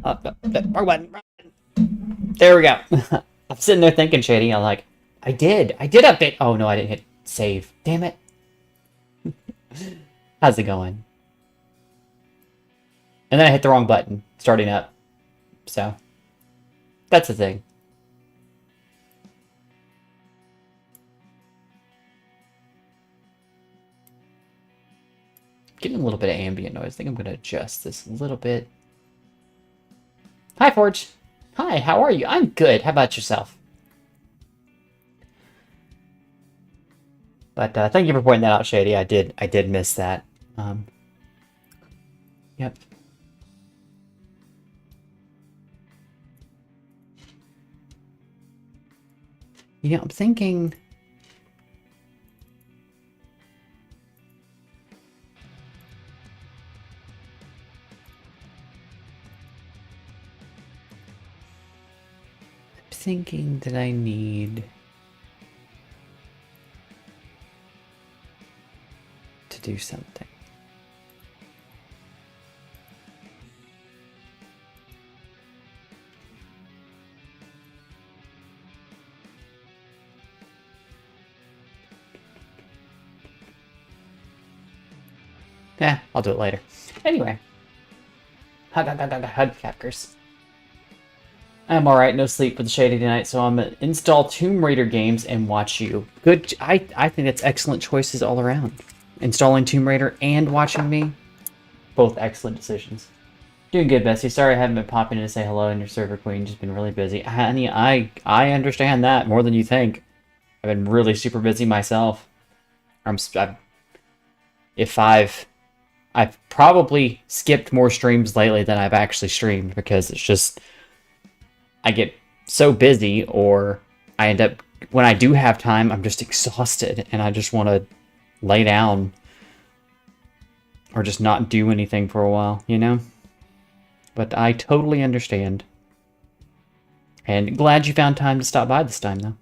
Wrong button. There we go. I'm sitting there thinking, Shady. I'm like, I did update. Oh no, I didn't hit save. Damn it. How's it going? And then I hit the wrong button, starting up. So, that's the thing. Getting a little bit of ambient noise. I think I'm going to adjust this a little bit. Hi, Forge. Hi, how are you? I'm good. How about yourself? But thank you for pointing that out, Shady. I did miss that. Yep. You know, I'm thinking... thinking that I need to do something. Yeah, I'll do it later. Anyway. Hugcackers. I'm alright, no sleep for the Shady tonight, so I'm gonna install Tomb Raider games and watch you. Good, I think that's excellent choices all around. Installing Tomb Raider and watching me, both excellent decisions. Doing good, Bessie. Sorry I haven't been popping in to say hello, and your server queen just been really busy. Honey, I understand that more than you think. I've been really super busy myself. I've probably skipped more streams lately than I've actually streamed because it's just I get so busy, or I end up, when I do have time, I'm just exhausted and I just want to lay down or just not do anything for a while, you know? But I totally understand. And glad you found time to stop by this time, though.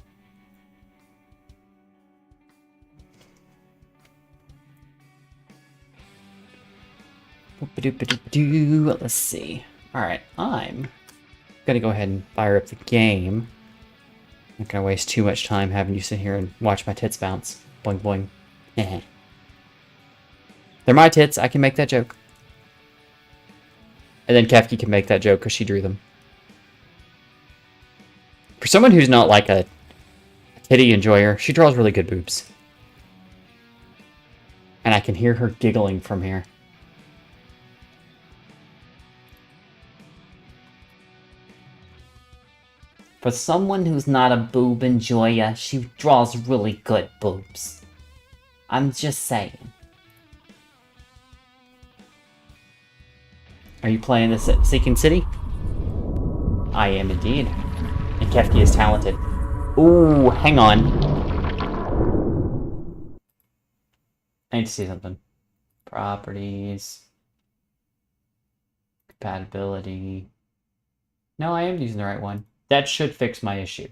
Let's see. Alright, I'm gonna go ahead and fire up the game. I'm not gonna waste too much time having you sit here and watch my tits bounce. Boing boing. They're my tits, I can make that joke. And then Kefki can make that joke because she drew them. For someone who's not like a titty enjoyer, she draws really good boobs. And I can hear her giggling from here. For someone who's not a boob enjoyer, she draws really good boobs. I'm just saying. Are you playing this at Seeking City? I am indeed. And Kefki is talented. Ooh, hang on. I need to see something. Properties. Compatibility. No, I am using the right one. That should fix my issue.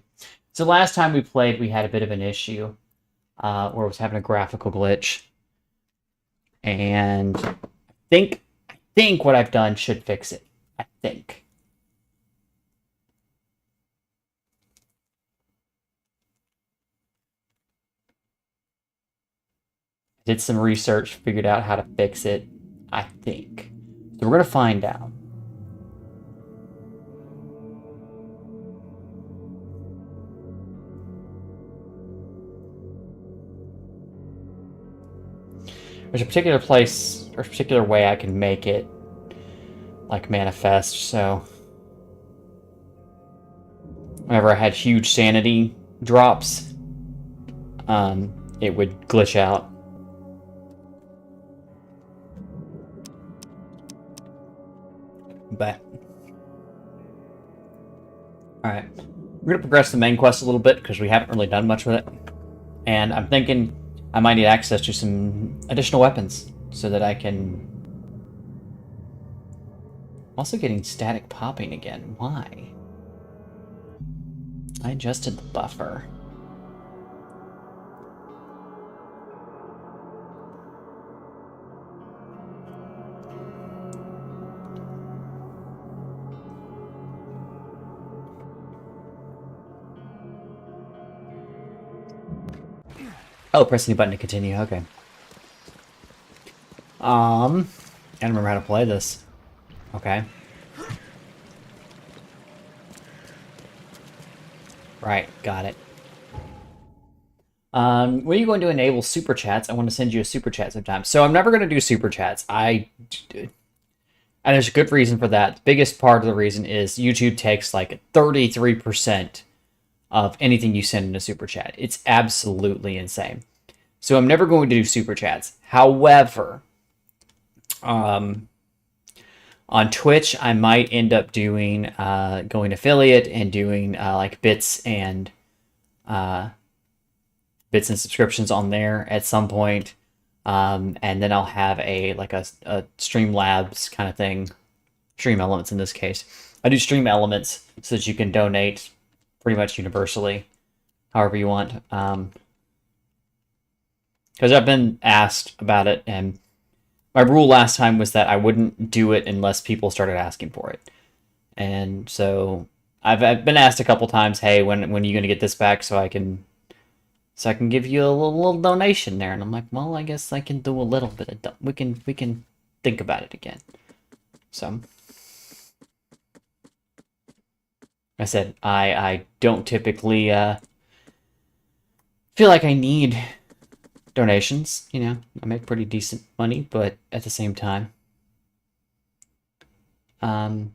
So last time we played, we had a bit of an issue where it was having a graphical glitch. And I think what I've done should fix it. I think. I did some research, figured out how to fix it. I think. So we're going to find out. There's a particular place, or a particular way I can make it, like, manifest, so... Whenever I had huge sanity drops, it would glitch out. But... Alright. We're going to progress the main quest a little bit, because we haven't really done much with it. And I'm thinking I might need access to some additional weapons so that I can... Also getting static popping again. Why? I adjusted the buffer. Oh, press the button to continue. Okay. I don't remember how to play this. Okay. Right, got it. When are you going to enable super chats? I want to send you a super chat sometime. So I'm never going to do super chats. And there's a good reason for that. The biggest part of the reason is YouTube takes like 33% of anything you send in a super chat. It's absolutely insane. So I'm never going to do super chats. However, on Twitch, I might end up doing going affiliate and doing like bits and subscriptions on there at some point. And then I'll have a Streamlabs kind of thing, Stream Elements in this case. I do Stream Elements so that you can donate pretty much universally, however you want. Because I've been asked about it, and my rule last time was that I wouldn't do it unless people started asking for it. And so I've been asked a couple times, hey, when are you going to get this back so I can give you a little donation there? And I'm like, well, I guess I can do a little bit of we can think about it again. So I said I don't typically feel like I need donations. You know, I make pretty decent money, but at the same time, I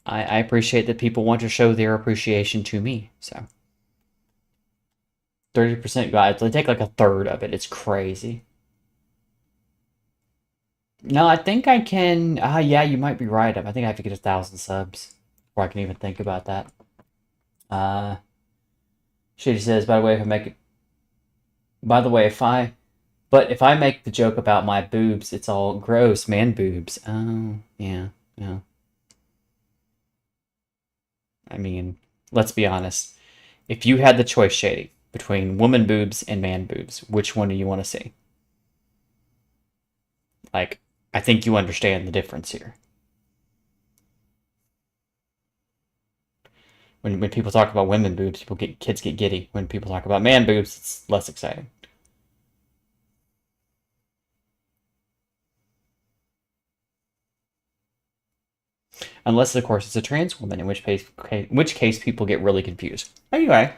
appreciate that people want to show their appreciation to me. So 30% guys, they take like a third of it. It's crazy. No, I think I can. Yeah, you might be right. I think I have to get 1,000 subs before I can even think about that. Shady says, by the way, if I make the joke about my boobs, it's all gross, man boobs. Oh, yeah, yeah. I mean, let's be honest. If you had the choice, Shady, between woman boobs and man boobs, which one do you want to see? Like, I think you understand the difference here. When people talk about women boobs, kids get giddy. When people talk about man boobs, it's less exciting. Unless, of course, it's a trans woman, in which case people get really confused. Anyway.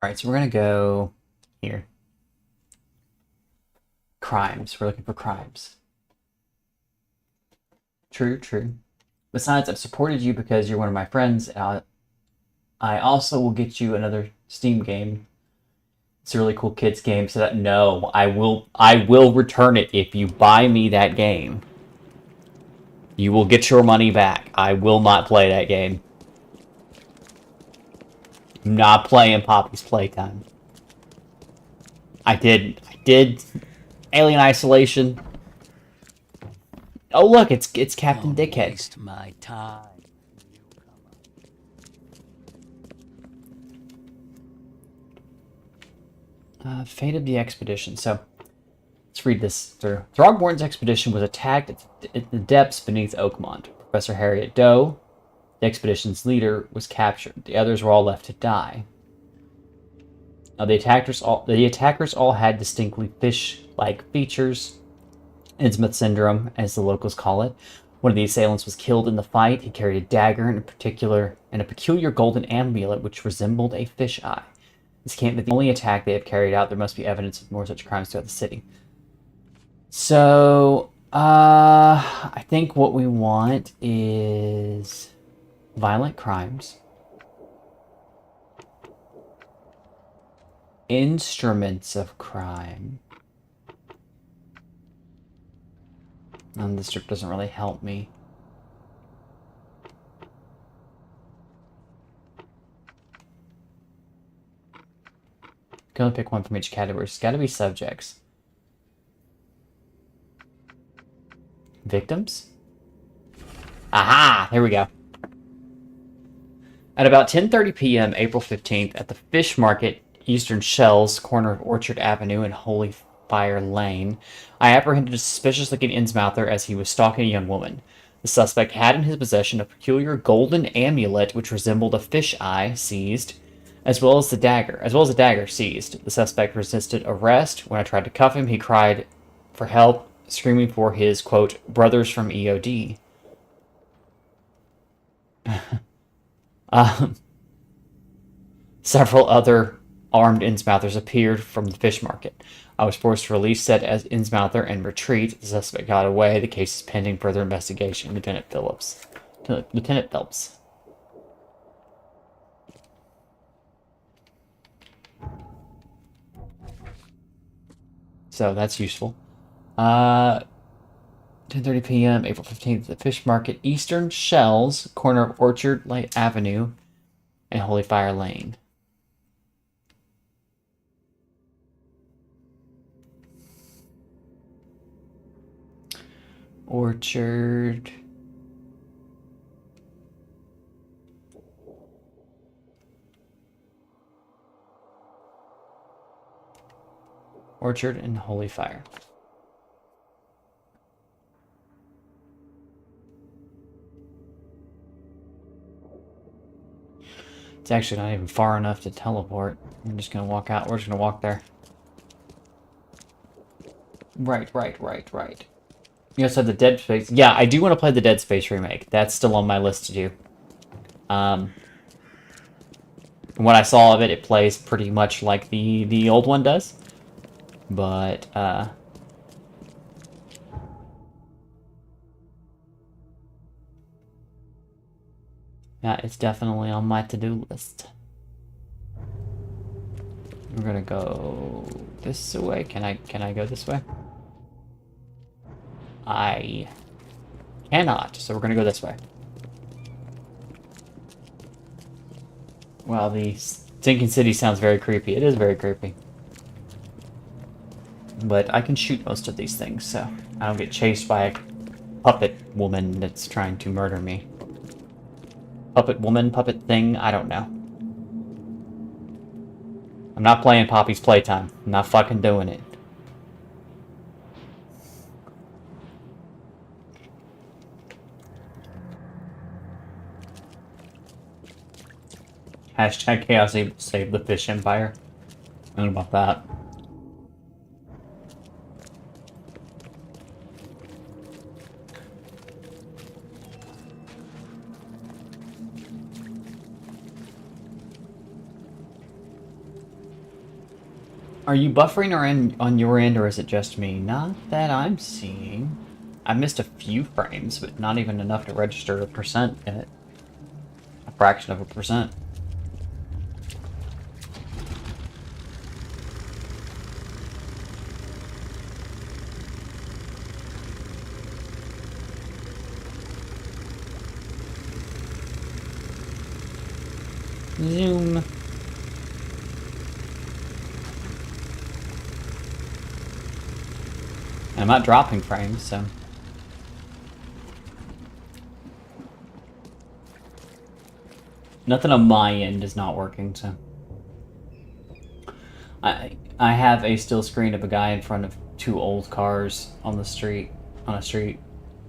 Alright, so we're going to go here. Crimes. We're looking for crimes. True, true. Besides, I've supported you because you're one of my friends. I also will get you another Steam game. It's a really cool kids game. So that no, I will return it if you buy me that game. You will get your money back. I will not play that game. I'm not playing Poppy's Playtime. I did Alien Isolation. Oh look, it's Captain Dickhead. Waste my time. Fate of the expedition. So, let's read this through. Throgmorton's expedition was attacked at the depths beneath Oakmont. Professor Harriet Doe, the expedition's leader, was captured. The others were all left to die. Now, the attackers all had distinctly fish-like features. Innsmouth syndrome, as the locals call it. One of the assailants was killed in the fight. He carried a dagger and a peculiar golden amulet which resembled a fish eye. This can't be the only attack they have carried out. There must be evidence of more such crimes throughout the city. So, I think what we want is violent crimes, instruments of crime. And this strip doesn't really help me. Can only pick one from each category. It's got to be subjects. Victims? Aha! Here we go. At about 10:30 p.m. April 15th, at the fish market, Eastern Shells, corner of Orchard Avenue and Holy Fire Lane, I apprehended a suspicious-looking Innsmouther as he was stalking a young woman. The suspect had in his possession a peculiar golden amulet which resembled a fish eye, seized, as well as a dagger seized. The suspect resisted arrest. When I tried to cuff him, he cried for help, screaming for his, quote, brothers from EOD. Several other armed Innsmouthers appeared from the fish market. I was forced to release said as Innsmouther and retreat. The suspect got away. The case is pending further investigation. Lieutenant Phillips. Lieutenant Phelps. So that's useful. 10:30 p.m. April 15th, the fish market, Eastern Shells, corner of Orchard Light Avenue and Holy Fire Lane. Orchard. Orchard and Holy Fire. It's actually not even far enough to teleport. I'm just gonna walk out. We're just gonna walk there. Right. You also have the Dead Space. Yeah, I do want to play the Dead Space remake. That's still on my list to do. From what I saw of it, it plays pretty much like the old one does. But, yeah, it's definitely on my to-do list. We're gonna go this way. Can I go this way? I cannot, so we're gonna go this way. Well, the Sinking City sounds very creepy. It is very creepy. But I can shoot most of these things, so I don't get chased by a puppet woman that's trying to murder me. Puppet woman, puppet thing, I don't know. I'm not playing Poppy's Playtime. I'm not fucking doing it. Hashtag Chaos save the fish empire. I don't know about that. Are you buffering or on your end, or is it just me? Not that I'm seeing. I missed a few frames, but not even enough to register a percent in it. A fraction of a percent. Zoom. I'm not dropping frames, so... Nothing on my end is not working, so... I have a still screen of a guy in front of two old cars on the street, on a street.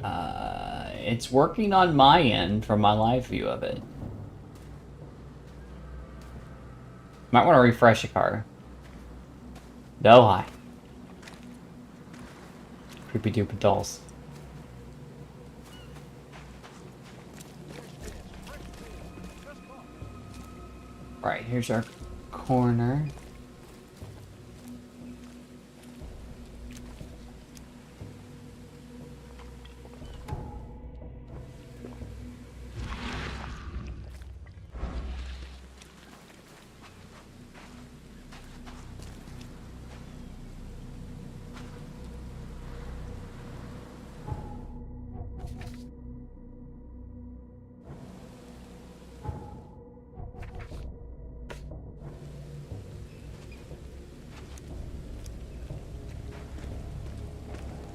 It's working on my end from my live view of it. Might want to refresh a car. No, hi. Creepy doopy dolls. Right, here's our corner.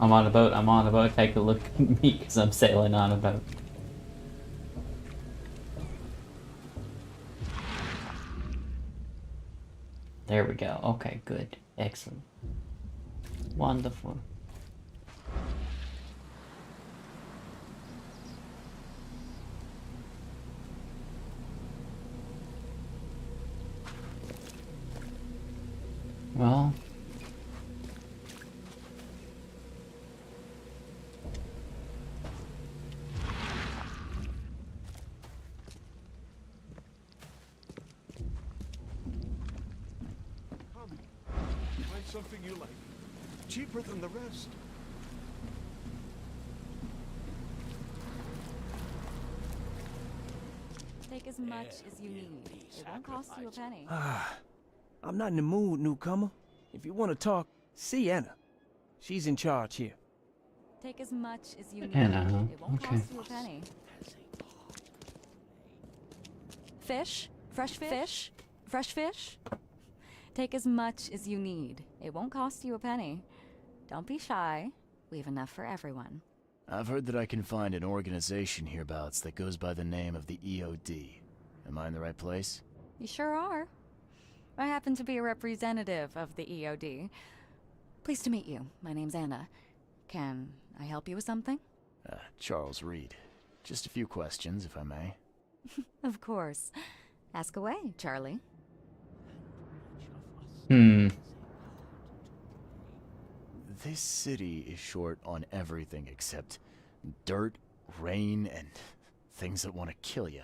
I'm on a boat, take a look at me because I'm sailing on a boat. There we go. Okay, good. Excellent. Wonderful. Well, Come, find something you like. Cheaper than the rest. Take as much as you need. It won't cost you a penny. I'm not in the mood, newcomer. If you want to talk, see Anna. She's in charge here. Take as much as you need. Anna, huh? It won't Okay. cost you a penny. Fish? Fresh fish? Fresh fish? Take as much as you need. It won't cost you a penny. Don't be shy. We have enough for everyone. I've heard that I can find an organization hereabouts that goes by the name of the EOD. Am I in the right place? You sure are. I happen to be a representative of the EOD. Pleased to meet you. My name's Anna. Can I help you with something? Charles Reed. Just a few questions, if I may. Of course. Ask away, Charlie. This city is short on everything except dirt, rain, and things that want to kill you.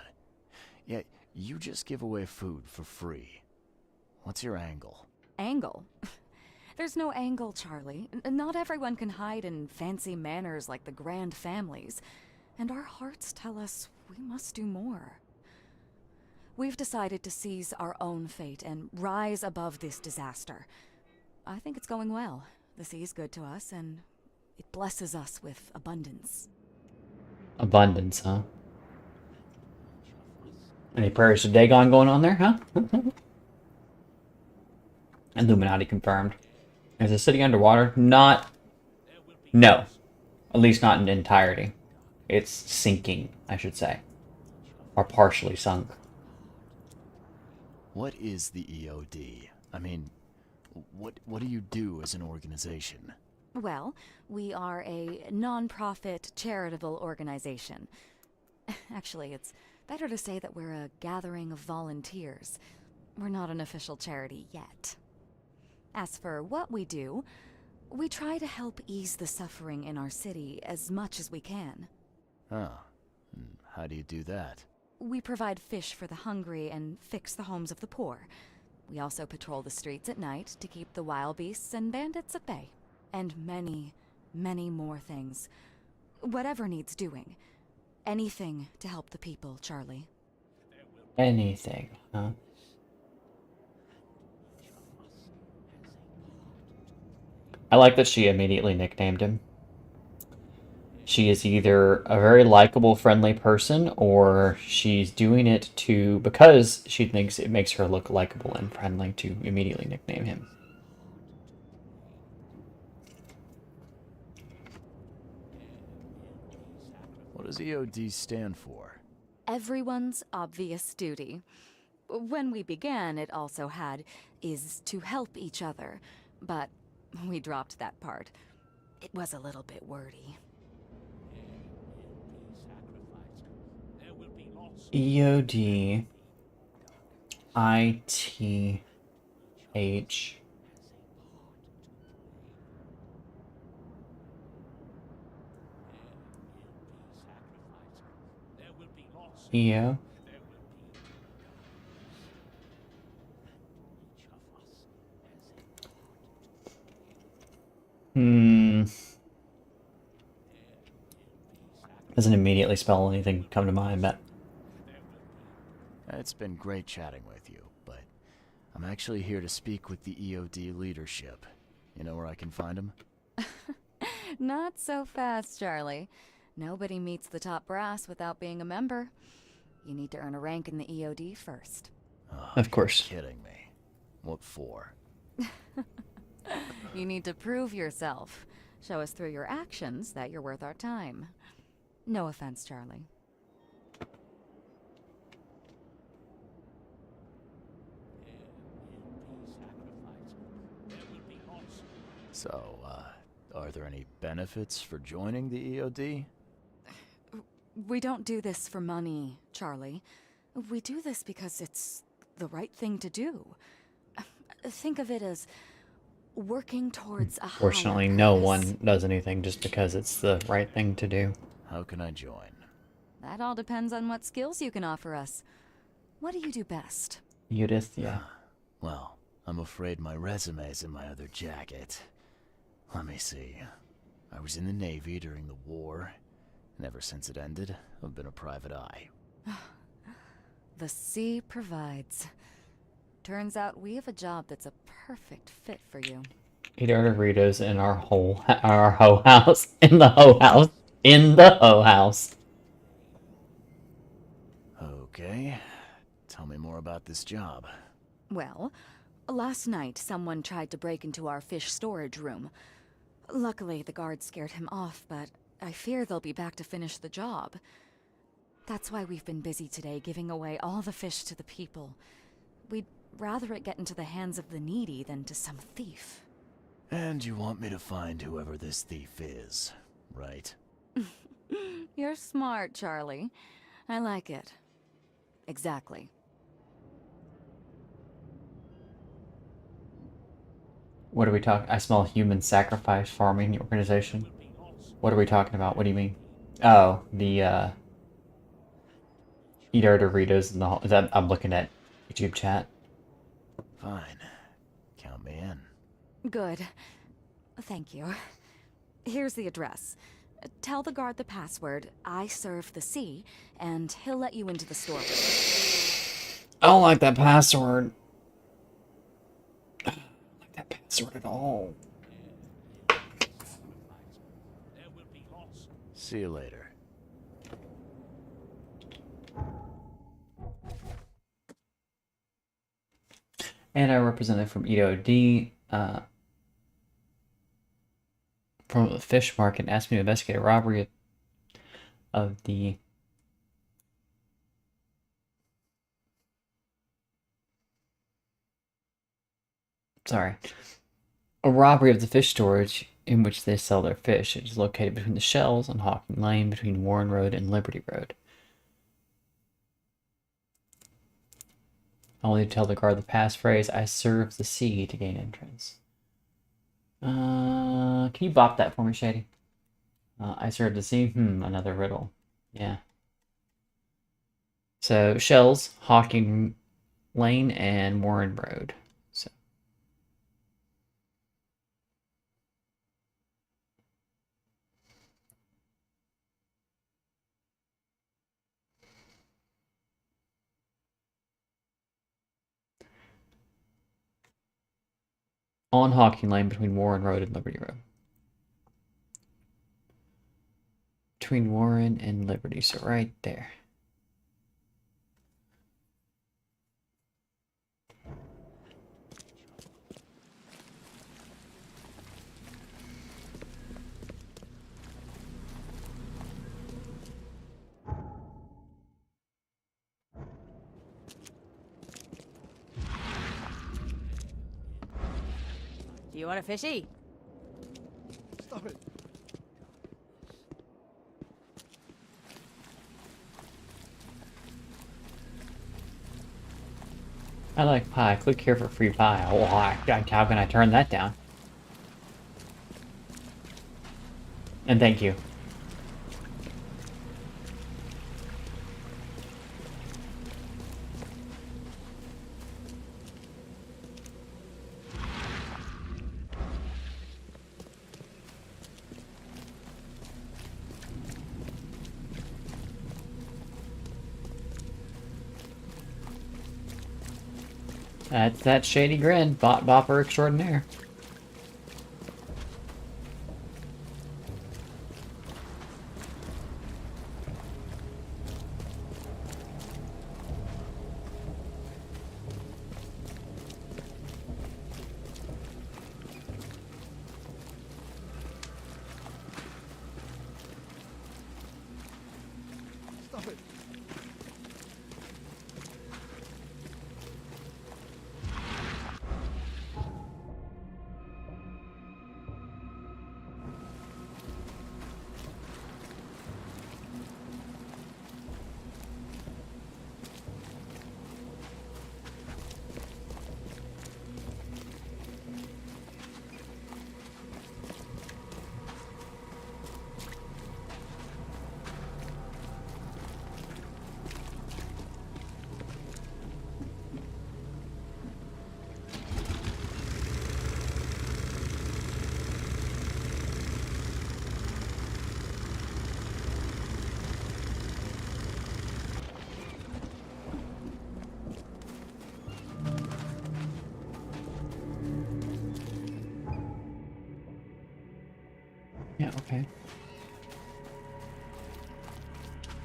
Yet, you just give away food for free. What's your angle? Angle? There's no angle, Charlie. Not everyone can hide in fancy manners like the Grand families. And our hearts tell us we must do more. We've decided to seize our own fate and rise above this disaster. I think it's going well. The sea's good to us, and it blesses us with abundance. Abundance, huh? Any prayers to Dagon going on there, huh? Illuminati confirmed. Is the city underwater? Not... No. At least not in entirety. It's sinking, I should say. Or partially sunk. What is the EOD? I mean, what do you do as an organization? Well, we are a non-profit charitable organization. Actually, it's better to say that we're a gathering of volunteers. We're not an official charity yet. As for what we do, we try to help ease the suffering in our city as much as we can. Oh, how do you do that? We provide fish for the hungry and fix the homes of the poor. We also patrol the streets at night to keep the wild beasts and bandits at bay. And many, many more things. Whatever needs doing. Anything to help the people, Charlie. Anything, huh? I like that she immediately nicknamed him. She is either a very likable, friendly person, or she's doing it because she thinks it makes her look likable and friendly to immediately nickname him. What does EOD stand for? Everyone's obvious duty. When we began, it also had is to help each other, but we dropped that part. It was a little bit wordy. EOD ITH EO Doesn't immediately spell anything come to mind, but It's been great chatting with you, but I'm actually here to speak with the EOD leadership. You know where I can find them? Not so fast, Charlie. Nobody meets the top brass without being a member. You need to earn a rank in the EOD first. Oh, of course. You're kidding me. What for? You need to prove yourself. Show us through your actions that you're worth our time. No offense, Charlie. So, are there any benefits for joining the EOD? We don't do this for money, Charlie. We do this because it's the right thing to do. Think of it as working towards a higher Fortunately, no purpose. one does anything just because it's the right thing to do. How can I join? That all depends on what skills you can offer us. What do you do best? Judith, yeah. Well, I'm afraid my resume's in my other jacket. Let me see. I was in the Navy during the war, and ever since it ended, I've been a private eye. The sea provides. Turns out we have a job that's a perfect fit for you. Eat our Doritos in our hoe house. In the hoe house. In the hoe house. Okay. Tell me more about this job. Well, last night someone tried to break into our fish storage room. Luckily, the guards scared him off, but I fear they'll be back to finish the job. That's why we've been busy today giving away all the fish to the people. We'd rather it get into the hands of the needy than to some thief. And you want me to find whoever this thief is, right? You're smart, Charlie. I like it. Exactly. What are we talking? I smell human sacrifice farming organization. What are we talking about? What do you mean? Oh, the eat our Doritos in the is that I'm looking at YouTube chat. Fine. Count me in. Good. Thank you. Here's the address. Tell the guard the password, I serve the sea, and he'll let you into the storeroom. I don't like that password. I don't like that password at all. There will be loss. See you later. And our representative from EOD from the fish market asked me to investigate a robbery of the a robbery of the fish storage in which they sell their fish. It is located between the shelves on Hawking Lane between Warren Road and Liberty Road. Only to tell the guard the passphrase, I serve the sea, to gain entrance. Can you bop that for me, Shady? I serve the sea? Another riddle. Yeah. So, Shells, Hawking Lane, and Warren Road. So. On Hawking Lane between Warren Road and Liberty Road. Between Warren and Liberty, so right there. Do you want a fishy? Stop it. I like pie. Click here for free pie. Oh, how can I turn that down? And thank you. That's that shady grin, bot bopper extraordinaire. Stop it.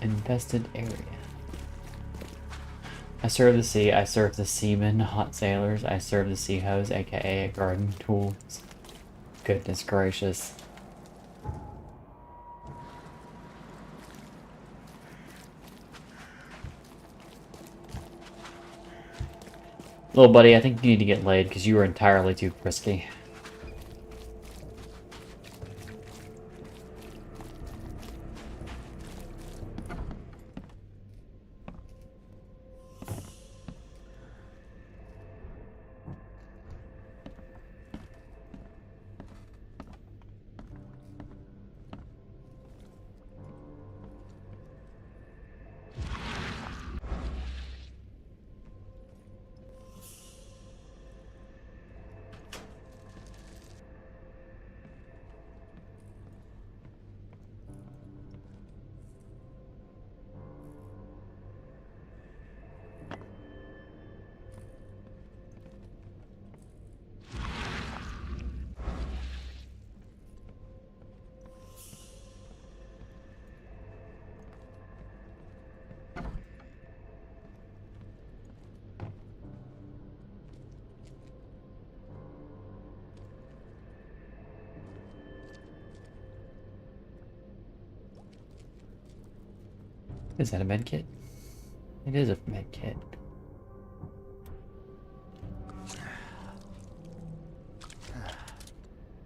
Infested area. I serve the sea, I serve the seamen, hot sailors, I serve the sea hose, aka garden tools. Goodness gracious. Little buddy, I think you need to get laid because you were entirely too frisky. Is that a med kit? It is a med kit.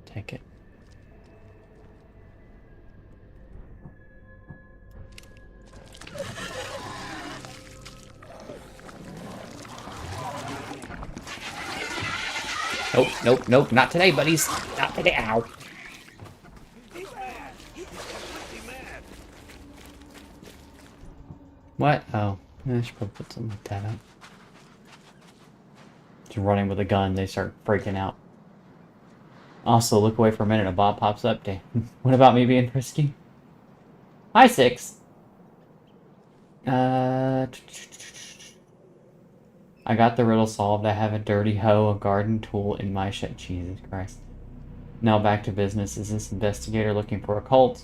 Take it. Nope, nope, nope, not today, buddies. Not today. Ow. What? Oh, I should probably put something like that up. Just running with a gun, they start freaking out. Also, look away for a minute, a Bob pops up. Damn. What about me being frisky? Hi, Six. I got the riddle solved. I have a dirty hoe, a garden tool in my shit. Jesus Christ. Now back to business. Is this investigator looking for a cult?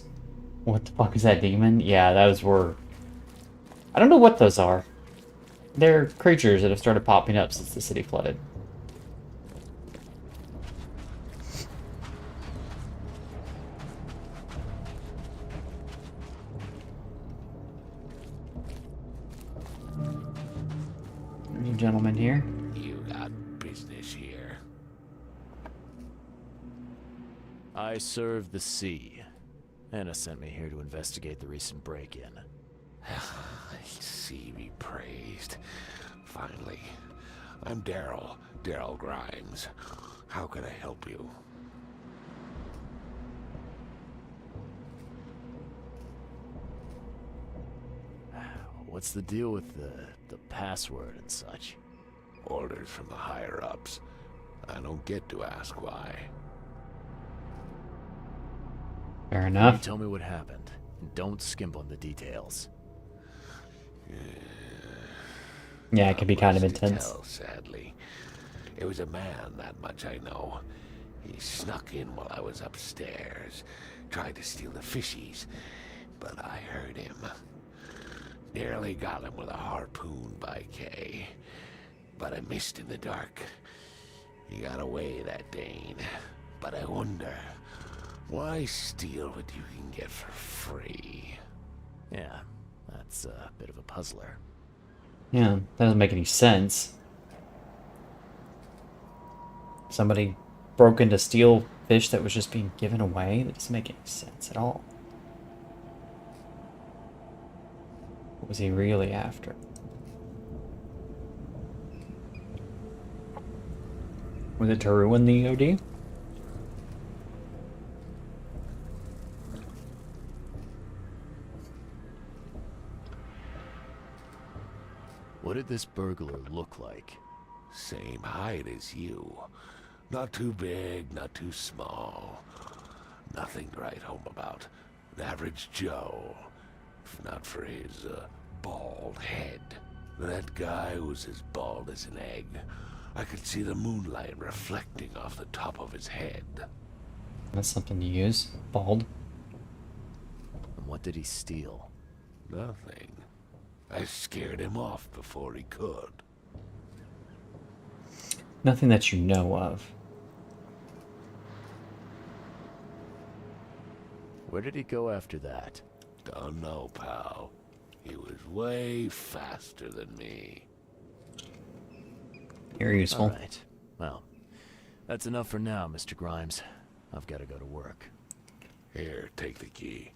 What the fuck is that demon? Yeah, those were... I don't know what those are. They're creatures that have started popping up since the city flooded. There's a gentleman here. You got business here. I serve the sea. Anna sent me here to investigate the recent break-in. Sea be praised. Finally. I'm Daryl Grimes. How can I help you? What's the deal with the password and such? Orders from the higher-ups. I don't get to ask why. Fair You enough. tell me what happened, and don't skimp on the details. Yeah, it can be kind of Much to intense. tell, sadly. It was a man, that much I know. He snuck in while I was upstairs, tried to steal the fishies, but I heard him. Nearly got him with a harpoon by Kay, but I missed in the dark. He got away, that Dane. But I wonder, why steal what you can get for free? Yeah, that's a bit of a puzzler. Yeah, that doesn't make any sense. Somebody broke in to steal fish that was just being given away? That doesn't make any sense at all. What was he really after? Was it to ruin the OD? What did this burglar look like? Same height as you. Not too big, not too small. Nothing to write home about. An average Joe. If not for his, bald head. That guy was as bald as an egg. I could see the moonlight reflecting off the top of his head. That's something to use. Bald. And what did he steal? Nothing. I scared him off before he could. Nothing that you know of. Where did he go after that? Don't know, pal. He was way faster than me. You're useful. All right. Well, that's enough for now, Mr. Grimes. I've got to go to work. Here, take the key.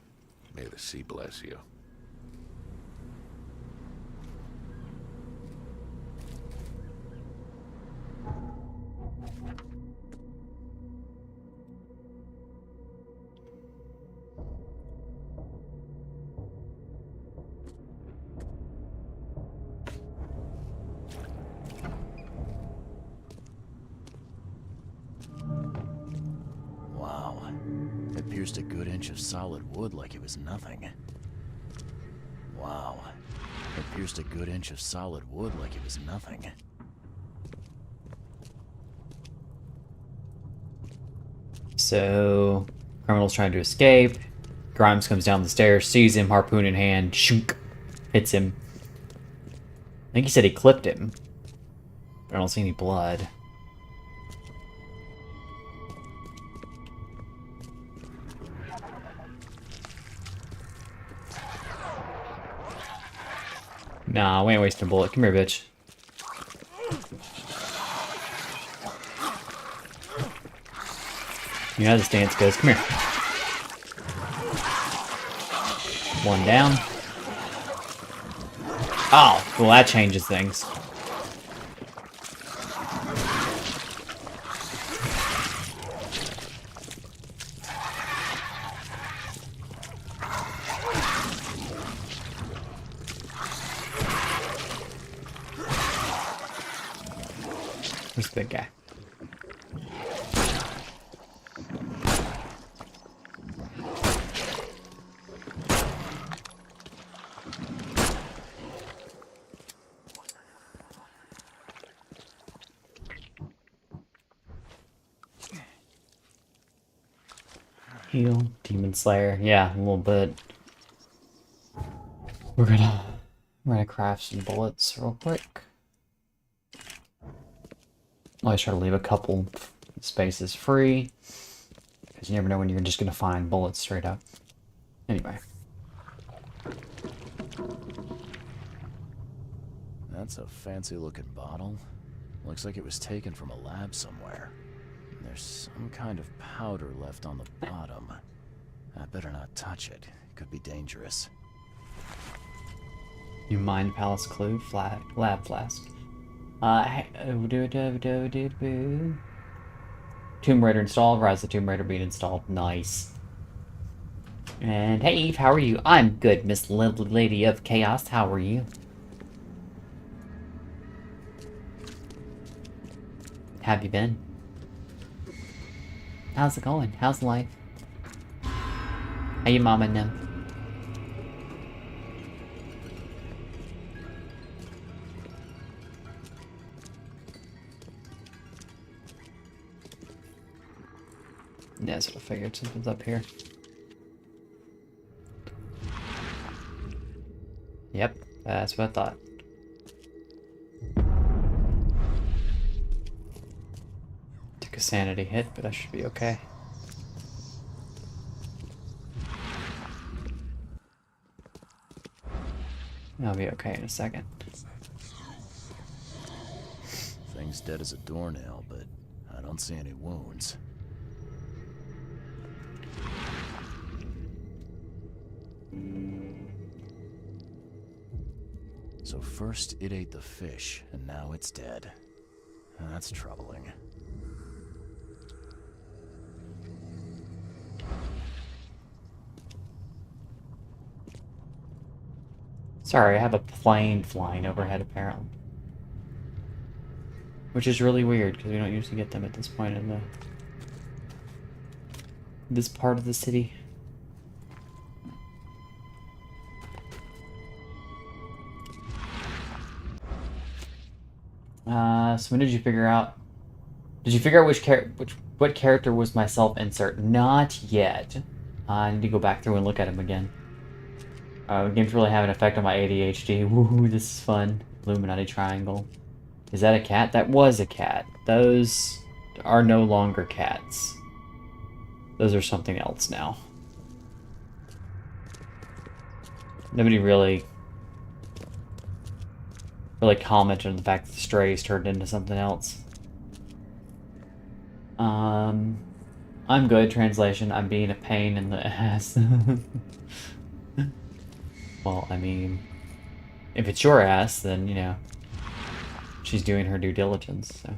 May the sea bless you. Wow. It pierced a good inch of solid wood like it was nothing. Wow. It pierced a good inch of solid wood like it was nothing. So, criminal's trying to escape. Grimes comes down the stairs, sees him, harpoon in hand, shunk, hits him. I think he said he clipped him, but I don't see any blood. Nah, we ain't wasting a bullet. Come here, bitch. You know how this dance goes. Come here. One down. Oh, well that changes things. Where's the big guy? Heal, Demon Slayer. Yeah, a little bit. We're gonna craft some bullets real quick. Always try to leave a couple spaces free, because you never know when you're just gonna find bullets straight up. Anyway. That's a fancy looking bottle. Looks like it was taken from a lab somewhere. There's some kind of powder left on the bottom. I better not touch it. It could be dangerous. New Mind Palace clue, lab flask. Tomb Raider installed. Rise of the Tomb Raider being installed. Nice. And hey Eve, how are you? I'm good, Miss Lady of Chaos. How are you? Have you been? How's it going? How's life? How you mom and them? Yeah, that's what I figured. Something's up here. Yep, that's what I thought. Took a sanity hit, but I should be okay. I'll be okay in a second. Thing's dead as a doornail, but I don't see any wounds. So first it ate the fish, and now it's dead. That's troubling. Sorry, I have a plane flying overhead apparently. Which is really weird, because we don't usually get them at this point in this part of the city. So when did you figure out? Did you figure out what character was my self insert? Not yet. I need to go back through and look at him again. The game's really having an effect on my ADHD. Woohoo, this is fun. Illuminati triangle. Is that a cat? That was a cat. Those are no longer cats. Those are something else now. Nobody really commented on the fact that the strays turned into something else. I'm good, translation. I'm being a pain in the ass. Well, I mean, if it's your ass, then, you know, she's doing her due diligence, so.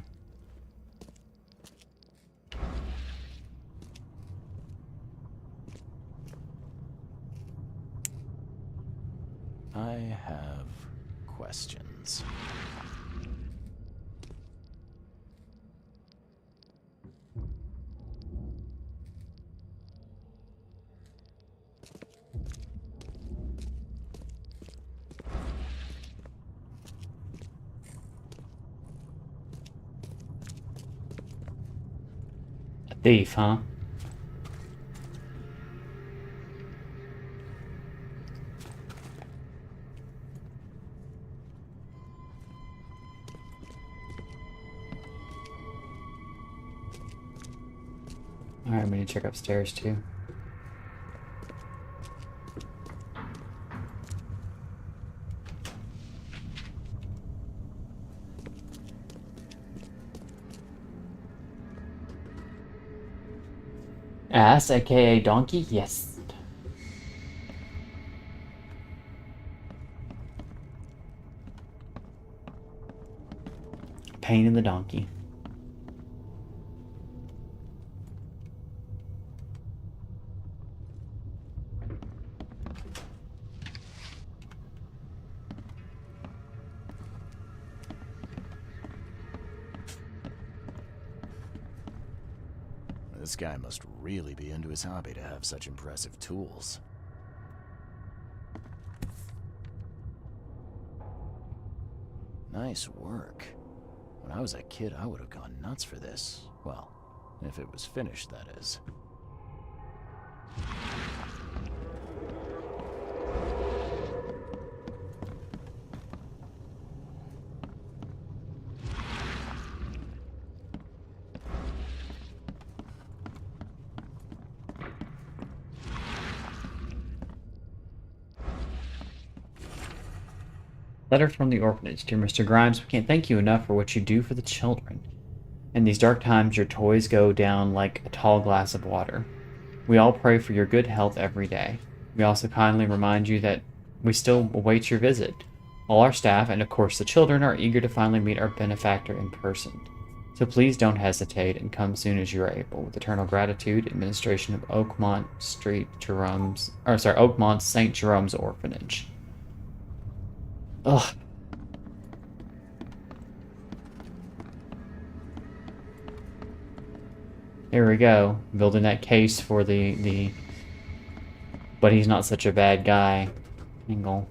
I have questions. A thief, huh? Alright, I'm gonna check upstairs too. Ass, aka donkey? Yes. Pain in the donkey. This guy must really be into his hobby to have such impressive tools. Nice work. When I was a kid, I would have gone nuts for this. Well, if it was finished, that is. Letter from the orphanage. Dear Mr. Grimes, we can't thank you enough for what you do for the children. In these dark times, your toys go down like a tall glass of water. We all pray for your good health every day. We also kindly remind you that we still await your visit. All our staff, and of course the children, are eager to finally meet our benefactor in person. So please don't hesitate and come soon as you are able. With eternal gratitude, administration of Oakmont Oakmont St. Jerome's Orphanage. Ugh. Here we go. Building that case for the but he's not such a bad guy angle.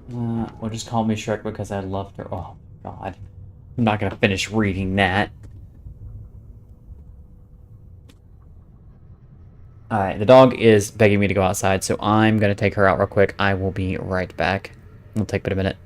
Well, just call me Shrek because I loved her. Oh, God. I'm not gonna finish reading that. Alright, the dog is begging me to go outside, so I'm gonna take her out real quick. I will be right back. It'll take but a minute.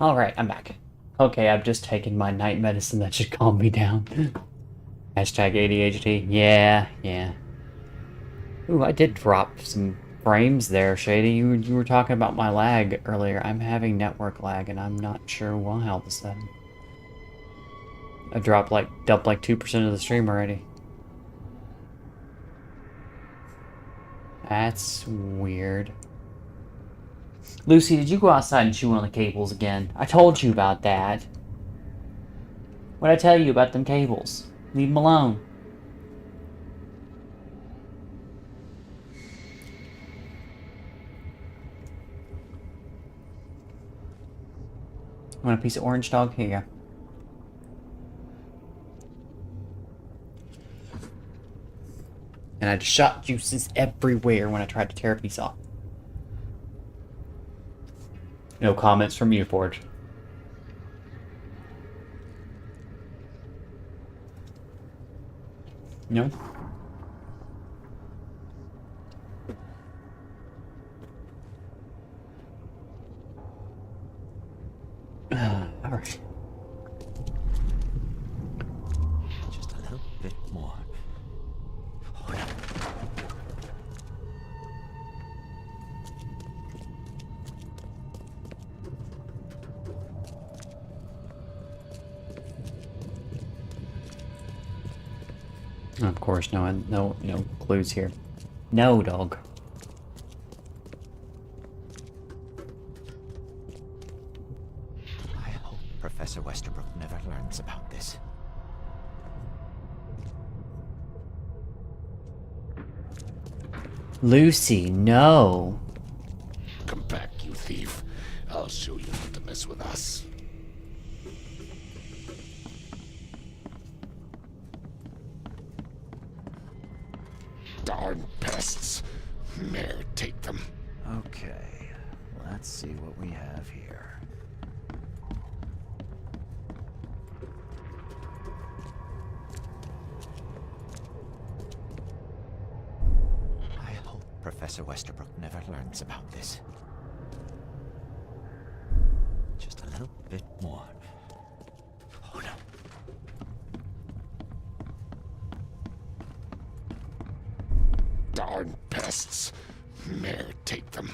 Alright, I'm back. Okay, I've just taken my night medicine that should calm me down. Hashtag ADHD. Yeah. Ooh, I did drop some frames there, Shady. You were talking about my lag earlier. I'm having network lag, and I'm not sure why all of a sudden. I dropped dumped like 2% of the stream already. That's weird. Lucy, did you go outside and chew on the cables again? I told you about that. What'd I tell you about them cables? Leave them alone. Want a piece of orange, dog? Here you go. And I just shot juices everywhere when I tried to tear a piece off. No comments from you, Forge. No? Alright. Just a little bit more. Of course, no clues here. No, dog. I hope Professor Westerbrook never learns about this. Lucy, no. Come back, you thief. I'll show you not to mess with us. Darn pests. Mayor, take them. Okay, let's see what we have here. I hope Professor Westerbrook never learns about this. Just a little bit more. Oh no. Darn pests. Mayor, take them.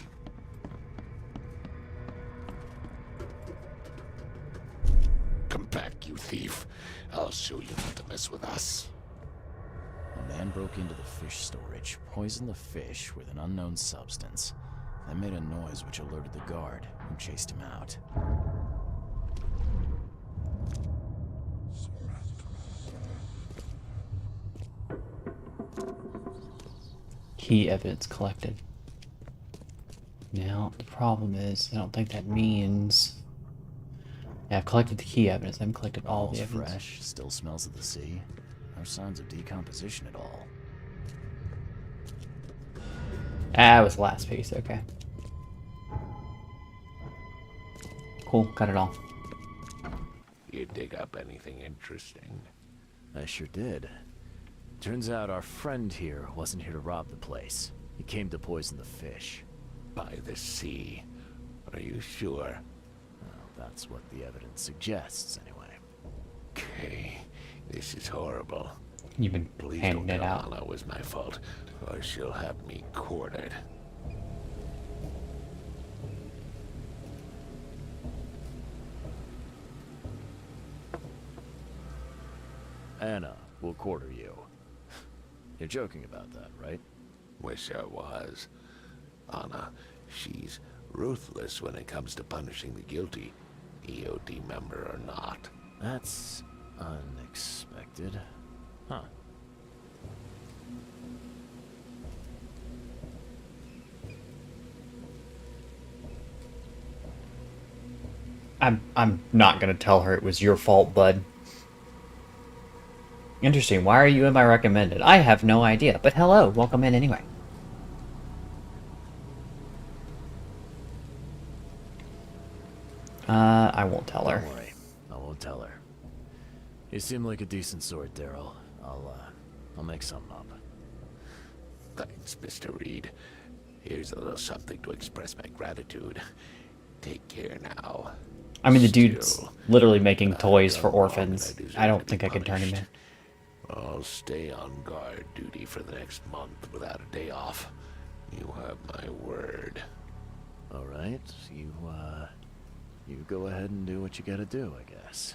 Come back, you thief. I'll show you not to mess with us. A man broke into the fish storage, poisoned the fish with an unknown substance, then made a noise which alerted the guard, who chased him out. Key evidence collected. Now, the problem is, I don't think that means... Yeah, I've collected the key evidence. I haven't collected all the All's evidence. fresh, still smells of the sea. No signs of decomposition at all. Ah, it was the last piece, okay. Cool, got it all. You dig up anything interesting? I sure did. Turns out our friend here wasn't here to rob the place. He came to poison the fish. By the sea. Are you sure? Well, that's what the evidence suggests, anyway. Okay. This is horrible. You've been Please handing don't it tell out. Anna it was my fault, or she'll have me quartered. Anna will quarter you. You're joking about that, right? Wish I was. Anna, she's ruthless when it comes to punishing the guilty, EOD member or not. That's unexpected. Huh. I'm not gonna tell her it was your fault, bud. Interesting. Why are you in my recommended? I have no idea. But hello, welcome in anyway. I won't tell her. Don't worry. I won't tell her. You seem like a decent sort, Daryl. I'll make something up. Thanks, Mr. Reed. Here's a little something to express my gratitude. Take care now. I mean, the dude's Still, literally making I've toys done for wrong and orphans. deserve I don't to be think I can turn him punished. in. I'll stay on guard duty for the next month without a day off. You have my word. All right, you go ahead and do what you gotta do, I guess.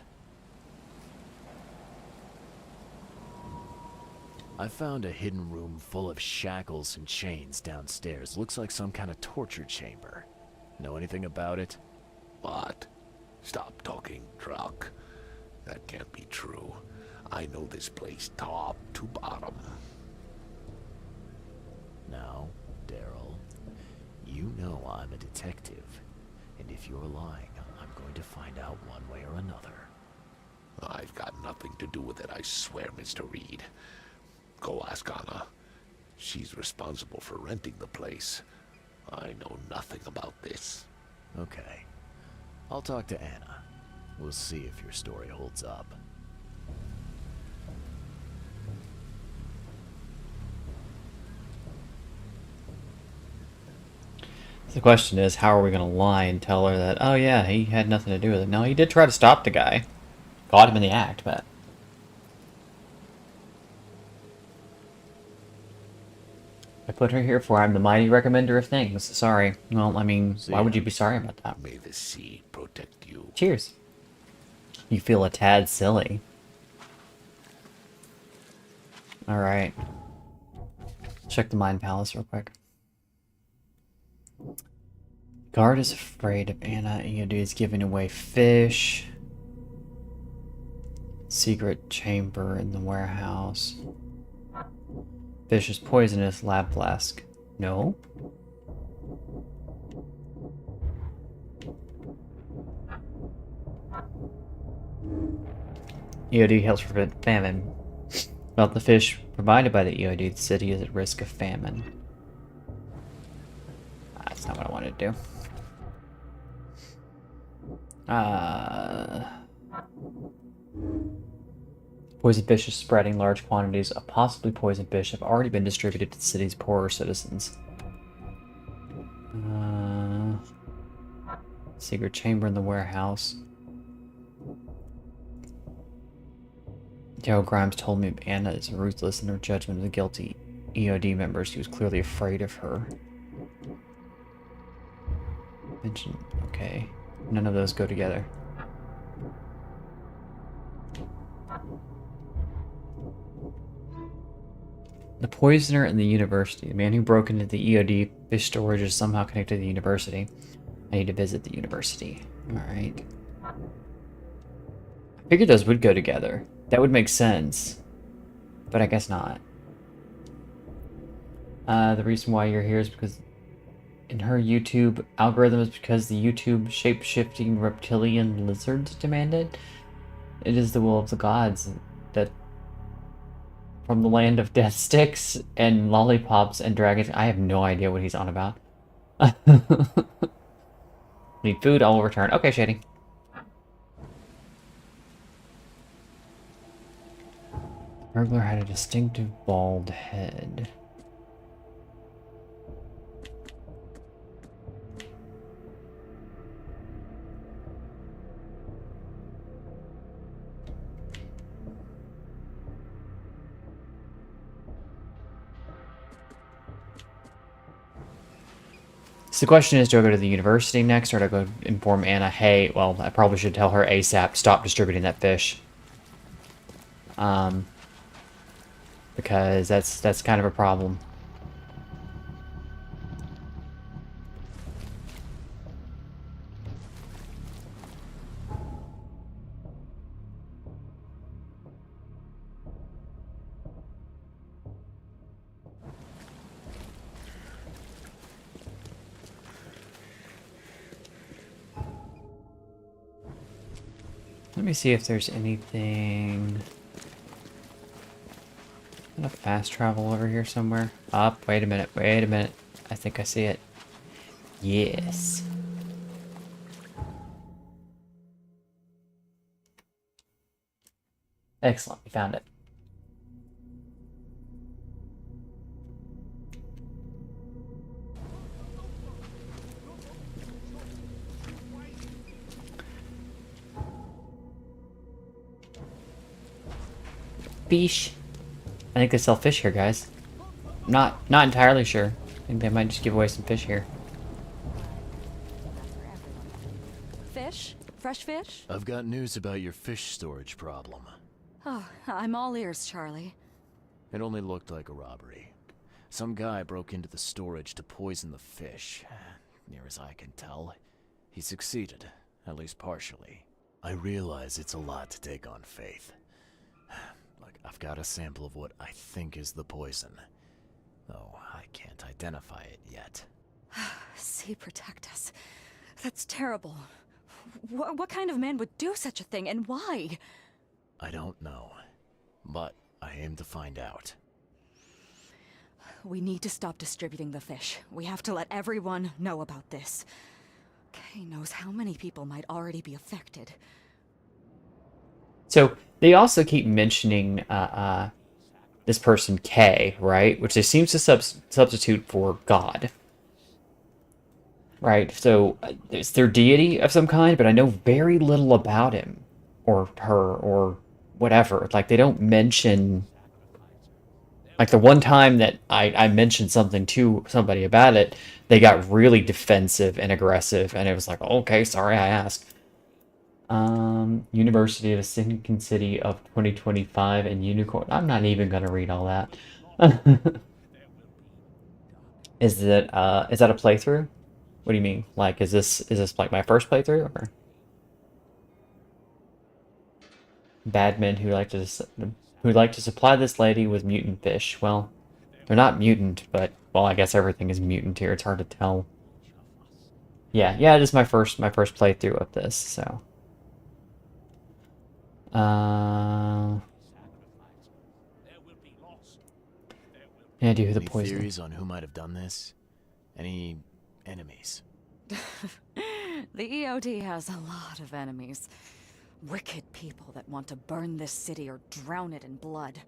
I found a hidden room full of shackles and chains downstairs. Looks like some kind of torture chamber. Know anything about it? What? Stop talking truck. That can't be true. I know this place top to bottom. Now, Daryl, you know I'm a detective. And if you're lying, I'm going to find out one way or another. I've got nothing to do with it, I swear, Mr. Reed. Go ask Anna. She's responsible for renting the place. I know nothing about this. Okay. I'll talk to Anna. We'll see if your story holds up. The question is, how are we going to lie and tell her that, oh yeah, he had nothing to do with it? No, he did try to stop the guy. Caught him in the act, but... I put her here for I'm the mighty recommender of things. Sorry. Well, I mean, why would you be sorry about that? May the sea protect you. Cheers. You feel a tad silly. Alright. Check the Mind Palace real quick. Guard is afraid of Anna. EOD is giving away fish. Secret chamber in the warehouse. Fish is poisonous. Lab flask. No. EOD helps prevent famine. Without the fish provided by the EOD, the city is at risk of famine. That's not what I wanted to do. Poison fish is spreading. Large quantities of possibly poisoned fish have already been distributed to the city's poorer citizens. Secret chamber in the warehouse. Daryl Grimes told me Anna is ruthless in her judgment of the guilty EOD members. He was clearly afraid of her. Mention. Okay. None of those go together. The poisoner and the university. The man who broke into the EOD fish storage is somehow connected to the university. I need to visit the university. Alright. I figured those would go together. That would make sense. But I guess not. The reason why you're here is because in her YouTube algorithm is because the YouTube shape-shifting reptilian lizards demand it. It is the will of the gods that from the land of death sticks and lollipops and dragons. I have no idea what he's on about. Need food, I will return. Okay, Shady. Burglar had a distinctive bald head. So the question is, do I go to the university next, or do I go inform Anna, hey, well, I probably should tell her ASAP, stop distributing that fish. Because that's kind of a problem. Let me see if there's anything... Is that a fast travel over here somewhere? Up, wait a minute, wait a minute. I think I see it. Yes. Excellent, we found it. Fish. I think they sell fish here, guys. Not entirely sure. I think they might just give away some fish here. Fish? Fresh fish? I've got news about your fish storage problem. Oh, I'm all ears, Charlie. It only looked like a robbery. Some guy broke into the storage to poison the fish. Near as I can tell, he succeeded, at least partially. I realize it's a lot to take on faith. Look, I've got a sample of what I think is the poison, though I can't identify it yet. See, protect us. That's terrible. What kind of man would do such a thing, and why? I don't know, but I aim to find out. We need to stop distributing the fish. We have to let everyone know about this. Kay knows how many people might already be affected. So they also keep mentioning this person K, right? Which they seems to substitute for God. Right? So it's their deity of some kind, but I know very little about him or her or whatever. Like, they don't mention... Like, the one time that I mentioned something to somebody about it, they got really defensive and aggressive, and it was like, okay, sorry I asked. University of the Sinking City of 2025 and Unicorn. I'm not even gonna read all that. Is that a playthrough? What do you mean? Like, is this like my first playthrough, or bad men who like to supply this lady with mutant fish? Well, they're not mutant, but well, I guess everything is mutant here. It's hard to tell. Yeah, it is my first playthrough of this, so. Yeah, do the Any poison. theories on who might have done this? Any enemies? The EOD has a lot of enemies. Wicked people that want to burn this city or drown it in blood.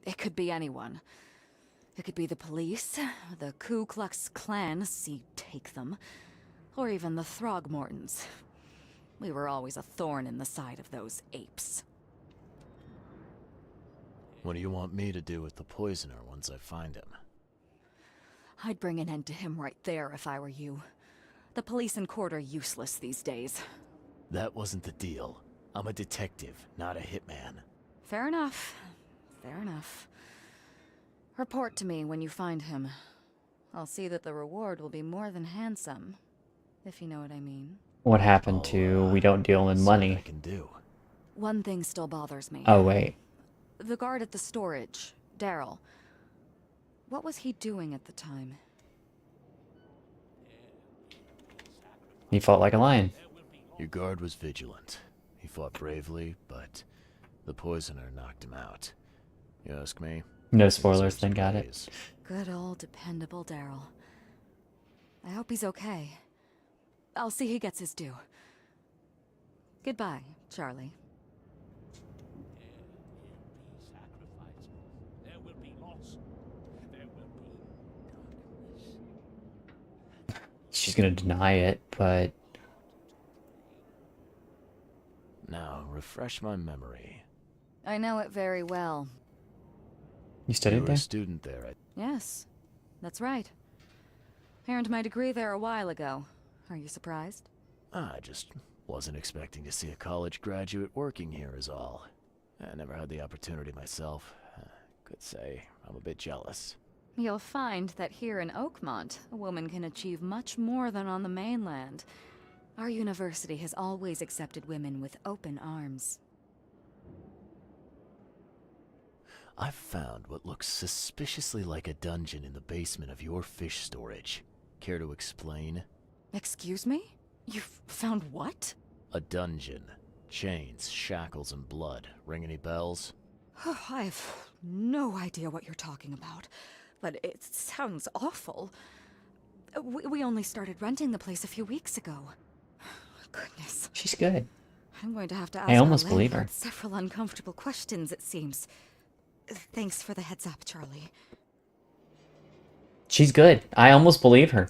It could be anyone. It could be the police, the Ku Klux Klan, see, take them, or even the Throgmortons. We were always a thorn in the side of those apes. What do you want me to do with the poisoner once I find him? I'd bring an end to him right there if I were you. The police and court are useless these days. That wasn't the deal. I'm a detective, not a hitman. Fair enough. Fair enough. Report to me when you find him. I'll see that the reward will be more than handsome, if you know what I mean. What happened to we don't deal in See what I money? can do. One thing still bothers me. Oh, wait. The guard at the storage, Daryl. What was he doing at the time? He fought like a lion. Your guard was vigilant. He fought bravely, but the poisoner knocked him out. You ask me? No he spoilers, deserves then got it. praise. Good old dependable Daryl. I hope he's okay. I'll see he gets his due. Goodbye, Charlie. She's gonna deny it, but Now, refresh my memory. I know it very well. you You studied were there? a student there at... Yes, that's right. Earned my degree there a while ago. Are you surprised? I just wasn't expecting to see a college graduate working here is all. I never had the opportunity myself. Could say I'm a bit jealous. You'll find that here in Oakmont, a woman can achieve much more than on the mainland. Our university has always accepted women with open arms. I've found what looks suspiciously like a dungeon in the basement of your fish storage. Care to explain? Excuse me? You've found what? A dungeon. Chains, shackles, and blood. Ring any bells? I have no idea what you're talking about, but it sounds awful. We only started renting the place a few weeks ago. Goodness. She's good. I'm going to have to ask I almost our believe her. landlord several uncomfortable questions, it seems. Thanks for the heads up, Charlie. She's good. I almost believe her.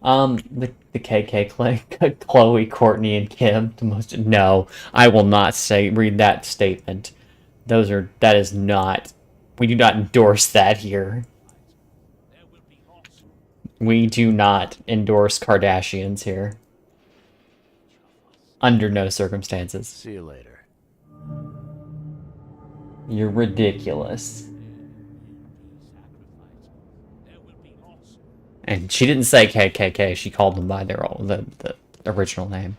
The KK Chloe, Courtney, and Kim. The most. No, I will not read that statement. that is not, we do not endorse that here. We do not endorse Kardashians here. Under no circumstances. See you later. You're ridiculous. And she didn't say KKK, she called them by the original name.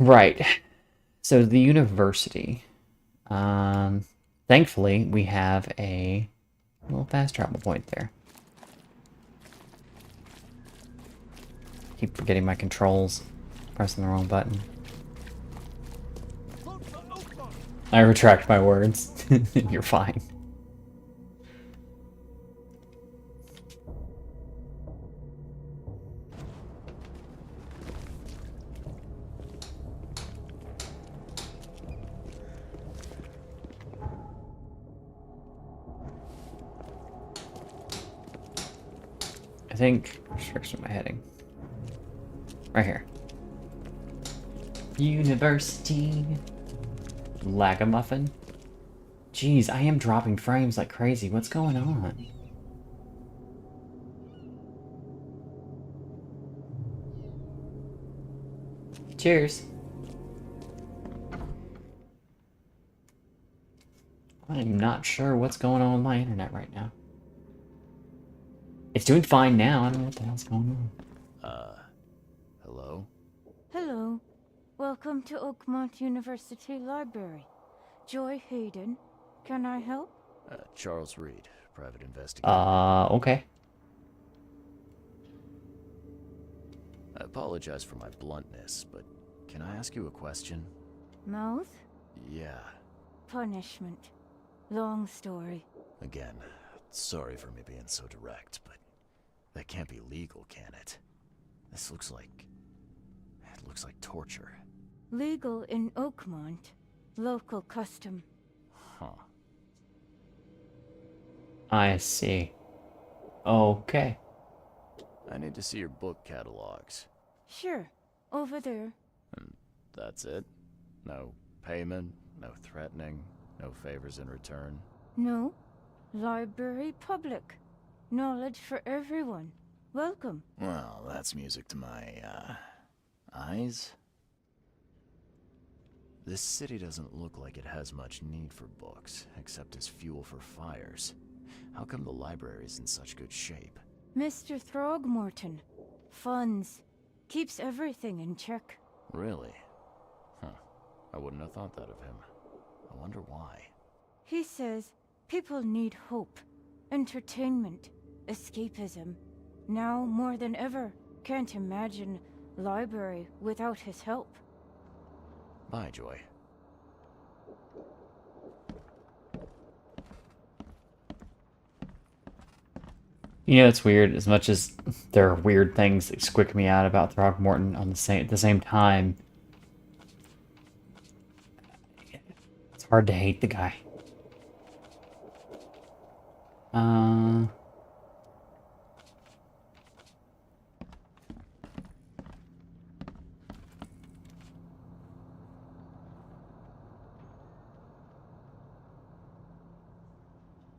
Right. So the university. Thankfully, we have a little fast travel point there. Keep forgetting my controls. Pressing the wrong button. I retract my words. You're fine. I think restriction my heading. Right here. University. Lagamuffin. Jeez, I am dropping frames like crazy. What's going on? Cheers. I'm not sure what's going on with my internet right now. It's doing fine now. I don't know what the hell's going on. Hello? Hello. Welcome to Oakmont University Library. Joy Hayden. Can I help? Charles Reed, private investigator. Okay. I apologize for my bluntness, but can I ask you a question? Mouth? Yeah. Punishment. Long story. Again, sorry for me being so direct, but that can't be legal, can it? This looks like... it looks like torture. Legal in Oakmont. Local custom. Huh. I see. Okay. I need to see your book catalogs. Sure. Over there. And that's it? No payment, no threatening, no favors in return? No. Library public. Knowledge for everyone. Welcome. Well, that's music to my, eyes. This city doesn't look like it has much need for books, except as fuel for fires. How come the library's in such good shape? Mr. Throgmorton. Funds. Keeps everything in check. Really? Huh. I wouldn't have thought that of him. I wonder why. He says people need hope, entertainment, escapism. Now more than ever, can't imagine library without his help. Bye, Joy. You know, it's weird. As much as there are weird things that squick me out about Throgmorton at the same time, it's hard to hate the guy.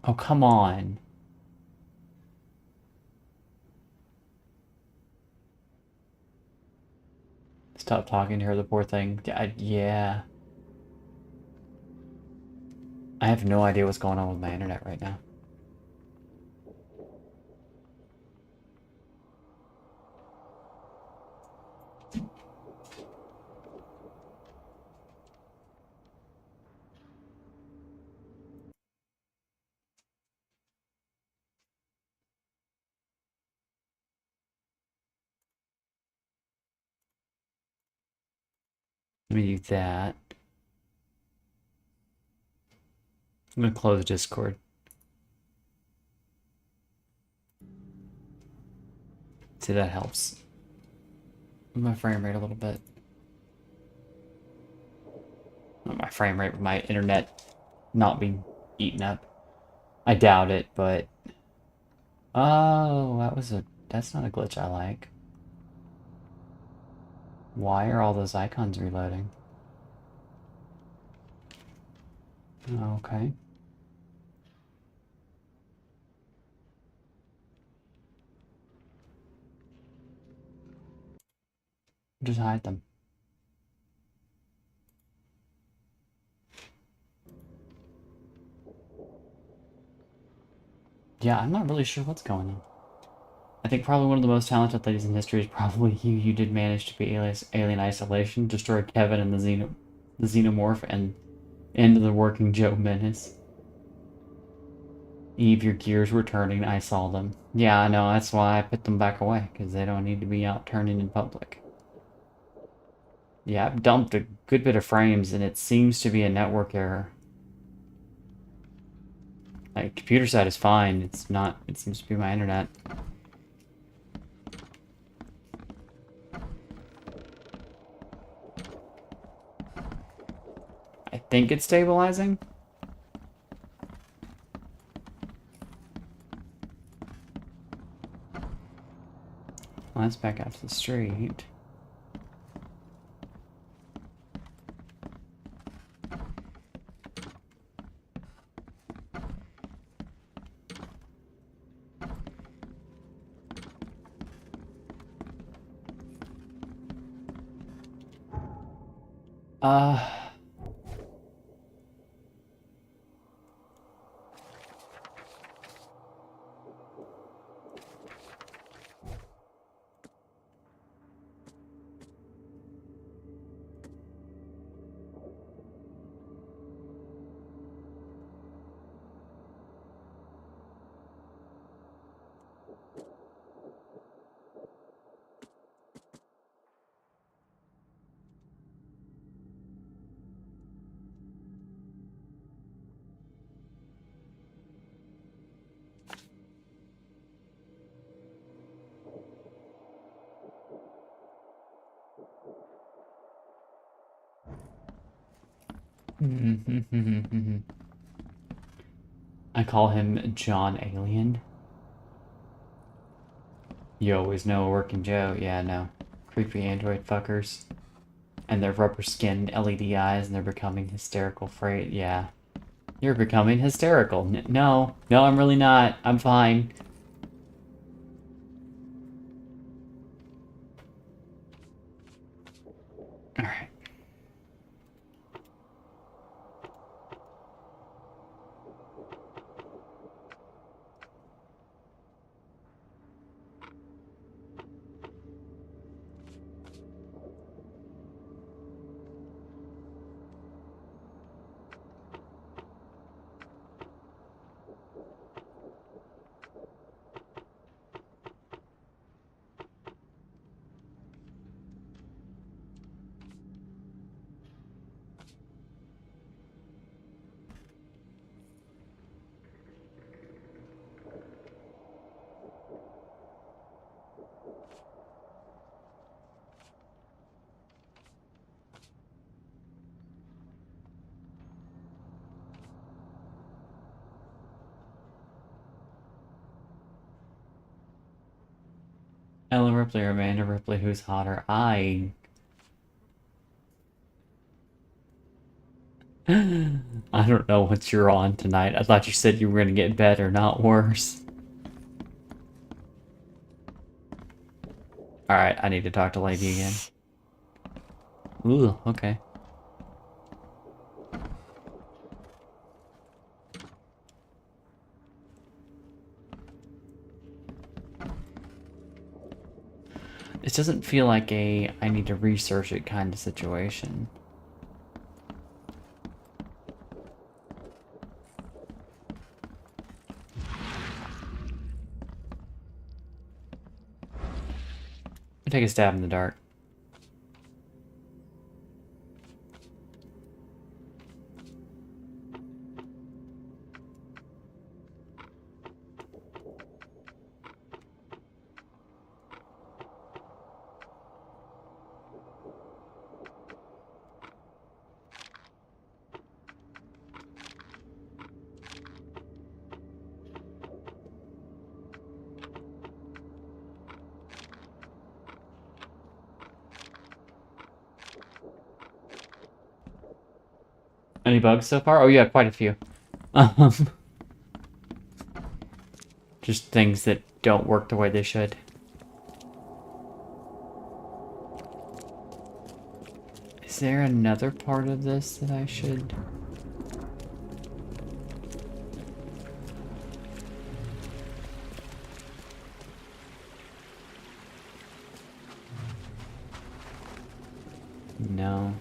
Oh, come on. Stop talking to her, the poor thing. Yeah. I have no idea what's going on with my internet right now. Let me do that. I'm gonna close Discord. See, that helps. My frame rate a little bit. Not my frame rate, but my internet not being eaten up. I doubt it, but... Oh, that's not a glitch I like. Why are all those icons reloading? Okay. Just hide them. Yeah, I'm not really sure what's going on. I think probably one of the most talented ladies in history is probably you. You did manage to be Alien Isolation, destroy Kevin and the Xenomorph, and end the working Joe Menace. Eve, your gears were turning. I saw them. Yeah, I know. That's why I put them back away, because they don't need to be out turning in public. Yeah, I've dumped a good bit of frames, and it seems to be a network error. Like, computer side is fine. It's not. It seems to be my internet. I think it's stabilizing. Well, let's back out to the street. Uh, I call him John Alien. You always know a working Joe. Yeah, no. Creepy android fuckers. And their rubber skin LED eyes, and they're becoming hysterical freight. Yeah. You're becoming hysterical. No. No, I'm really not. I'm fine. Alright. Ella Ripley or Amanda Ripley, who's hotter? I don't know what you're on tonight. I thought you said you were gonna get better, not worse. Alright, I need to talk to Lady again. Ooh, okay. This doesn't feel like a I need to research it kind of situation. I'll take a stab in the dark. Any bugs so far? Oh yeah, quite a few. Um, just things that don't work the way they should. Is there another part of this that I should... No.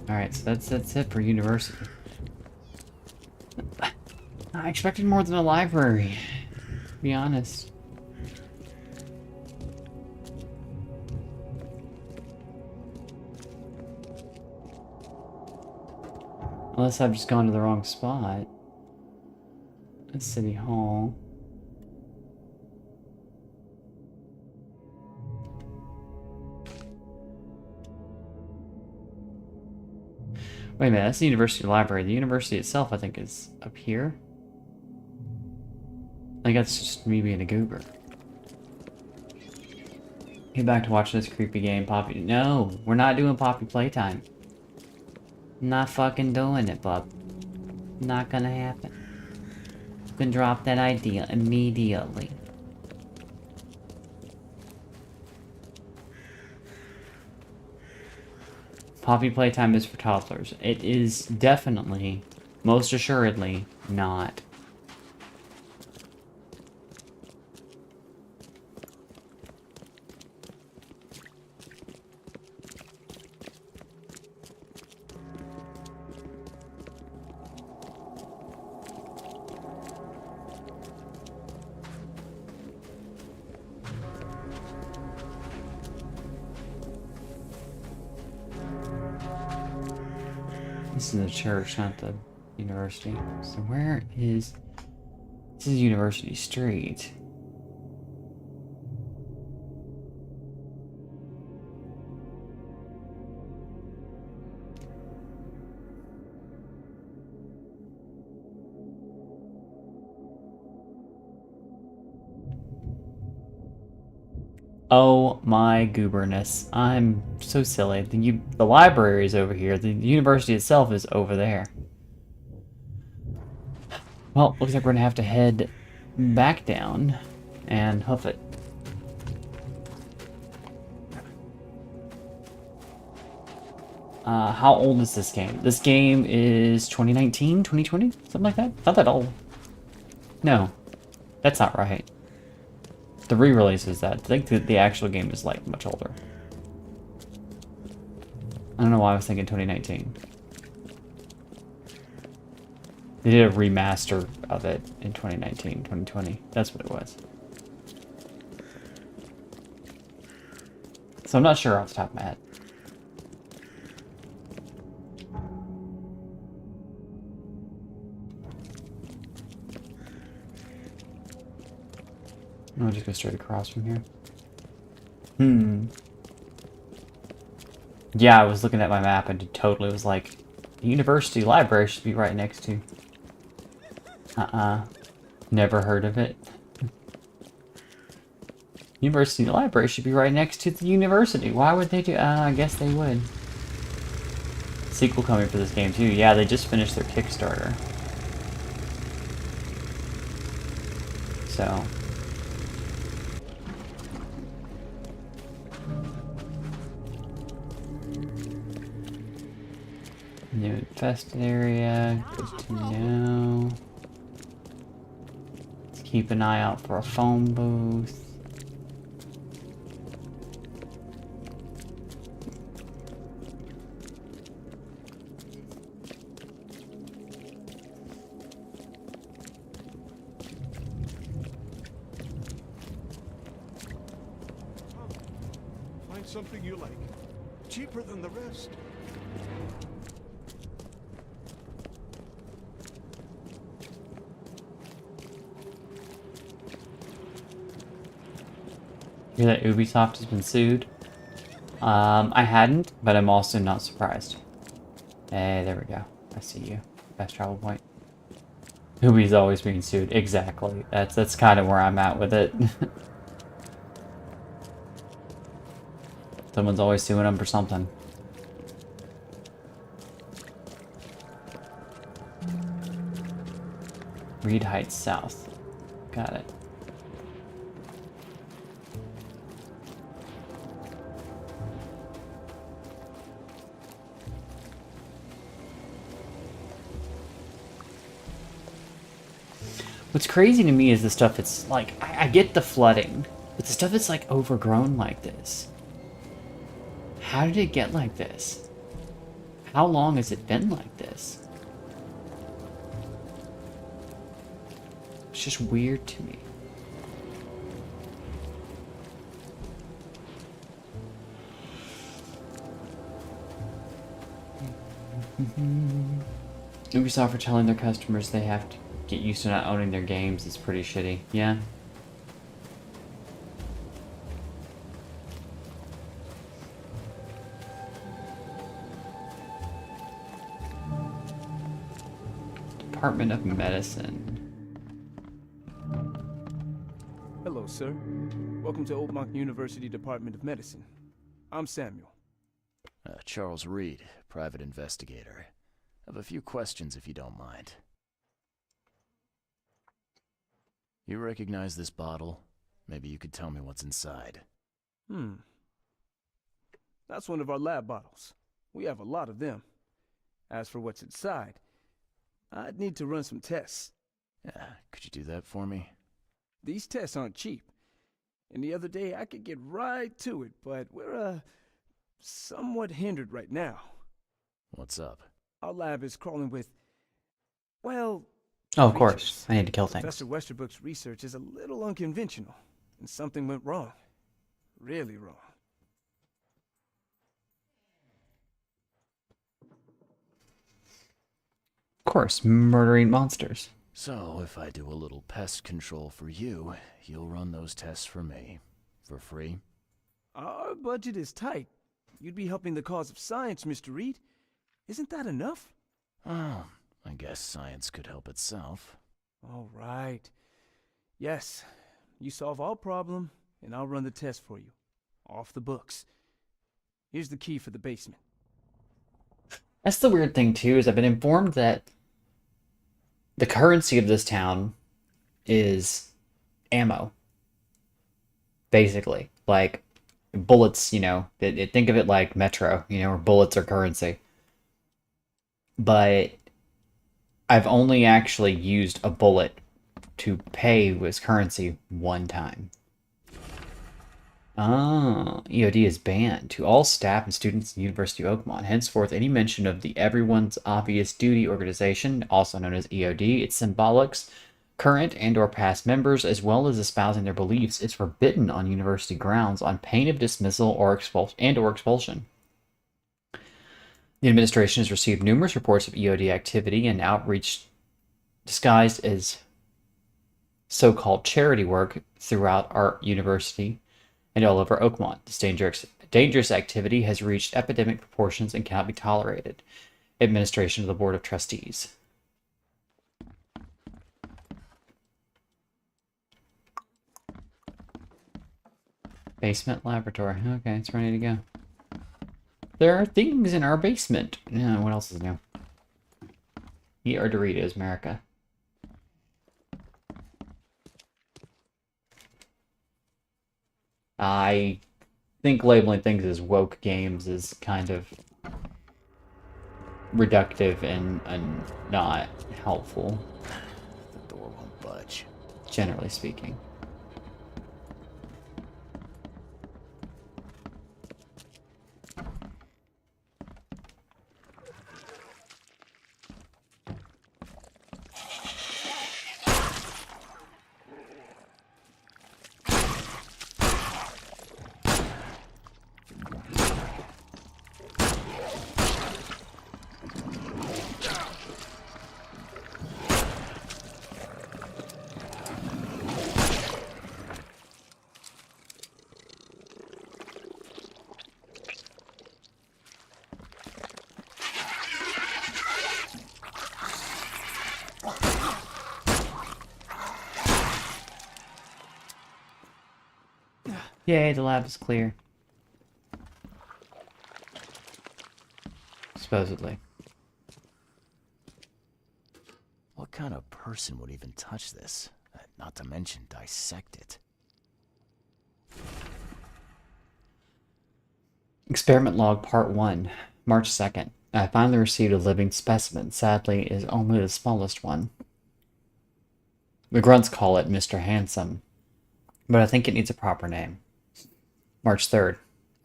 Alright, so that's it for university. I expected more than a library, to be honest. Unless I've just gone to the wrong spot. City Hall. Wait a minute, that's the university library. The university itself, I think, is up here. I think that's just me being a goober. Get back to watching this creepy game, Poppy. No, we're not doing Poppy Playtime. Not fucking doing it, bub. Not gonna happen. You can drop that idea immediately. Poppy Playtime is for toddlers. It is definitely, most assuredly, not. This is the church, not the university. So where is... This is University Street. Oh my gooberness. I'm so silly. The library is over here. The university itself is over there. Well, looks like we're gonna have to head back down and hoof it. How old is this game? This game is 2019, 2020? Something like that? Not that old. No, that's not right. The re-release is that. I think that the actual game is like much older. I don't know why I was thinking 2019. They did a remaster of it in 2019, 2020. That's what it was. So I'm not sure off the top of my head. I'll just go straight across from here. Yeah, I was looking at my map and it totally was like, the university library should be right next to. Never heard of it. University library should be right next to the university. Why would they do? I guess they would. Sequel coming for this game too. Yeah, they just finished their Kickstarter. So. New infested area. Good to know. Let's keep an eye out for a phone booth. Find something you like. Cheaper than the rest. Hear that Ubisoft has been sued? I hadn't, but I'm also not surprised. Hey, there we go. I see you. Best travel point. Hubi's always being sued. Exactly. That's kind of where I'm at with it. Someone's always suing him for something. Reed Heights South. Got it. What's crazy to me is the stuff that's like, I get the flooding, but the stuff that's like overgrown like this. How did it get like this? How long has it been like this? It's just weird to me. Ubisoft for telling their customers they have to get used to not owning their games is pretty shitty. Yeah. Department of Medicine. Hello, sir. Welcome to Oakmont University Department of Medicine. I'm Samuel. Charles Reed, private investigator. I have a few questions if you don't mind. You recognize this bottle? Maybe you could tell me what's inside. That's one of our lab bottles. We have a lot of them. As for what's inside, I'd need to run some tests. Yeah, could you do that for me? These tests aren't cheap. And the other day I could get right to it, but we're, somewhat hindered right now. What's up? Our lab is crawling with, well... Oh, of creatures. course. I need to kill things. Professor Westerbrook's research is a little unconventional, and something went wrong. Really wrong. Of course, murdering monsters. So, if I do a little pest control for you, you'll run those tests for me. For free? Our budget is tight. You'd be helping the cause of science, Mr. Reed. Isn't that enough? Oh, I guess science could help itself. All right. Yes, you solve our problem, and I'll run the test for you. Off the books. Here's the key for the basement. That's the weird thing, too, is I've been informed that the currency of this town is ammo. Basically. Like, bullets, you know. Think of it like Metro, you know, where bullets are currency. But I've only actually used a bullet to pay with currency one time. Ah, EOD is banned to all staff and students in University of Oakmont. Henceforth, any mention of the Everyone's Obvious Duty organization, also known as EOD, its symbolics, current and or past members, as well as espousing their beliefs, is forbidden on university grounds on pain of dismissal or expulsion. The administration has received numerous reports of EOD activity and outreach disguised as so-called charity work throughout our university and all over Oakmont. This dangerous activity has reached epidemic proportions and cannot be tolerated. Administration of the Board of Trustees. Basement laboratory. Okay, it's ready to go. There are things in our basement. Yeah, what else is new? Eat our Doritos, America. I think labeling things as woke games is kind of reductive and not helpful, The door won't budge. generally speaking. Yay, the lab is clear. Supposedly. What kind of person would even touch this? Not to mention dissect it. Experiment log part 1, March 2nd. I finally received a living specimen. Sadly, it is only the smallest one. The grunts call it Mr. Handsome, but I think it needs a proper name. March 3rd.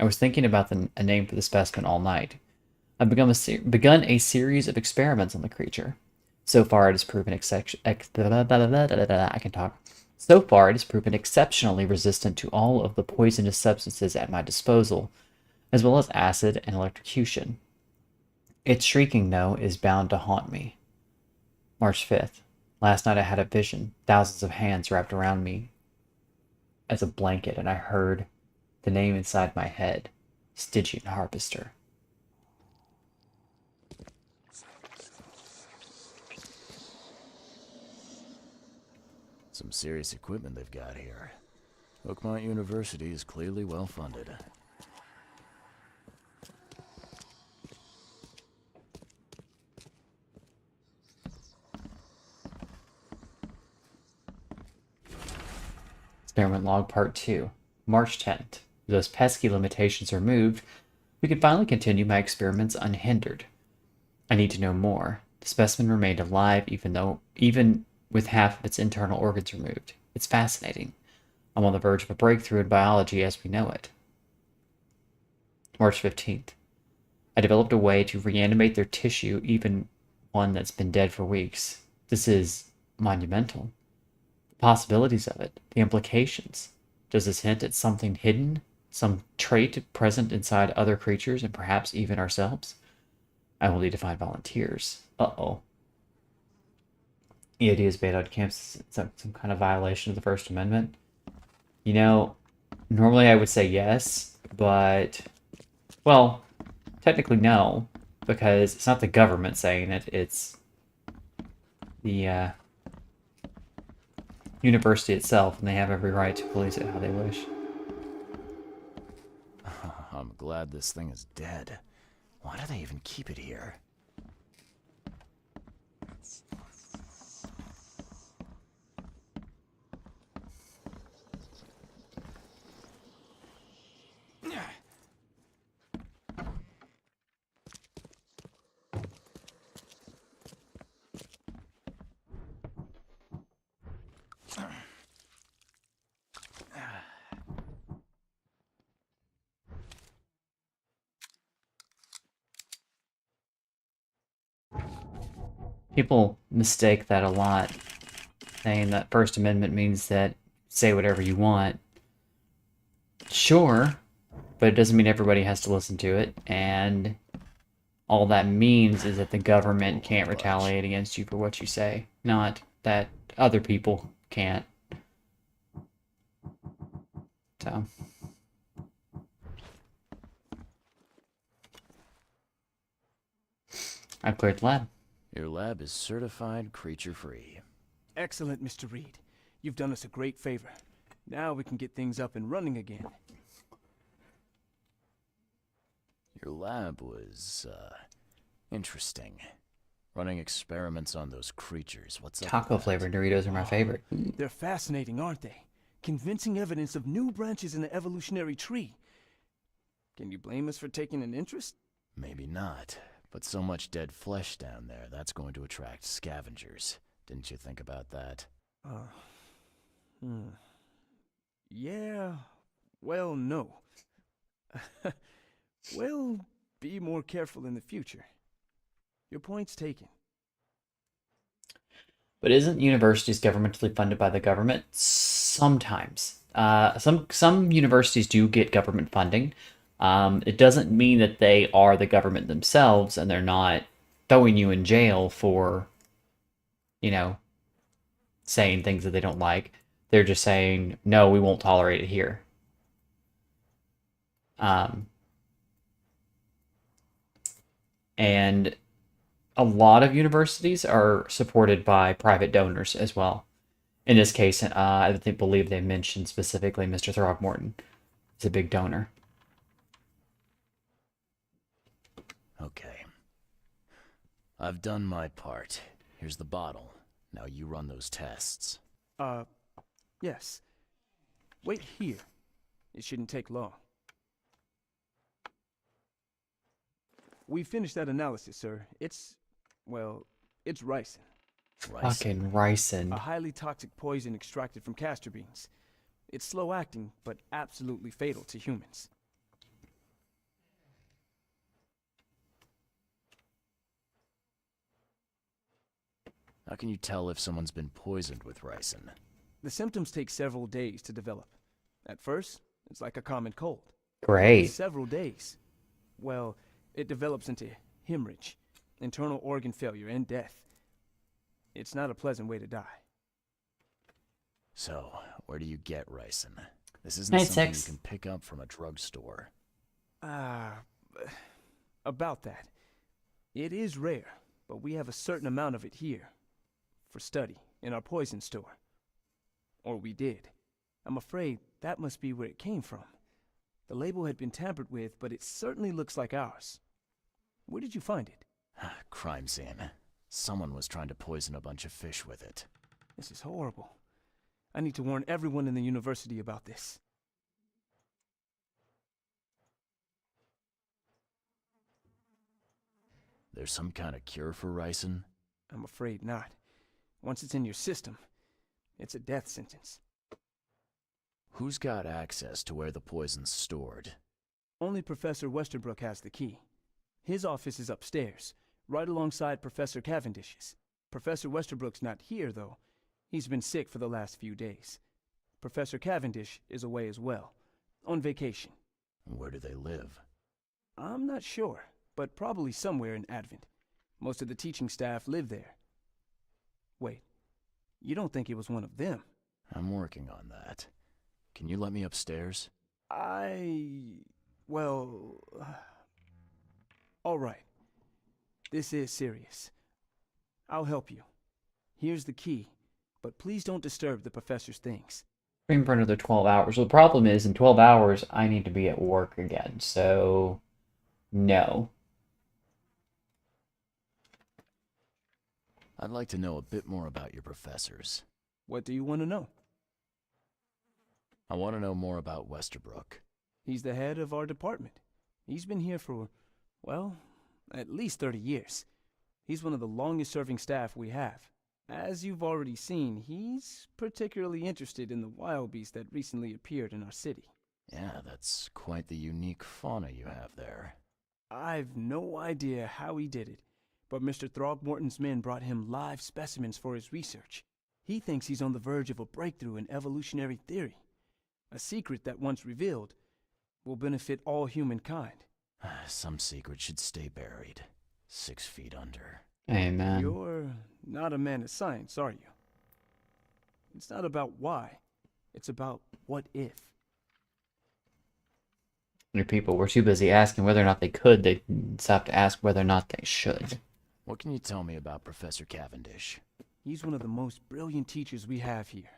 I was thinking about a name for the specimen all night. I've begun a series of experiments on the creature. So far, it has proven So far, it has proven exceptionally resistant to all of the poisonous substances at my disposal, as well as acid and electrocution. Its shrieking, though, is bound to haunt me. March 5th. Last night I had a vision, thousands of hands wrapped around me as a blanket, and I heard the name inside my head, Stygian Harvester. Some serious equipment they've got here. Oakmont University is clearly well funded. Experiment log part 2, March 10th. Those pesky limitations are removed, we can finally continue my experiments unhindered. I need to know more. The specimen remained alive even with half of its internal organs removed. It's fascinating. I'm on the verge of a breakthrough in biology as we know it. March 15th. I developed a way to reanimate their tissue, even one that's been dead for weeks. This is monumental. The possibilities of it, the implications. Does this hint at something hidden? Some trait present inside other creatures and perhaps even ourselves? I will need to find volunteers. Uh-oh. EOD is banned on campus. Some kind of violation of the First Amendment. You know, normally I would say yes, but, well, technically no, because it's not the government saying it, it's the university itself, and they have every right to police it how they wish. I'm glad this thing is dead. Why do they even keep it here? People mistake that a lot, saying that First Amendment means that say whatever you want. Sure, but it doesn't mean everybody has to listen to it, and all that means is that the government can't retaliate against you for what you say, not that other people can't. So. I've cleared the lab. Your lab is certified creature-free. Excellent, Mr. Reed. You've done us a great favor. Now we can get things up and running again. Your lab was, interesting. Running experiments on those creatures. What's up with Taco that? flavored Doritos are my favorite. They're fascinating, aren't they? Convincing evidence of new branches in the evolutionary tree. Can you blame us for taking an interest? Maybe not. But so much dead flesh down there, that's going to attract scavengers. Didn't you think about that? Yeah, well, no. Well, be more careful in the future. Your point's taken. But isn't universities governmentally funded by the government? Sometimes. Some universities do get government funding. It doesn't mean that they are the government themselves and they're not throwing you in jail for, you know, saying things that they don't like. They're just saying, no, we won't tolerate it here. And a lot of universities are supported by private donors as well. In this case, I believe they mentioned specifically Mr. Throgmorton. is a big donor. Okay. I've done my part. Here's the bottle. Now you run those tests. Yes. Wait here. It shouldn't take long. We finished that analysis, sir. It's ricin. Rice. Fucking ricin. A highly toxic poison extracted from castor beans. It's slow acting, but absolutely fatal to humans. How can you tell if someone's been poisoned with ricin? The symptoms take several days to develop. At first, it's like a common cold. Great. Several days. Well, it develops into hemorrhage, internal organ failure, and death. It's not a pleasant way to die. So, where do you get ricin? This isn't Night something 6. you can pick up from a drugstore. About that. It is rare, but we have a certain amount of it here. For study, in our poison store. Or we did. I'm afraid that must be where it came from. The label had been tampered with, but it certainly looks like ours. Where did you find it? Crime scene. Someone was trying to poison a bunch of fish with it. This is horrible. I need to warn everyone in the university about this. There's some kind of cure for ricin? I'm afraid not. Once it's in your system, it's a death sentence. Who's got access to where the poison's stored? Only Professor Westerbrook has the key. His office is upstairs, right alongside Professor Cavendish's. Professor Westerbrook's not here, though. He's been sick for the last few days. Professor Cavendish is away as well, on vacation. Where do they live? I'm not sure, but probably somewhere in Advent. Most of the teaching staff live there. Wait, you don't think it was one of them? I'm working on that. Can you let me upstairs? Well... all right. This is serious. I'll help you. Here's the key, but please don't disturb the professor's things. Stream for another 12 hours. Well, the problem is, in 12 hours, I need to be at work again, so... no. I'd like to know a bit more about your professors. What do you want to know? I want to know more about Westerbrook. He's the head of our department. He's been here for, well, at least 30 years. He's one of the longest-serving staff we have. As you've already seen, he's particularly interested in the wild beast that recently appeared in our city. Yeah, that's quite the unique fauna you have there. I've no idea how he did it, but Mr. Throgmorton's men brought him live specimens for his research. He thinks he's on the verge of a breakthrough in evolutionary theory. A secret that, once revealed, will benefit all humankind. Some secret should stay buried. 6 feet under. Amen. You're not a man of science, are you? It's not about why. It's about what if. Your people were too busy asking whether or not they could, they stopped to ask whether or not they should. What can you tell me about Professor Cavendish? He's one of the most brilliant teachers we have here.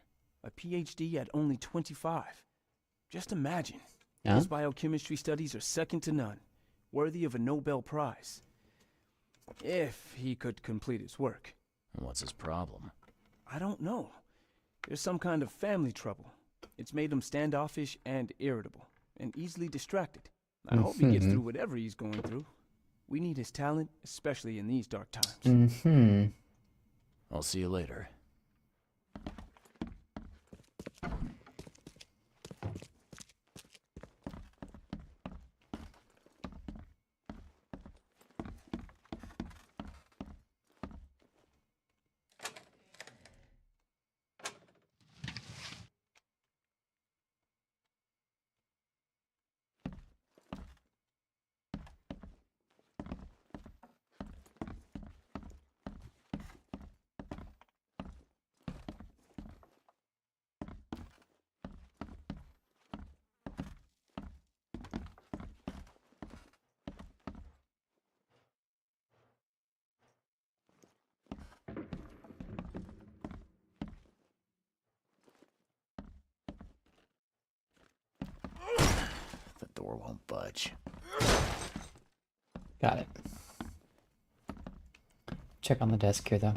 A PhD at only 25. Just imagine. Yeah? His biochemistry studies are second to none, worthy of a Nobel Prize. If he could complete his work. What's his problem? I don't know. There's some kind of family trouble. It's made him standoffish and irritable, and easily distracted. I hope he gets through whatever he's going through. We need his talent, especially in these dark times. I'll see you later. door won't budge. Got it. Check on the desk here, though.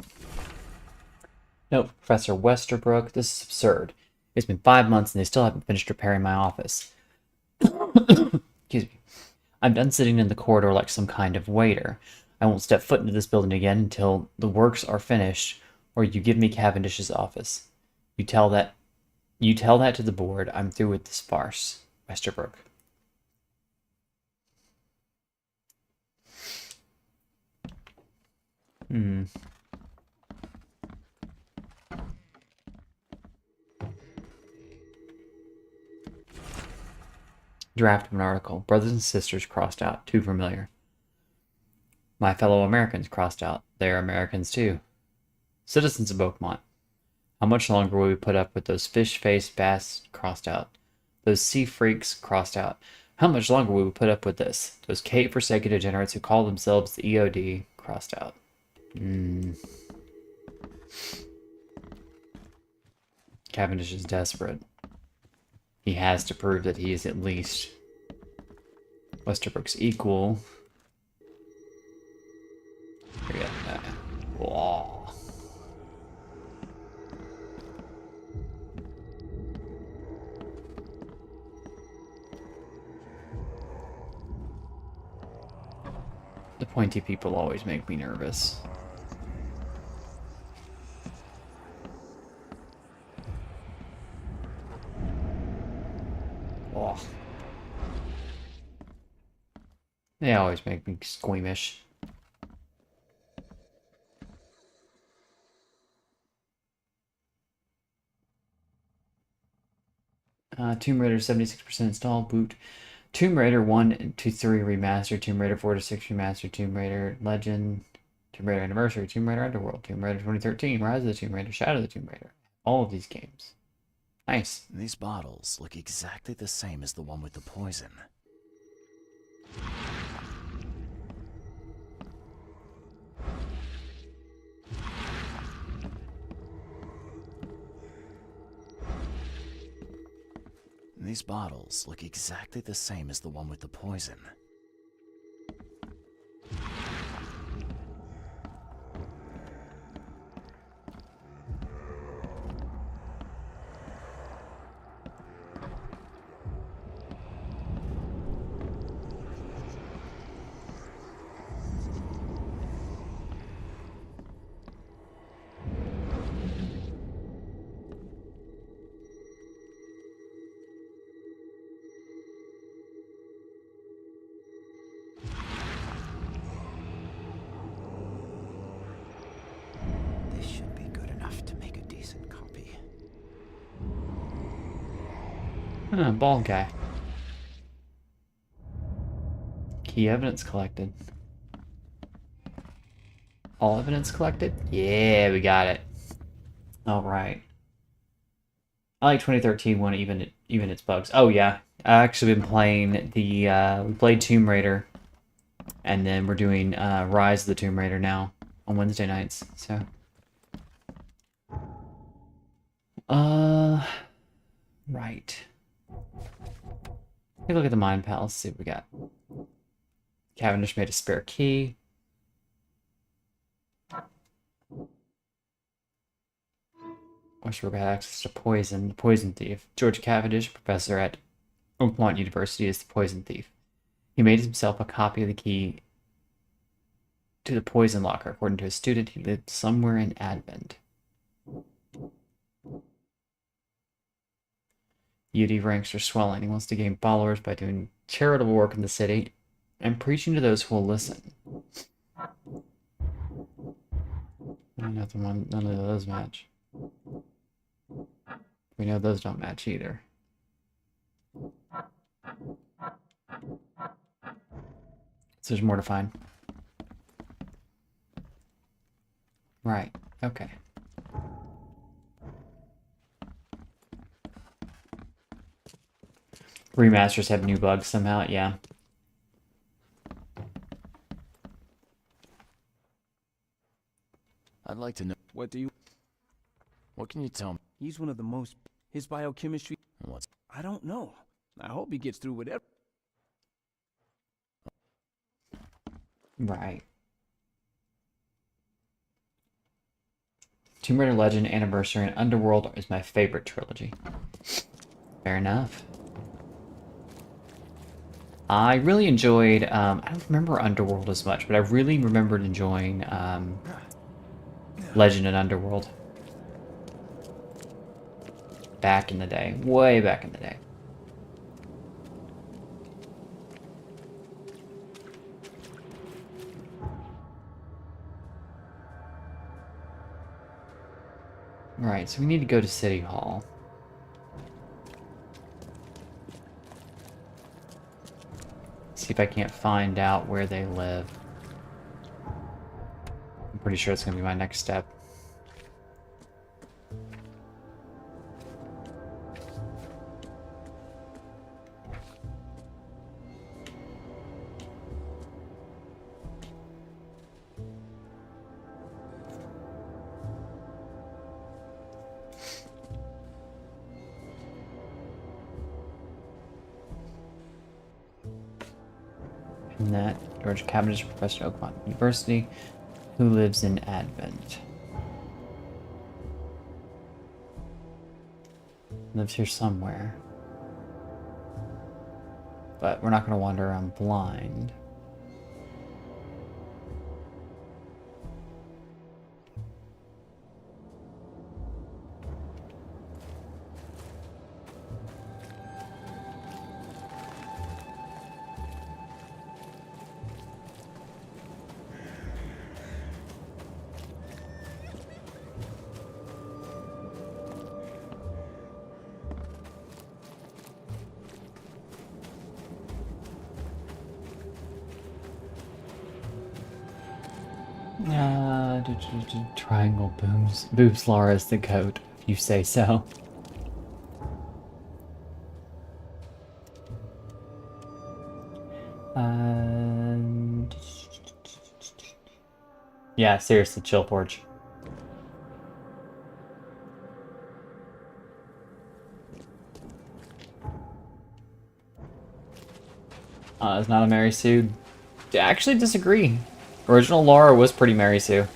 No, Professor Westerbrook, this is absurd. It's been 5 months and they still haven't finished repairing my office. Excuse me. I'm done sitting in the corridor like some kind of waiter. I won't step foot into this building again until the works are finished, or you give me Cavendish's office. You tell that to the board. I'm through with this farce. Westerbrook. Draft of an article. Brothers and sisters crossed out. Too familiar. My fellow Americans crossed out. They're Americans too. Citizens of Oakmont. How much longer will we put up with those fish-faced bass crossed out? Those sea freaks crossed out. How much longer will we put up with this? Those cave-forsaken degenerates who call themselves the EOD crossed out. Cavendish is desperate. He has to prove that he is at least Westerbrook's equal. Forget that. Whoa. The pointy people always make me nervous. Oh. They always make me squeamish. Tomb Raider 76% installed, boot. Tomb Raider 1 and 2, 3 remastered, Tomb Raider 4 to 6 remastered, Tomb Raider Legend, Tomb Raider Anniversary, Tomb Raider Underworld, Tomb Raider 2013, Rise of the Tomb Raider, Shadow of the Tomb Raider. All of these games. Nice. These bottles look exactly the same as the one with the poison. These bottles look exactly the same as the one with the poison. This should be good enough to make a decent copy. Bald guy. Key evidence collected. All evidence collected? Yeah, we got it. All right. I like 2013 one, even its bugs. Oh yeah, I actually been playing the we played Tomb Raider, and then we're doing Rise of the Tomb Raider now on Wednesday nights. So, right. Take a look at the Mind Palace. See what we got. Cavendish made a spare key. Westerbrook had access to poison. The poison thief. George Cavendish, professor at Oakmont University, is the poison thief. He made himself a copy of the key to the poison locker. According to a student, he lived somewhere in Advent. UD ranks are swelling. He wants to gain followers by doing charitable work in the city and preaching to those who will listen. None of those match. We know those don't match either. So there's more to find. Right. Okay. Remasters have new bugs somehow. Yeah. I'd like to know. What do you... What can you tell me? He's one of the most... His biochemistry... What's... I don't know. I hope he gets through whatever... Right. Tomb Raider Legend, Anniversary, and Underworld is my favorite trilogy. Fair enough. I really enjoyed, I don't remember Underworld as much, but I really remembered enjoying Legend and Underworld. Back in the day. Way back in the day. Right, so we need to go to City Hall. See if I can't find out where they live. I'm pretty sure it's going to be my next step. And that George Cavendish, professor at Oakmont University, who lives in Advent. Lives here somewhere. But we're not going to wander around blind. Triangle booms. Boobs Laura's the goat, if you say so. Yeah, seriously, chill, Forge. It's not a Mary Sue. I actually disagree. Original Laura was pretty Mary Sue.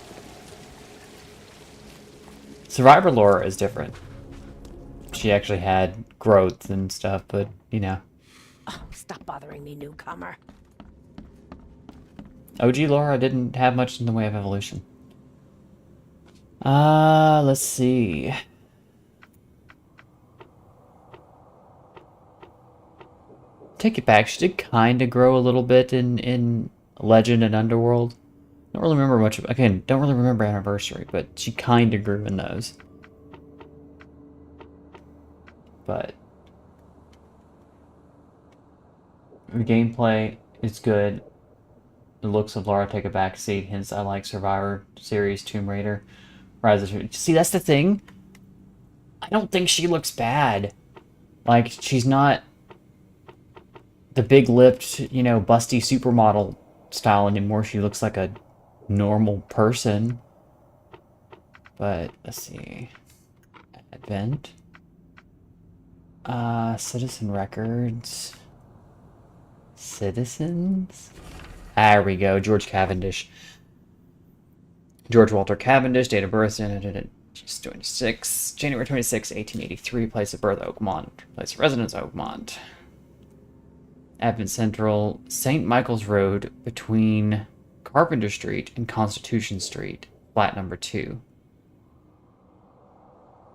Survivor Laura is different. She actually had growth and stuff, but, you know. Oh, stop bothering me, newcomer. OG Laura didn't have much in the way of evolution. Let's see. Take it back. She did kind of grow a little bit in Legend and Underworld. Don't really remember much. Again, don't really remember Anniversary, but she kind of grew in those. But the gameplay is good. The looks of Lara take a back seat. Hence, I like Survivor series, Tomb Raider, Rise of the... See, that's the thing. I don't think she looks bad. Like, she's not the big-lipped, you know, busty supermodel style anymore. She looks like a normal person. But, let's see. Advent. Citizen Records. Citizens? There we go. George Cavendish. George Walter Cavendish, date of birth, she's 26, January 26, 1883, place of birth, Oakmont, place of residence, Oakmont. Advent Central, St. Michael's Road, between Carpenter Street and Constitution Street, flat number 2.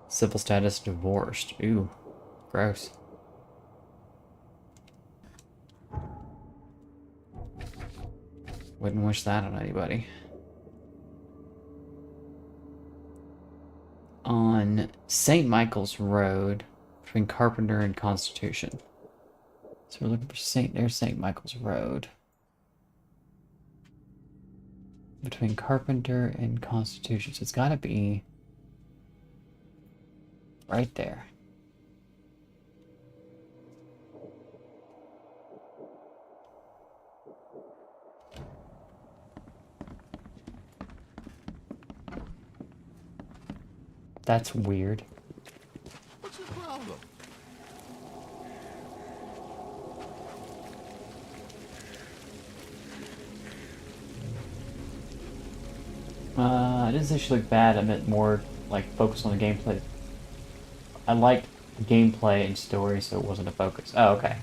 Civil status, divorced. Ooh, gross. Wouldn't wish that on anybody. On St. Michael's Road, between Carpenter and Constitution. So we're looking for there's St. Michael's Road. Between Carpenter and Constitution. So it's gotta be right there. That's weird. What's your problem? I didn't say she looked bad. I meant more like focused on the gameplay. I liked gameplay and story, so it wasn't a focus. Oh, okay.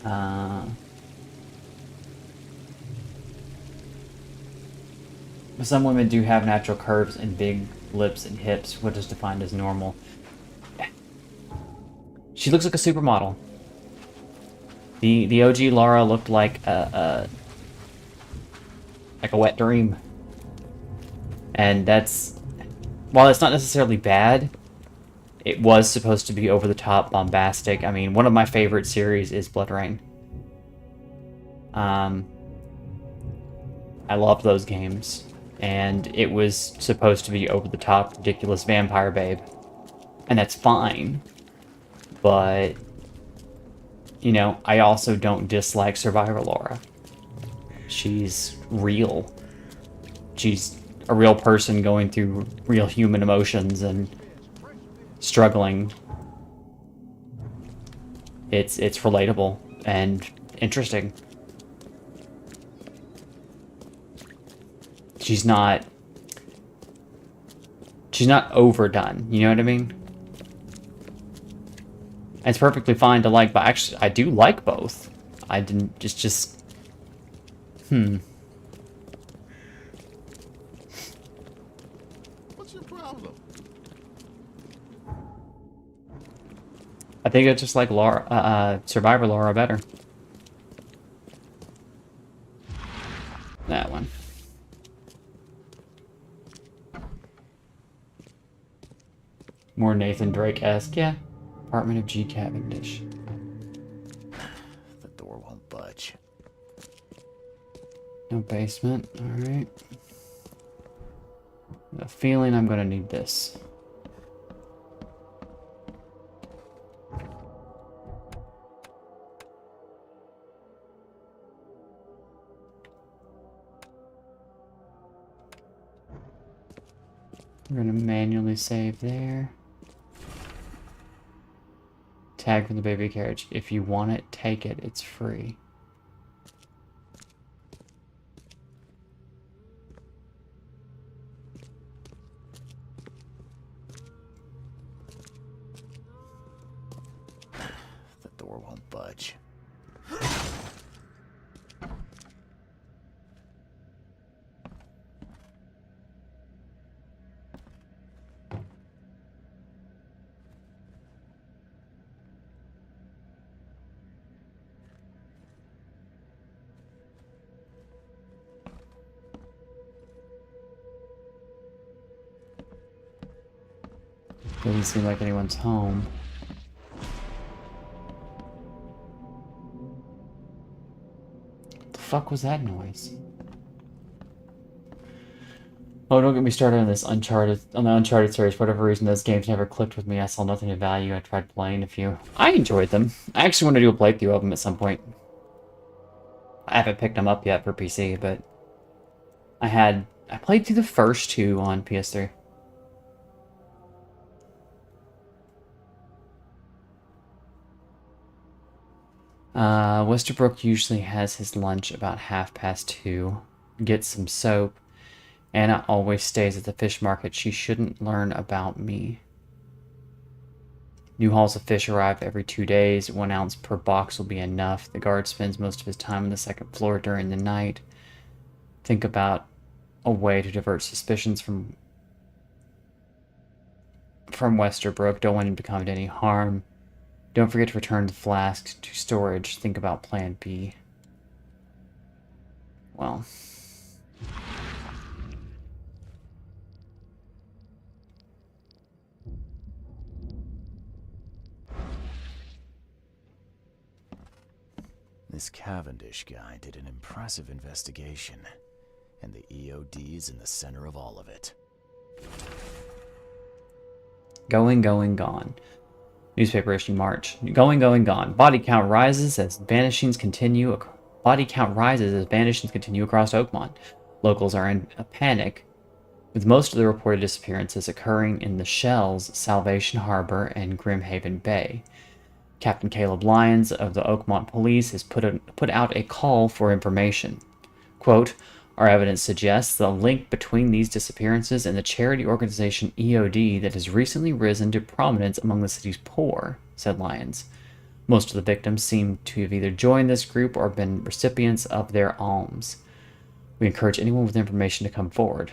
But some women do have natural curves and big lips and hips, what is defined as normal. She looks like a supermodel. The OG Lara looked like a wet dream. And that's, while it's not necessarily bad, it was supposed to be over the top bombastic. I mean, one of my favorite series is Blood Rain. I love those games, and it was supposed to be over the top, ridiculous vampire babe, and that's fine. But you know, I also don't dislike Survivor Laura. She's real. She's a real person going through real human emotions and struggling. It's relatable and interesting. She's not overdone, you know what I mean? And it's perfectly fine to like, but actually I do like both. I didn't just What's your problem? I think I just like Laura, Survivor Laura better. That one. More Nathan Drake-esque, yeah. Apartment of G. Cavendish. The door won't budge. No basement, alright. A feeling I'm gonna need this. We're gonna manually save there. Tag from the baby carriage. If you want it, take it. It's free. The door won't budge. Doesn't seem like anyone's home. What the fuck was that noise? Oh, don't get me started on the Uncharted series. For whatever reason, those games never clicked with me. I saw nothing of value. I tried playing a few. I enjoyed them. I actually want to do a playthrough of them at some point. I haven't picked them up yet for PC, but I played through the first two on PS3. Westerbrook usually has his lunch about 2:30. Gets some soap. Anna always stays at the fish market. She shouldn't learn about me. New hauls of fish arrive every 2 days. 1 ounce per box will be enough. The guard spends most of his time on the second floor during the night. Think about a way to divert suspicions from Westerbrook. Don't want him to come to any harm. Don't forget to return the flask to storage. Think about plan B. Well. This Cavendish guy did an impressive investigation, and the EOD is in the center of all of it. Going, going, gone. Newspaper issue March. Going, going, gone. Body count rises as vanishings continue. Body count rises as vanishings continue across Oakmont. Locals are in a panic, with most of the reported disappearances occurring in the Shells, Salvation Harbor, and Grimhaven Bay. Captain Caleb Lyons of the Oakmont Police has put out a call for information. Quote, Our evidence suggests the link between these disappearances and the charity organization EOD that has recently risen to prominence among the city's poor, said Lyons. Most of the victims seem to have either joined this group or been recipients of their alms. We encourage anyone with information to come forward.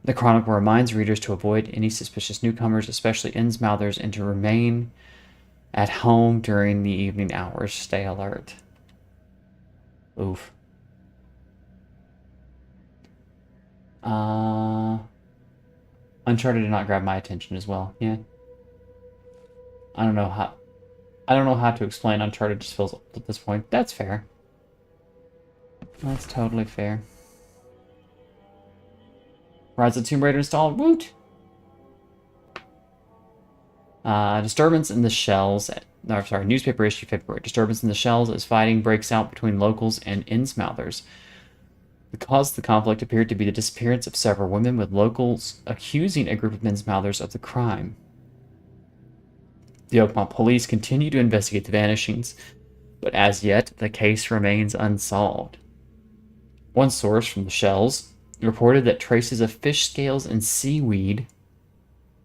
The Chronicle reminds readers to avoid any suspicious newcomers, especially Innsmouthers, and to remain at home during the evening hours. Stay alert. Oof. Uncharted did not grab my attention as well. Yeah. I don't know how to explain Uncharted just feels at this point. That's fair. That's totally fair. Rise of Tomb Raider installed. Woot! Disturbance in the Shells. No, sorry, newspaper issue February. Disturbance in the Shells as fighting breaks out between locals and Innsmouthers. The cause of the conflict appeared to be the disappearance of several women, with locals accusing a group of Innsmouthers of the crime. The Oakmont police continue to investigate the vanishings, but as yet, the case remains unsolved. One source from the Shells reported that traces of fish scales and seaweed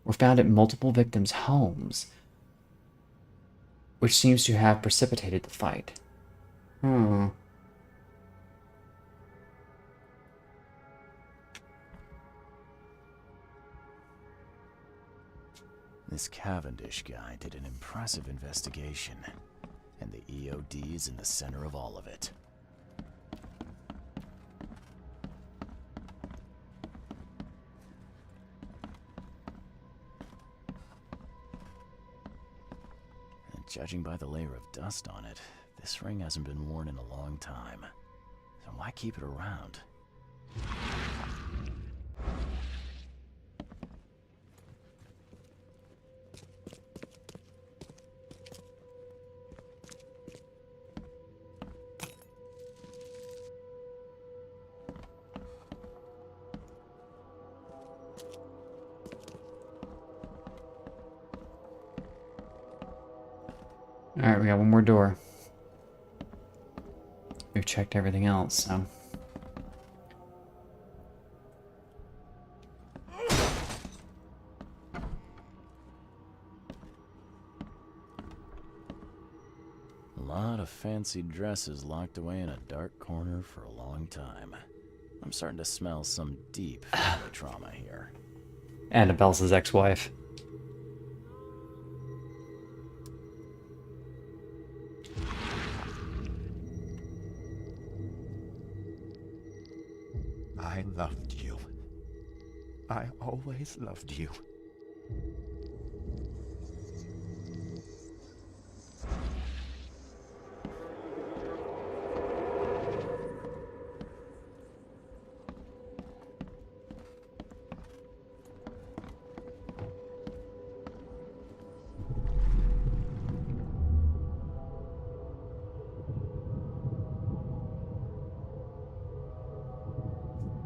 were found at multiple victims' homes, which seems to have precipitated the fight. This Cavendish guy did an impressive investigation, and the EOD is in the center of all of it. And judging by the layer of dust on it, this ring hasn't been worn in a long time. So why keep it around? Alright, we got one more door. We've checked everything else, so... A lot of fancy dresses locked away in a dark corner for a long time. I'm starting to smell some deep family trauma here. Annabelle's his ex-wife. I loved you. I always loved you.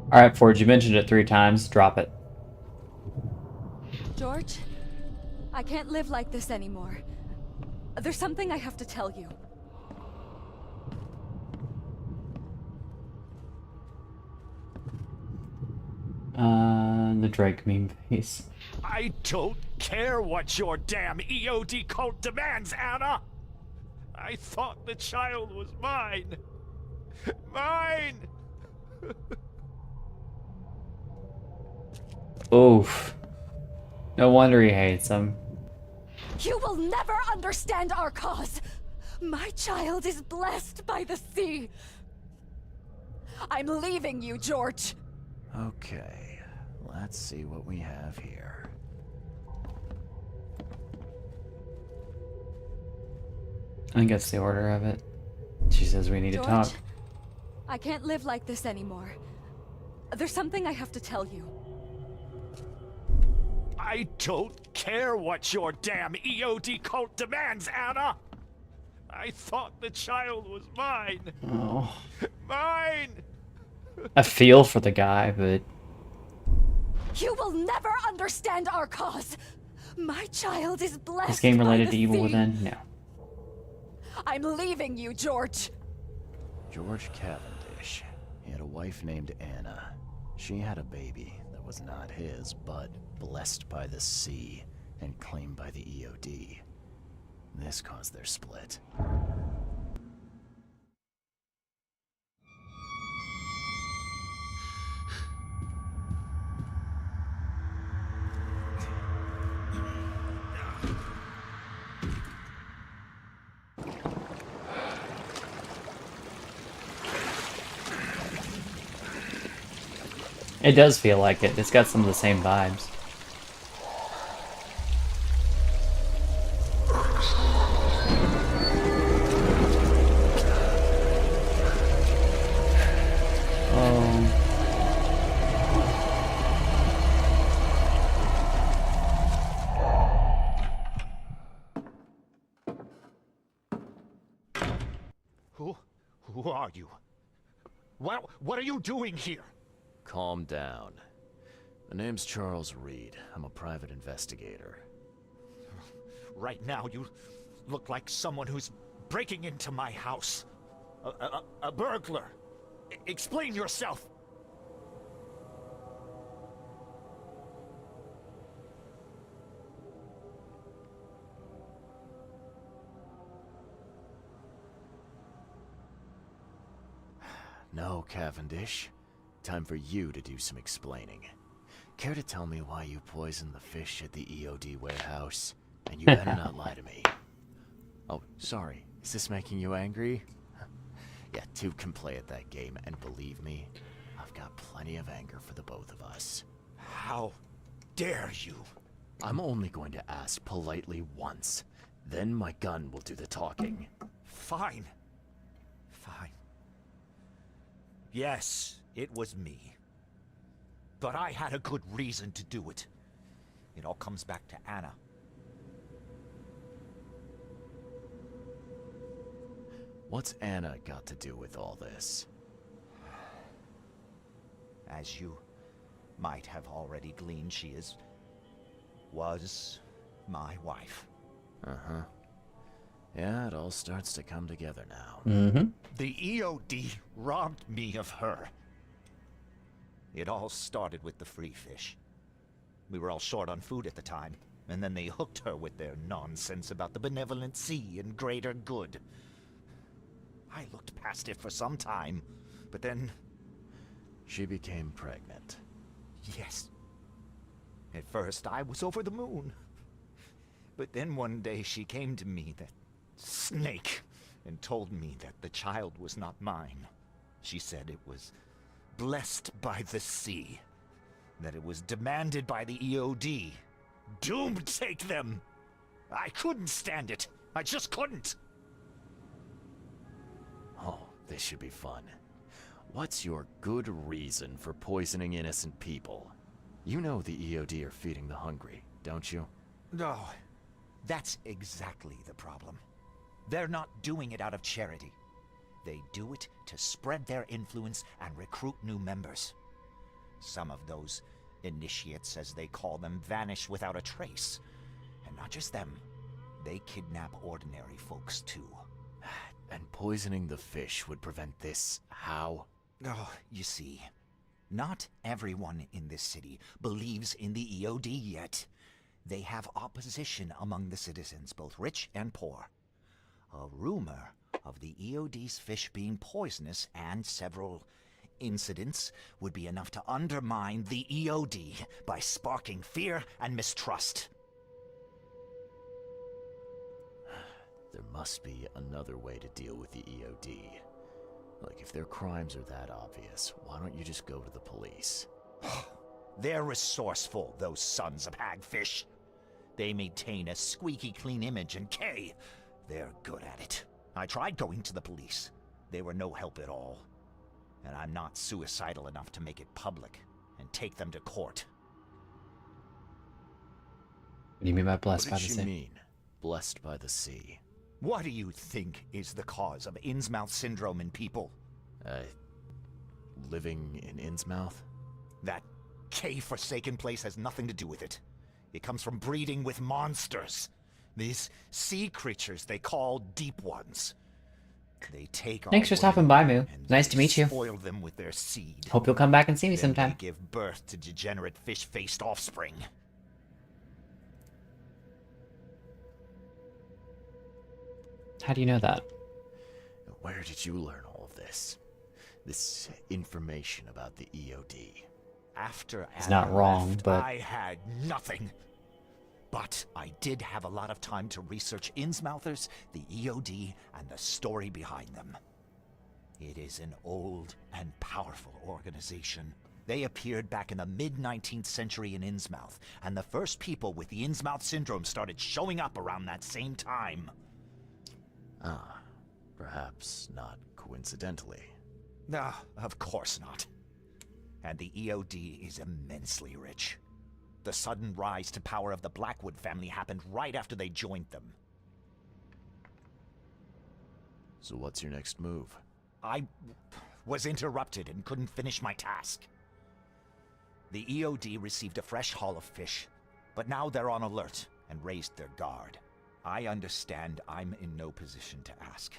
Alright, Ford, you mentioned it 3 times. Drop it. George, I can't live like this anymore. There's something I have to tell you. The Drake meme face. I don't care what your damn EOD cult demands, Anna! I thought the child was mine. Mine! Oof. No wonder he hates him. You will never understand our cause. My child is blessed by the sea. I'm leaving you, George. Okay, let's see what we have here. I think that's the order of it. She says we need George, to talk. I can't live like this anymore. There's something I have to tell you. I don't care what your damn EOD cult demands, Anna! I thought the child was mine. Oh. Mine! I feel for the guy, but... You will never understand our cause. My child is blessed. Is game related by to the Evil sea. Within? No. I'm leaving you, George. George Cavendish. He had a wife named Anna. She had a baby that was not his, but blessed by the sea and claimed by the EOD. This caused their split. It does feel like it. It's got some of the same vibes. Who are you? What are you doing here? Calm down. My name's Charles Reed. I'm a private investigator. Right now, you look like someone who's breaking into my house. A burglar. Explain yourself. No, Cavendish. Time for you to do some explaining. Care to tell me why you poisoned the fish at the EOD warehouse? And you better not lie to me. Oh, sorry. Is this making you angry? Yeah, two can play at that game, and believe me, I've got plenty of anger for the both of us. How dare you? I'm only going to ask politely once. Then my gun will do the talking. Fine. Fine. Yes, it was me. But I had a good reason to do it. It all comes back to Anna. What's Anna got to do with all this? As you might have already gleaned, she was my wife. Uh-huh. Yeah, it all starts to come together now. Mm-hmm. The EOD robbed me of her. It all started with the free fish. We were all short on food at the time, and then they hooked her with their nonsense about the benevolent sea and greater good. I looked past it for some time, but then... She became pregnant. Yes. At first, I was over the moon. But then one day she came to me, that snake, and told me that the child was not mine. She said it was blessed by the sea, that it was demanded by the EOD. Doomed take them! I couldn't stand it. I just couldn't. Oh, this should be fun. What's your good reason for poisoning innocent people? You know the EOD are feeding the hungry, don't you? No, that's exactly the problem. They're not doing it out of charity. They do it to spread their influence and recruit new members. Some of those initiates, as they call them, vanish without a trace. And not just them. They kidnap ordinary folks, too. And poisoning the fish would prevent this. How? Oh, you see, not everyone in this city believes in the EOD yet. They have opposition among the citizens, both rich and poor. A rumor of the EOD's fish being poisonous and several incidents would be enough to undermine the EOD by sparking fear and mistrust. There must be another way to deal with the EOD. Like, if their crimes are that obvious, why don't you just go to the police? They're resourceful, those sons of hagfish. They maintain a squeaky clean image, and they're good at it. I tried going to the police. They were no help at all. And I'm not suicidal enough to make it public and take them to court. What do you mean by blessed What by does the she sea? mean? Blessed by the sea. What do you think is the cause of Innsmouth syndrome in people? Living in Innsmouth? That K-forsaken place has nothing to do with it. It comes from breeding with monsters. These sea creatures they call Deep Ones. They take Thanks our for stopping women by, Moo. and Nice they to meet you. spoil them with their seed. Hope you'll come back and see me Then sometime. they give birth to degenerate fish-faced offspring. How do you know that? Where did you learn all of this? This information about the EOD? After He's not Adam wrong, left, but- I had nothing. But I did have a lot of time to research Innsmouthers, the EOD, and the story behind them. It is an old and powerful organization. They appeared back in the mid-19th century in Innsmouth, and the first people with the Innsmouth syndrome started showing up around that same time. Ah, perhaps not coincidentally. Ah, of course not. And the EOD is immensely rich. The sudden rise to power of the Blackwood family happened right after they joined them. So what's your next move? I was interrupted and couldn't finish my task. The EOD received a fresh haul of fish, but now they're on alert and raised their guard. I understand I'm in no position to ask.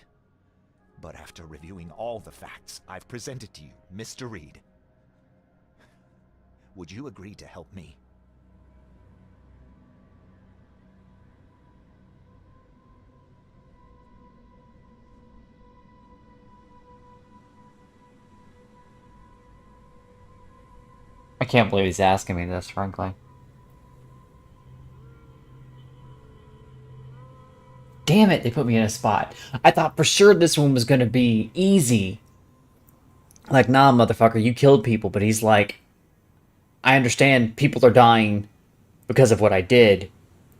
But after reviewing all the facts I've presented to you, Mr. Reed, would you agree to help me? I can't believe he's asking me this, frankly. Damn it, they put me in a spot. I thought for sure this one was gonna be easy. Like, nah, motherfucker, you killed people. But he's like, I understand people are dying because of what I did,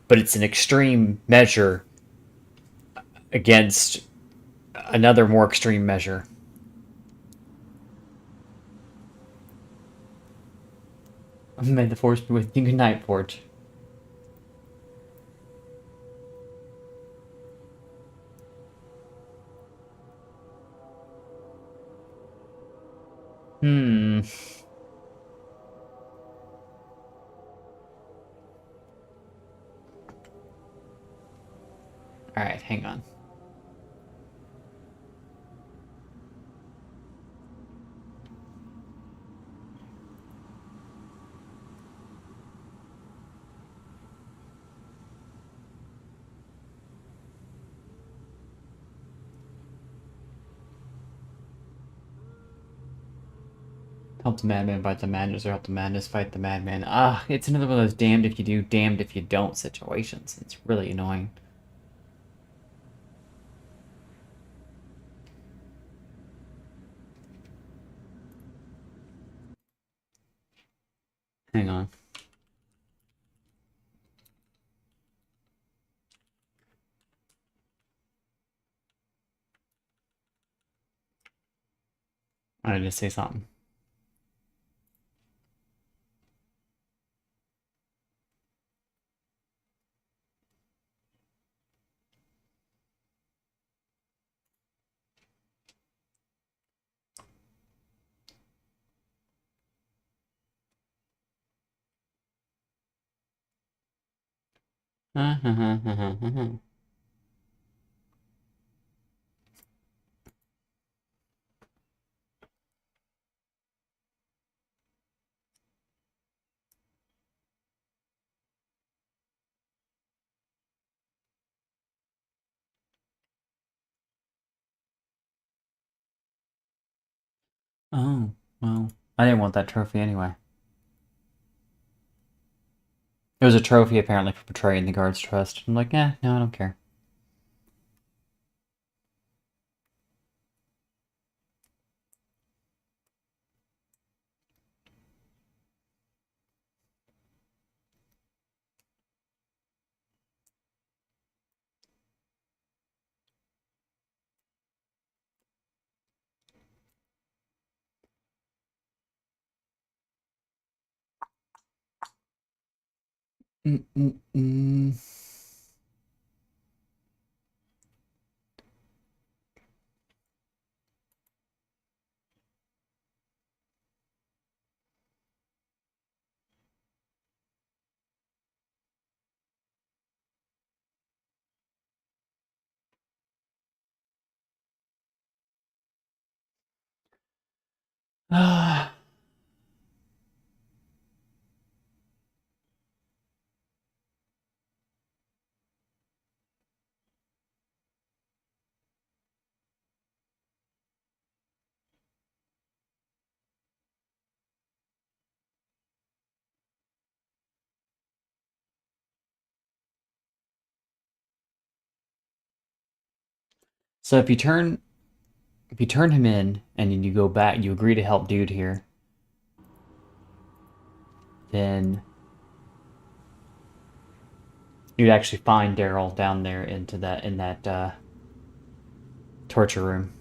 but it's an extreme measure against another more extreme measure. May the force be with you. Good night, Forge. Hmm. Alright, hang on. Help the madman fight the madness, or help the madness fight the madman. Ah, it's another one of those damned if you do, damned if you don't situations. It's really annoying. Hang on. I need to say something. Oh, well, I didn't want that trophy anyway. It was a trophy apparently for betraying the guard's trust. I'm like, no, I don't care. Mm-mm-mm. So if you turn him in and then you go back, you agree to help dude here, then you'd actually find Daryl down there into that in that torture room.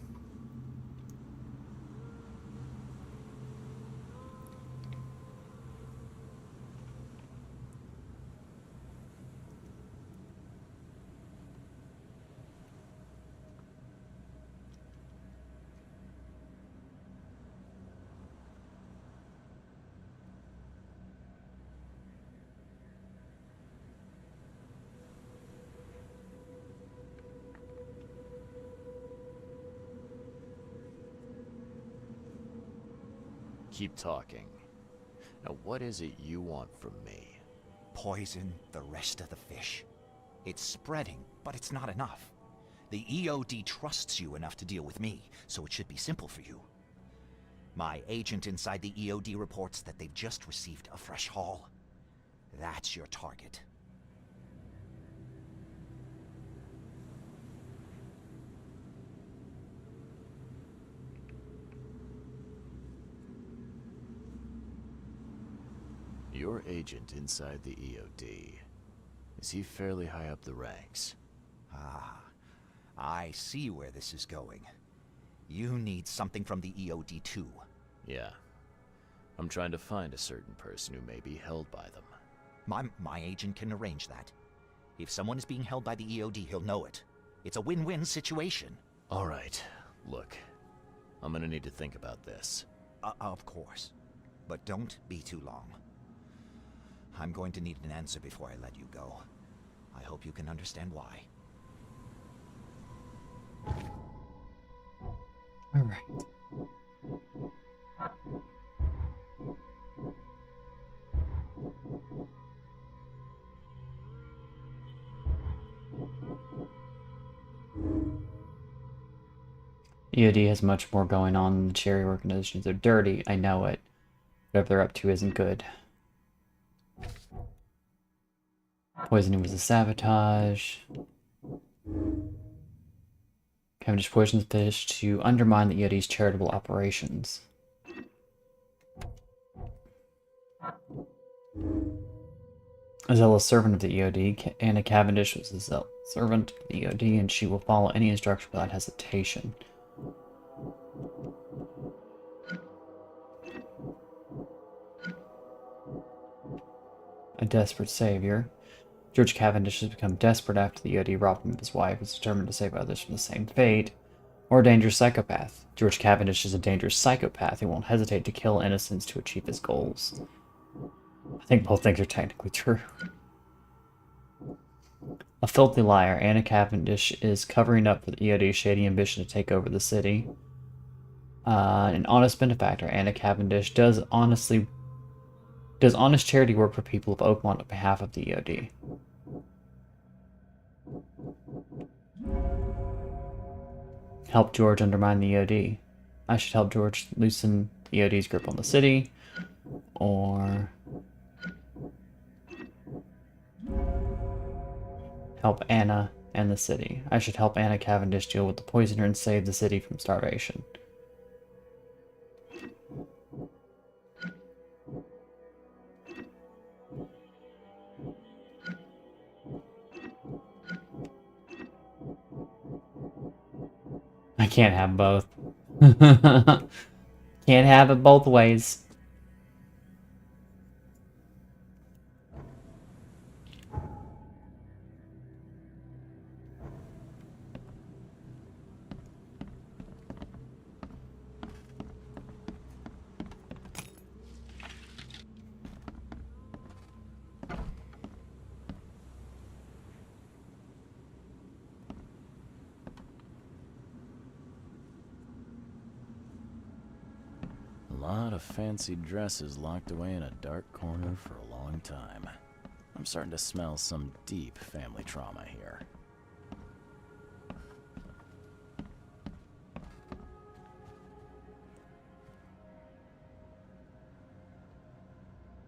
Keep talking. Now, what is it you want from me? Poison the rest of the fish. It's spreading, but it's not enough. The EOD trusts you enough to deal with me, so it should be simple for you. My agent inside the EOD reports that they've just received a fresh haul. That's your target. Your agent inside the EOD. Is he fairly high up the ranks? Ah, I see where this is going. You need something from the EOD too. Yeah. I'm trying to find a certain person who may be held by them. My agent can arrange that. If someone is being held by the EOD, he'll know it. It's a win-win situation. Alright, look. I'm gonna need to think about this. Of course. But don't be too long. I'm going to need an answer before I let you go. I hope you can understand why. All right. EOD has much more going on than the Cherry organizations. They're dirty, I know it. Whatever they're up to isn't good. Poisoning was a sabotage. Cavendish poisons fish to undermine the EOD's charitable operations. A zealous servant of the EOD, Anna Cavendish was a zealous servant of the EOD, and she will follow any instruction without hesitation. A desperate savior. George Cavendish has become desperate after the EOD robbed him of his wife. He's determined to save others from the same fate. Or a dangerous psychopath. George Cavendish is a dangerous psychopath who won't hesitate to kill innocents to achieve his goals. I think both things are technically true. A filthy liar, Anna Cavendish is covering up for the EOD's shady ambition to take over the city. An honest benefactor, Anna Cavendish does honest charity work for people of Oakmont on behalf of the EOD. Help George undermine the EOD. I should help George loosen the EOD's grip on the city. Or help Anna and the city. I should help Anna Cavendish deal with the poisoner and save the city from starvation. I can't have both. Can't have it both ways. lot of fancy dresses locked away in a dark corner for a long time. I'm starting to smell some deep family trauma here.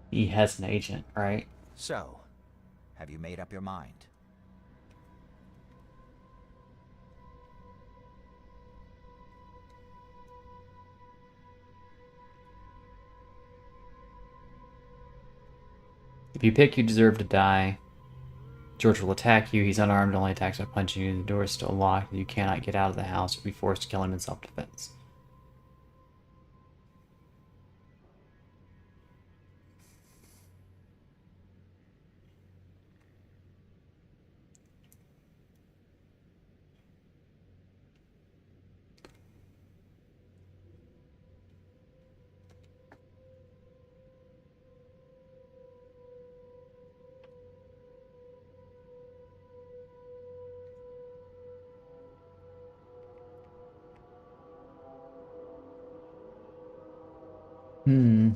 He has an agent, right? So, have you made up your mind? If you pick, you deserve to die. George will attack you. He's unarmed, only attacks by punching you. The door is still locked. You cannot get out of the house. You'll be forced to kill him in self-defense. Hmm.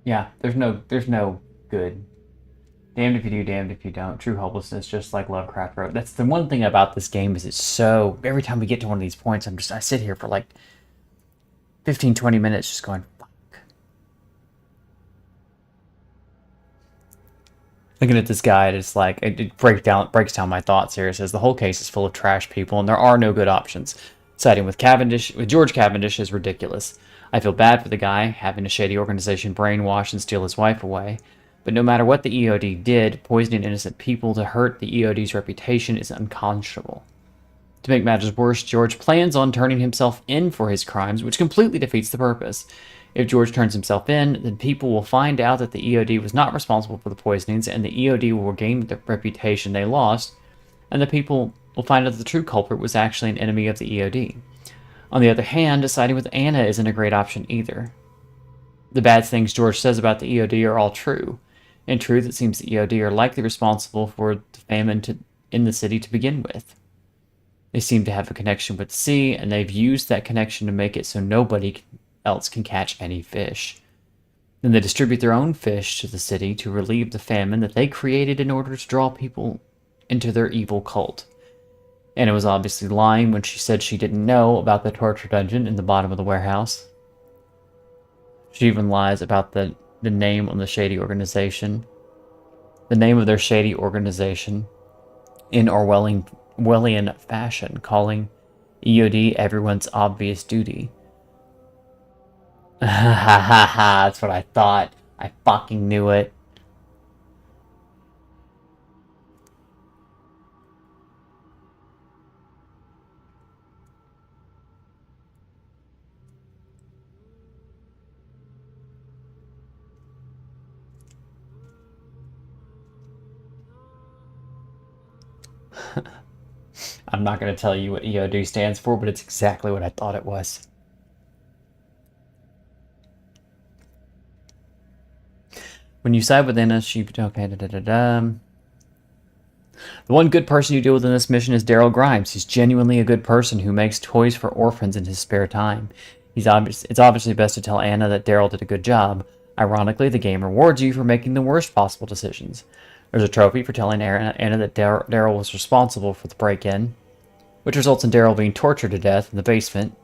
Yeah, there's no good. Damned if you do, damned if you don't. True hopelessness, just like Lovecraft wrote. That's the one thing about this game is it's so... Every time we get to one of these points, I sit here for like 15, 20 minutes just going, fuck. Looking at this guide, it's like, it breaks down my thoughts here. It says, the whole case is full of trash people, and there are no good options. Siding with George Cavendish is ridiculous. I feel bad for the guy, having a shady organization brainwash and steal his wife away. But no matter what the EOD did, poisoning innocent people to hurt the EOD's reputation is unconscionable. To make matters worse, George plans on turning himself in for his crimes, which completely defeats the purpose. If George turns himself in, then people will find out that the EOD was not responsible for the poisonings, and the EOD will regain the reputation they lost, and the people will find out that the true culprit was actually an enemy of the EOD. On the other hand, siding with Anna isn't a great option either. The bad things George says about the EOD are all true. In truth, it seems the EOD are likely responsible for the famine in the city to begin with. They seem to have a connection with the sea, and they've used that connection to make it so nobody else can catch any fish. Then they distribute their own fish to the city to relieve the famine that they created in order to draw people into their evil cult. Anna was obviously lying when she said she didn't know about the torture dungeon in the bottom of the warehouse. She even lies about the name on the shady organization. The name of their shady organization in Orwellian fashion, calling EOD everyone's obvious duty. Ha ha ha ha, that's what I thought. I fucking knew it. I'm not going to tell you what EOD stands for, but it's exactly what I thought it was. When you side with Anna, she... Okay, da-da-da-da. The one good person you deal with in this mission is Daryl Grimes. He's genuinely a good person who makes toys for orphans in his spare time. It's obviously best to tell Anna that Daryl did a good job. Ironically, the game rewards you for making the worst possible decisions. There's a trophy for telling Anna that Daryl was responsible for the break-in, which results in Daryl being tortured to death in the basement.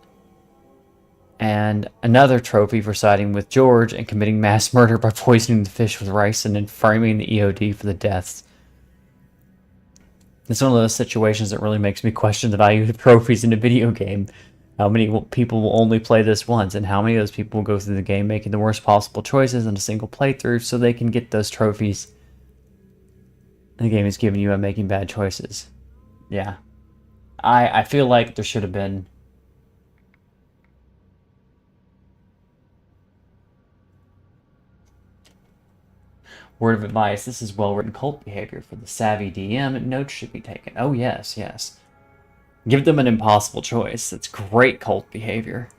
And another trophy for siding with George and committing mass murder by poisoning the fish with rice and then framing the EOD for the deaths. It's one of those situations that really makes me question the value of trophies in a video game. How many people will only play this once, and how many of those people will go through the game making the worst possible choices in a single playthrough so they can get those trophies the game is giving you by making bad choices. Yeah. I feel like there should have been... Word of advice, this is well-written cult behavior. For the savvy DM, notes should be taken. Oh yes, yes. Give them an impossible choice. That's great cult behavior.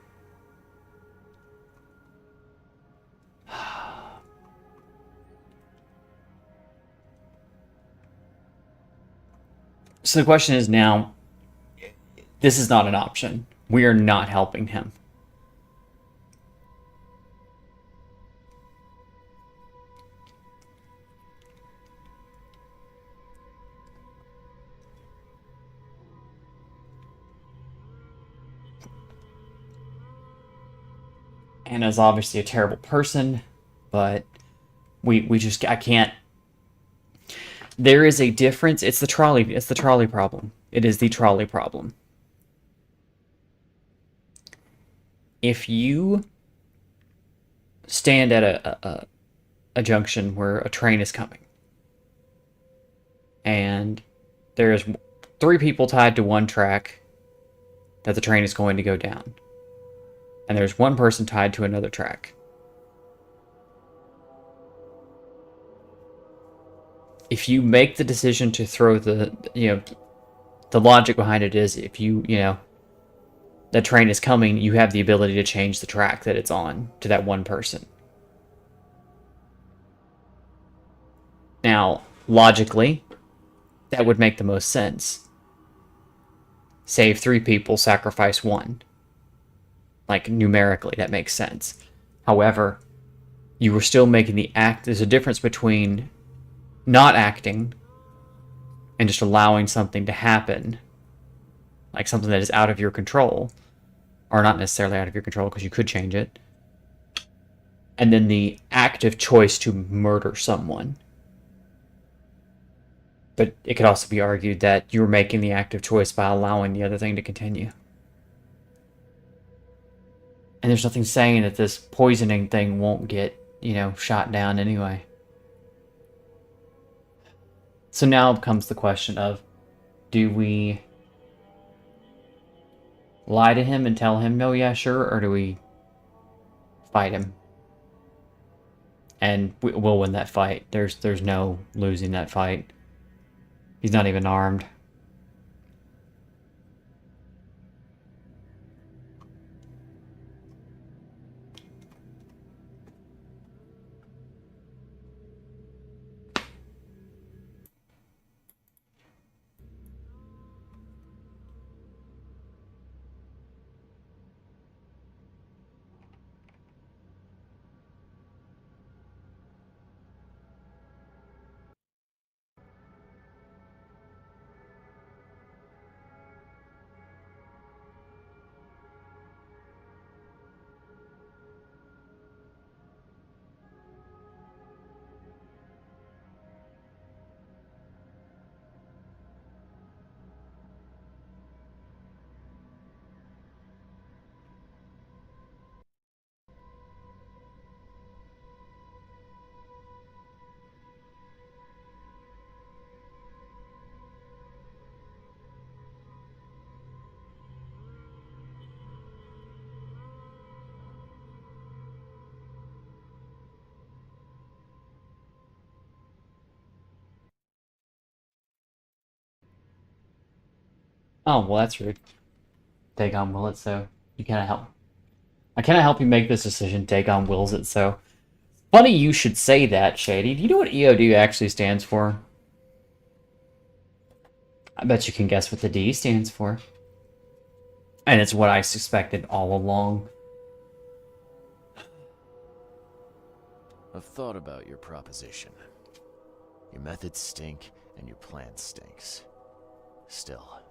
So the question is now, this is not an option. We are not helping him. Anna's obviously a terrible person, but I can't. There is a difference. It's the trolley problem. It is the trolley problem. If you stand at a junction where a train is coming, and there's 3 people tied to one track that the train is going to go down, and there's 1 person tied to another track. If you make the decision to throw the logic behind it is if the train is coming, you have the ability to change the track that it's on to that 1 person. Now, logically, that would make the most sense. Save 3 people, sacrifice 1. Like, numerically, that makes sense. However, you were still making the act... There's a difference between not acting and just allowing something to happen. Like something that is out of your control. Or not necessarily out of your control, because you could change it. And then the active choice to murder someone. But it could also be argued that you were making the active choice by allowing the other thing to continue. And there's nothing saying that this poisoning thing won't get, shot down anyway. So now comes the question of, do we lie to him and tell him, no, yeah, sure, or do we fight him? And we'll win that fight. There's no losing that fight. He's not even armed. Oh, well, that's rude. Dagon will it, so you cannot help. I cannot help you make this decision. Dagon wills it, so Funny you should say that, Shady. Do you know what EOD actually stands for? I bet you can guess what the D stands for. And it's what I suspected all along. I've thought about your proposition. Your methods stink, and your plan stinks. Still,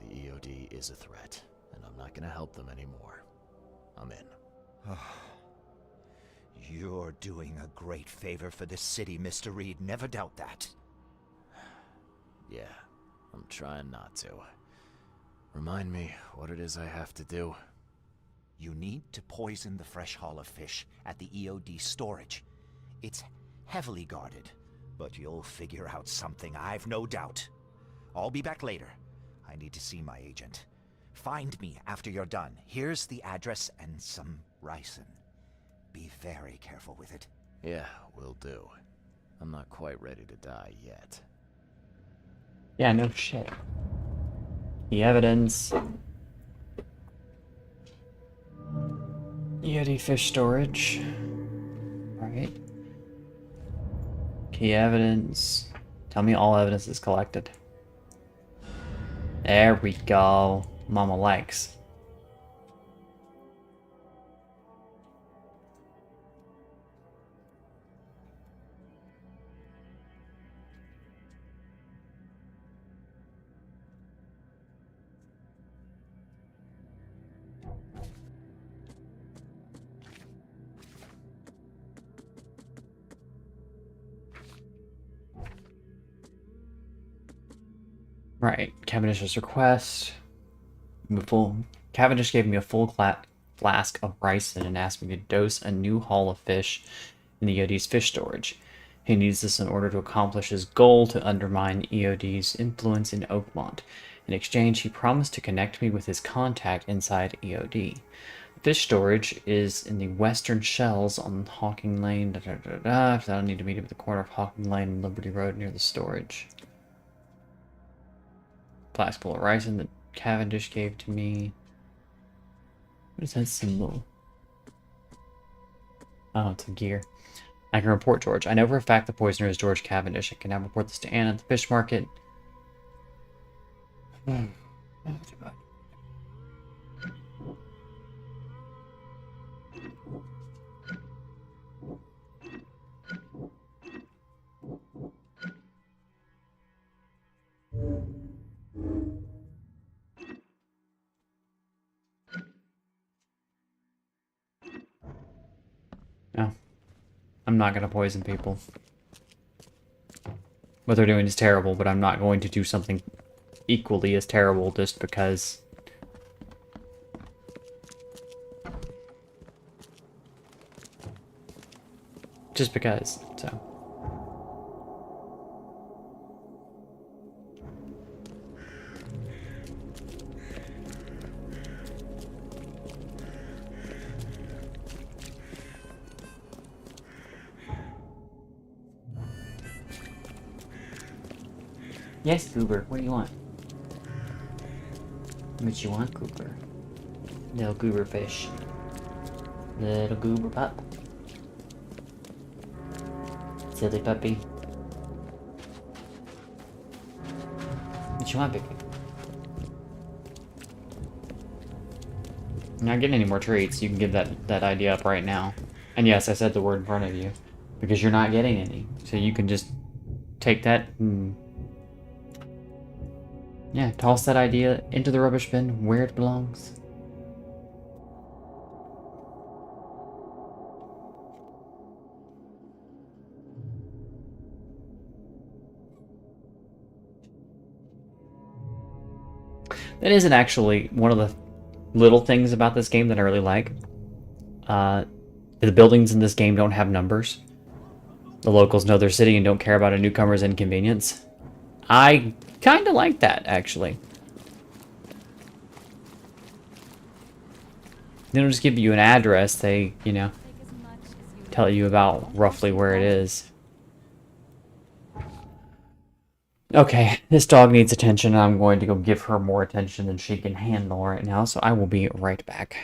the EOD is a threat, and I'm not gonna help them anymore. I'm in. You're doing a great favor for this city, Mr. Reed. Never doubt that. Yeah, I'm trying not to. Remind me what it is I have to do. You need to poison the fresh haul of fish at the EOD storage. It's heavily guarded, but you'll figure out something, I've no doubt. I'll be back later. I need to see my agent. Find me after you're done. Here's the address and some ricin. Be very careful with it. Yeah, will do. I'm not quite ready to die yet. Yeah, no shit. The evidence. EOD fish storage. Alright. Key evidence. Tell me all evidence is collected. There we go. Mama likes. Right, Cavendish's request. Cavendish gave me a full flask of ricin and asked me to dose a new haul of fish in the EOD's fish storage. He needs this in order to accomplish his goal to undermine EOD's influence in Oakmont. In exchange, he promised to connect me with his contact inside EOD. Fish storage is in the western shells on Hawking Lane. I don't need to meet him at the corner of Hawking Lane and Liberty Road near the storage. Flask full of ricin that Cavendish gave to me. What is that symbol? Oh, it's a gear. I can report George. I know for a fact the poisoner is George Cavendish. I can now report this to Anna at the fish market. No. I'm not going to poison people. What they're doing is terrible, but I'm not going to do something equally as terrible just because. Just because, so. Yes, Goober, what do you want? What you want, Goober? Little Goober fish. Little Goober pup. Silly puppy. What you want, baby? You're not getting any more treats. You can give that idea up right now. And yes, I said the word in front of you. Because you're not getting any. So you can just take that and... yeah, toss that idea into the rubbish bin where it belongs. That isn't actually one of the little things about this game that I really like. The buildings in this game don't have numbers. The locals know their city and don't care about a newcomer's inconvenience. I kind of like that, actually. They don't just give you an address, they, you know, tell you about roughly where it is. Okay, this dog needs attention, and I'm going to go give her more attention than she can handle right now, so I will be right back.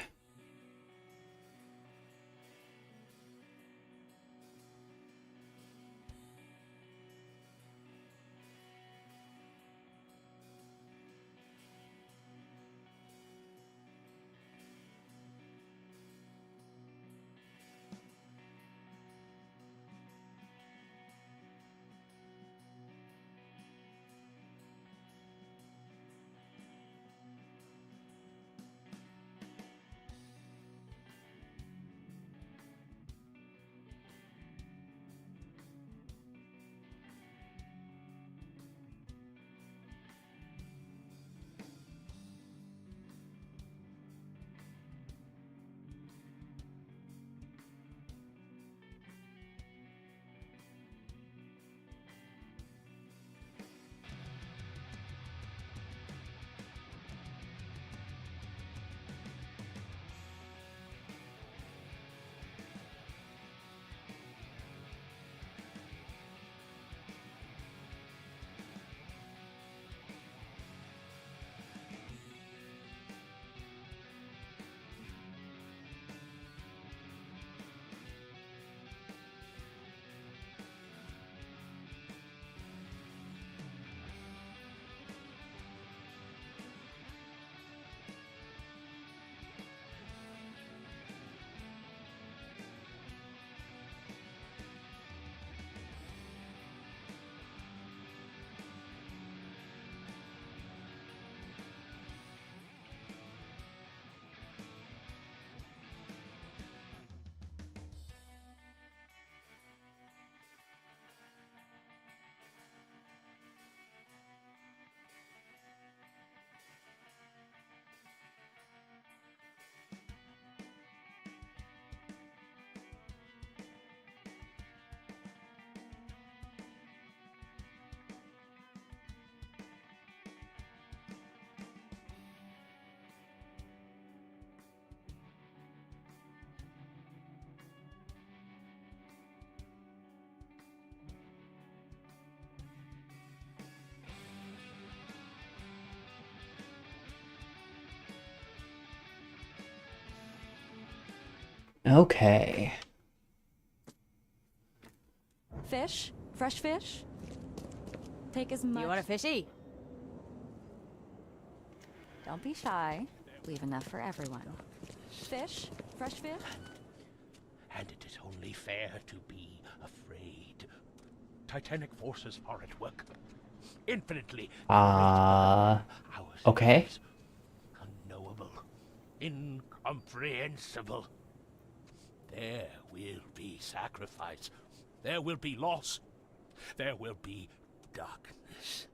Okay. Fish? Fresh fish? Take as much. You want a fishy? Don't be shy. We've enough for everyone. Fish? Fresh fish? And it is only fair to be afraid. Titanic forces are at work. Infinitely. Our Okay. systems, unknowable. Incomprehensible. There will be sacrifice. There will be loss. There will be darkness.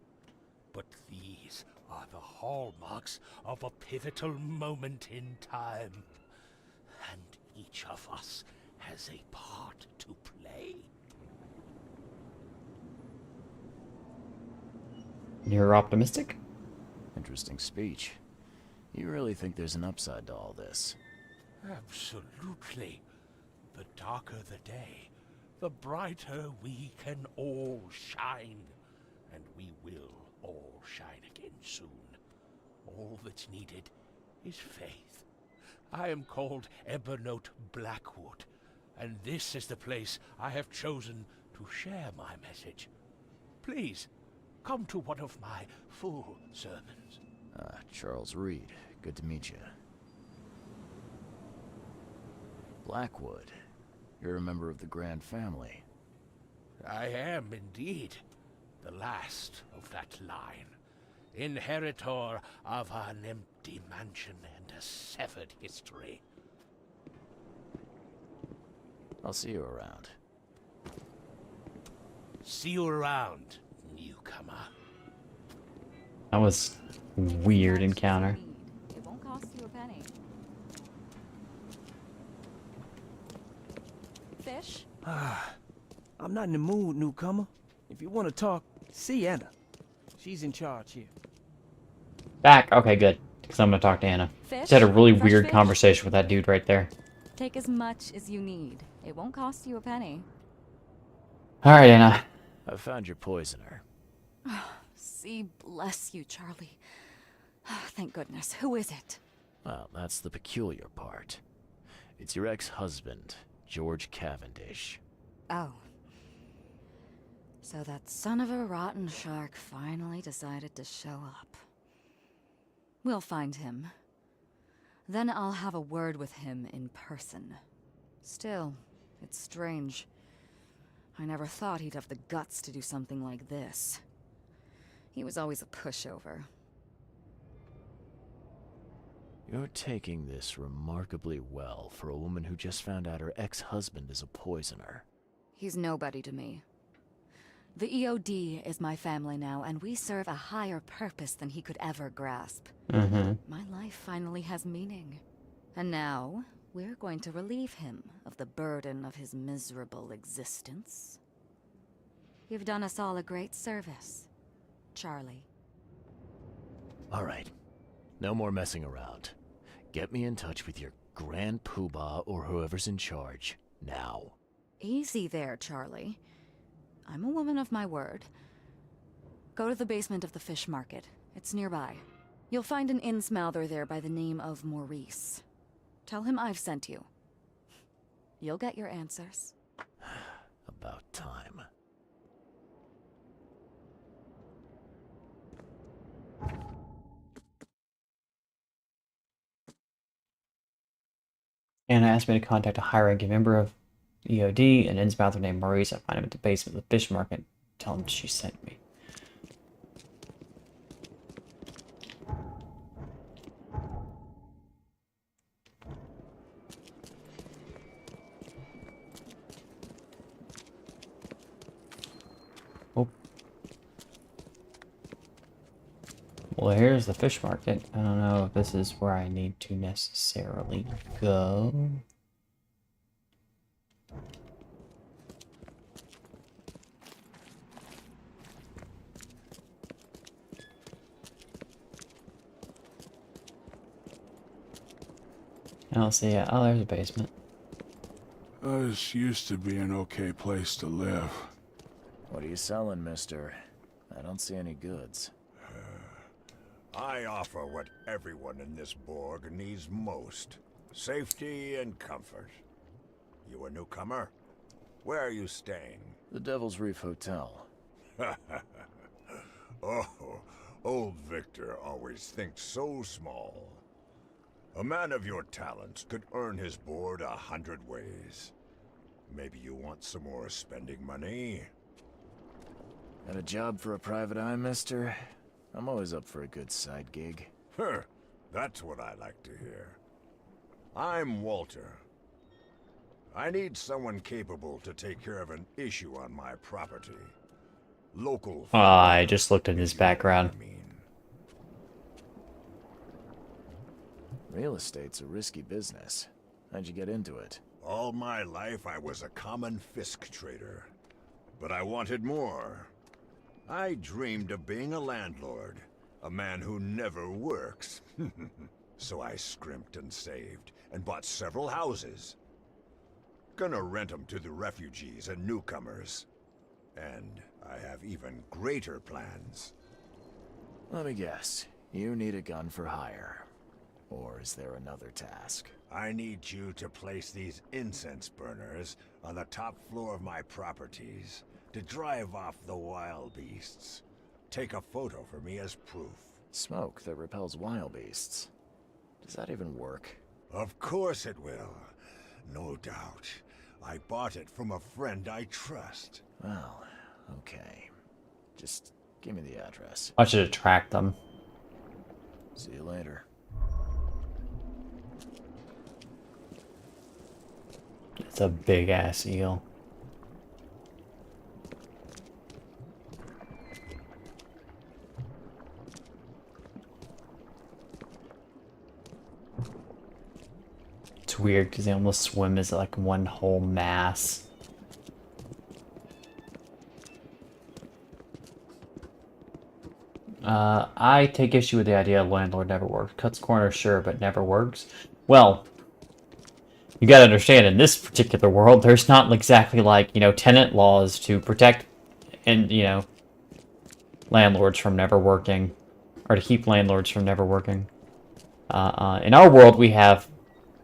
But these are the hallmarks of a pivotal moment in time. And each of us has a part to play. You're optimistic? Interesting speech. You really think there's an upside to all this? Absolutely. The darker the day, the brighter we can all shine. And we will all shine again soon. All that's needed is faith. I am called Ebernote Blackwood, and this is the place I have chosen to share my message. Please, come to one of my full sermons. Charles Reed. Good to meet you. Blackwood. You're a member of the Grand family. I am indeed the last of that line. Inheritor of an empty mansion and a severed history. I'll see you around. See you around, newcomer. That was weird Take as much as you encounter. need. It won't cost you a penny. Fish? I'm not in the mood, newcomer. If you want to talk, see Anna. She's in charge here. Back. Okay, good. Because I'm gonna talk to Anna. Fish? Just had a really Fresh weird fish? conversation with that dude right there. Take as much as you need. It won't cost you a penny. All right, Anna. I found your poisoner. See, bless you, Charlie. Thank goodness. Who is it? Well, that's the peculiar part. It's your ex-husband, George Cavendish. Oh. So that son of a rotten shark finally decided to show up. We'll find him. Then I'll have a word with him in person. Still, it's strange. I never thought he'd have the guts to do something like this. He was always a pushover. You're taking this remarkably well for a woman who just found out her ex-husband is a poisoner. He's nobody to me. The EOD is my family now, and we serve a higher purpose than he could ever grasp. Mm-hmm. My life finally has meaning. And now, we're going to relieve him of the burden of his miserable existence. You've done us all a great service, Charlie. All right. No more messing around. Get me in touch with your Grand Poobah or whoever's in charge, now. Easy there, Charlie. I'm a woman of my word. Go to the basement of the fish market. It's nearby. You'll find an Innsmouther there by the name of Maurice. Tell him I've sent you. You'll get your answers. About time. Anna asked me to contact a high-ranking member of EOD, an Innsmouther named Maurice. I find him at the basement of the fish market. Tell him she sent me. Oh. Well, here's the fish market. I don't know if this is where I need to necessarily go. I don't see it. Oh, there's a basement. This used to be an okay place to live. What are you selling, mister? I don't see any goods. I offer what everyone in this Borg needs most. Safety and comfort. You a newcomer? Where are you staying? The Devil's Reef Hotel. Oh, old Victor always thinks so small. A man of your talents could earn his board 100 ways. Maybe you want some more spending money? Got a job for a private eye, mister? I'm always up for a good side gig. Huh, that's what I like to hear. I'm Walter. I need someone capable to take care of an issue on my property. Local. I just looked at his background. Real estate's a risky business. How'd you get into it? All my life I was a common Fisk trader. But I wanted more. I dreamed of being a landlord. A man who never works. So I scrimped and saved, and bought several houses. Gonna rent them to the refugees and newcomers. And I have even greater plans. Let me guess. You need a gun for hire. Or is there another task? I need you to place these incense burners on the top floor of my properties to drive off the wild beasts. Take a photo for me as proof. Smoke that repels wild beasts. Does that even work? Of course it will. No doubt. I bought it from a friend I trust. Well, okay. Just give me the address. I should attract them. See you later. It's a big ass eel. It's weird because they almost swim as like one whole mass. I take issue with the idea of landlord never works. Cuts corners, sure, but never works. Well, you gotta understand, in this particular world, there's not exactly like, tenant laws to protect and, landlords from never working, or to keep landlords from never working. In our world, we have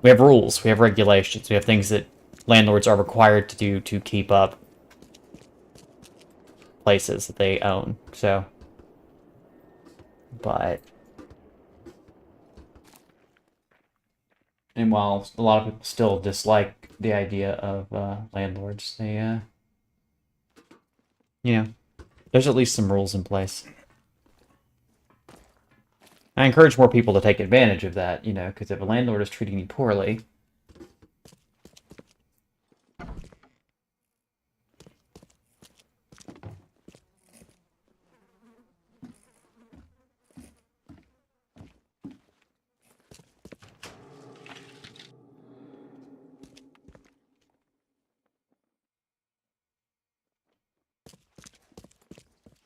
rules, we have regulations, we have things that landlords are required to do to keep up places that they own, so. But, and while a lot of people still dislike the idea of landlords, they, there's at least some rules in place. I encourage more people to take advantage of that, because if a landlord is treating you poorly,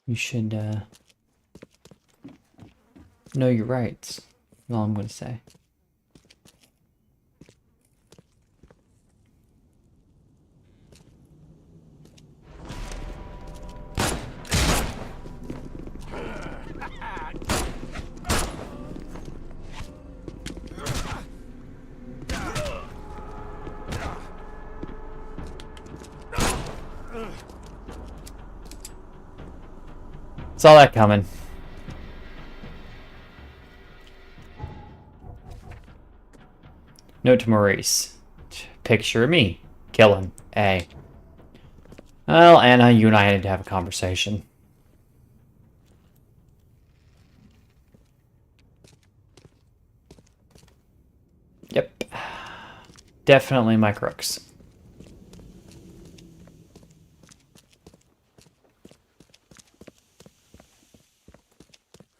you should know your rights. That's all I'm going to say. Saw that coming. Note to Maurice. Picture me. Kill him. A. Well, Anna, you and I need to have a conversation. Yep. Definitely my crooks.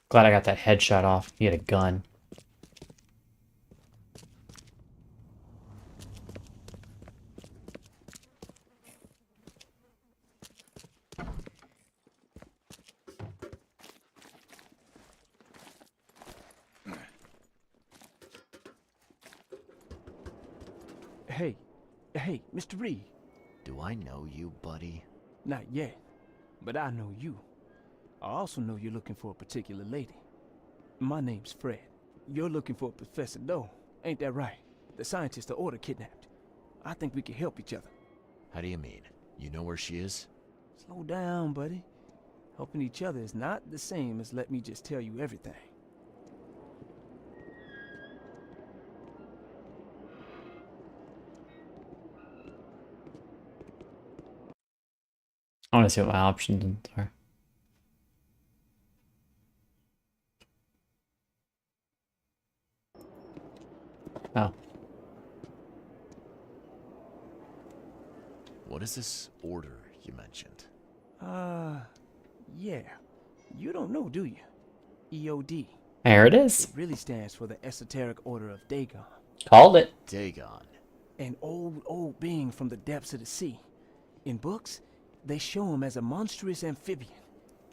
Glad I got that headshot off. He had a gun. Hey, Mr. Reed. Do I know you, buddy? Not yet, but I know you. I also know you're looking for a particular lady. My name's Fred. You're looking for Professor Doe, ain't that right? The scientist the Order kidnapped. I think we can help each other. How do you mean? You know where she is? Slow down, buddy. Helping each other is not the same as let me just tell you everything. I want to see what my options are. Oh. What is this order you mentioned? Yeah. You don't know, do you? EOD. There it is. It really stands for the Esoteric Order of Dagon. Called it. Dagon. An old being from the depths of the sea. In books, they show him as a monstrous amphibian.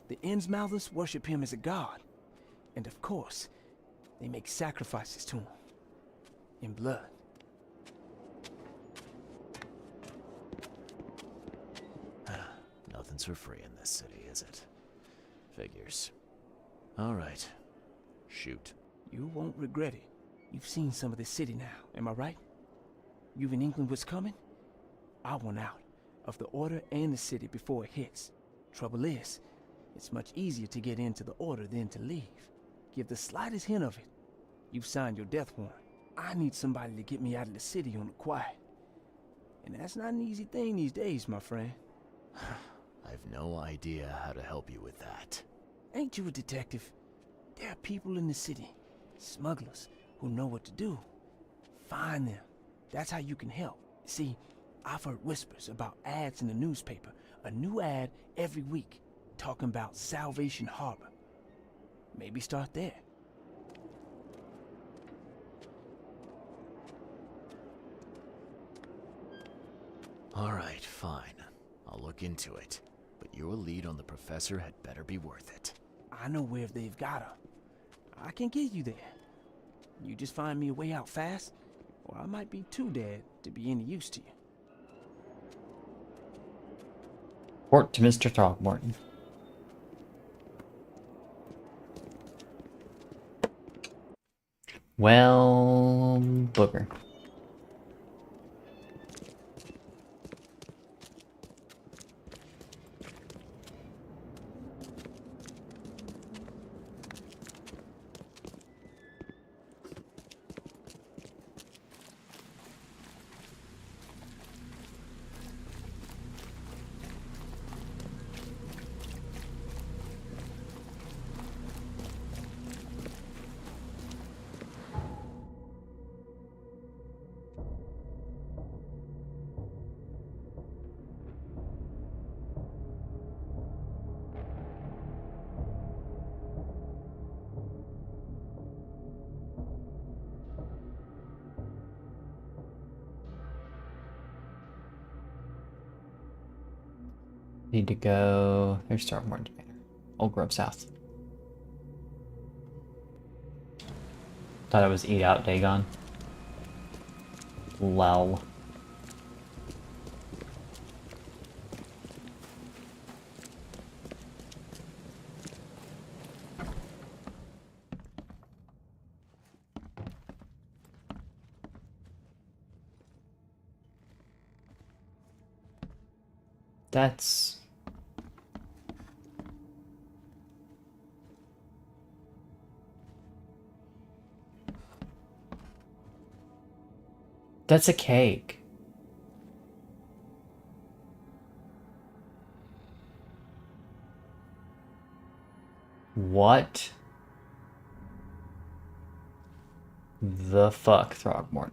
The Innsmouthers worship him as a god. And of course, they make sacrifices to him. In blood. Nothing's for free in this city, is it? Figures. All right. Shoot. You won't regret it. You've seen some of the city now, am I right? You've in England what's coming? I want out of the Order and the city before it hits. Trouble is, it's much easier to get into the Order than to leave. Give the slightest hint of it, you've signed your death warrant. I need somebody to get me out of the city on the quiet. And that's not an easy thing these days, my friend. I've no idea how to help you with that. Ain't you a detective? There are people in the city, smugglers, who know what to do. Find them. That's how you can help. See, I've heard whispers about ads in the newspaper. A new ad every week, talking about Salvation Harbor. Maybe start there. All right, fine. I'll look into it. But your lead on the professor had better be worth it. I know where they've got her. I can get you there. You just find me a way out fast, or I might be too dead to be any use to you. Report to Mr. Throgmorton. Well, booger. Need to go. There's Throgmorton Manor. Old Grove South. Thought it was Eat Out Dagon. Lol. That's... That's a cake. What the fuck, Throgmorton?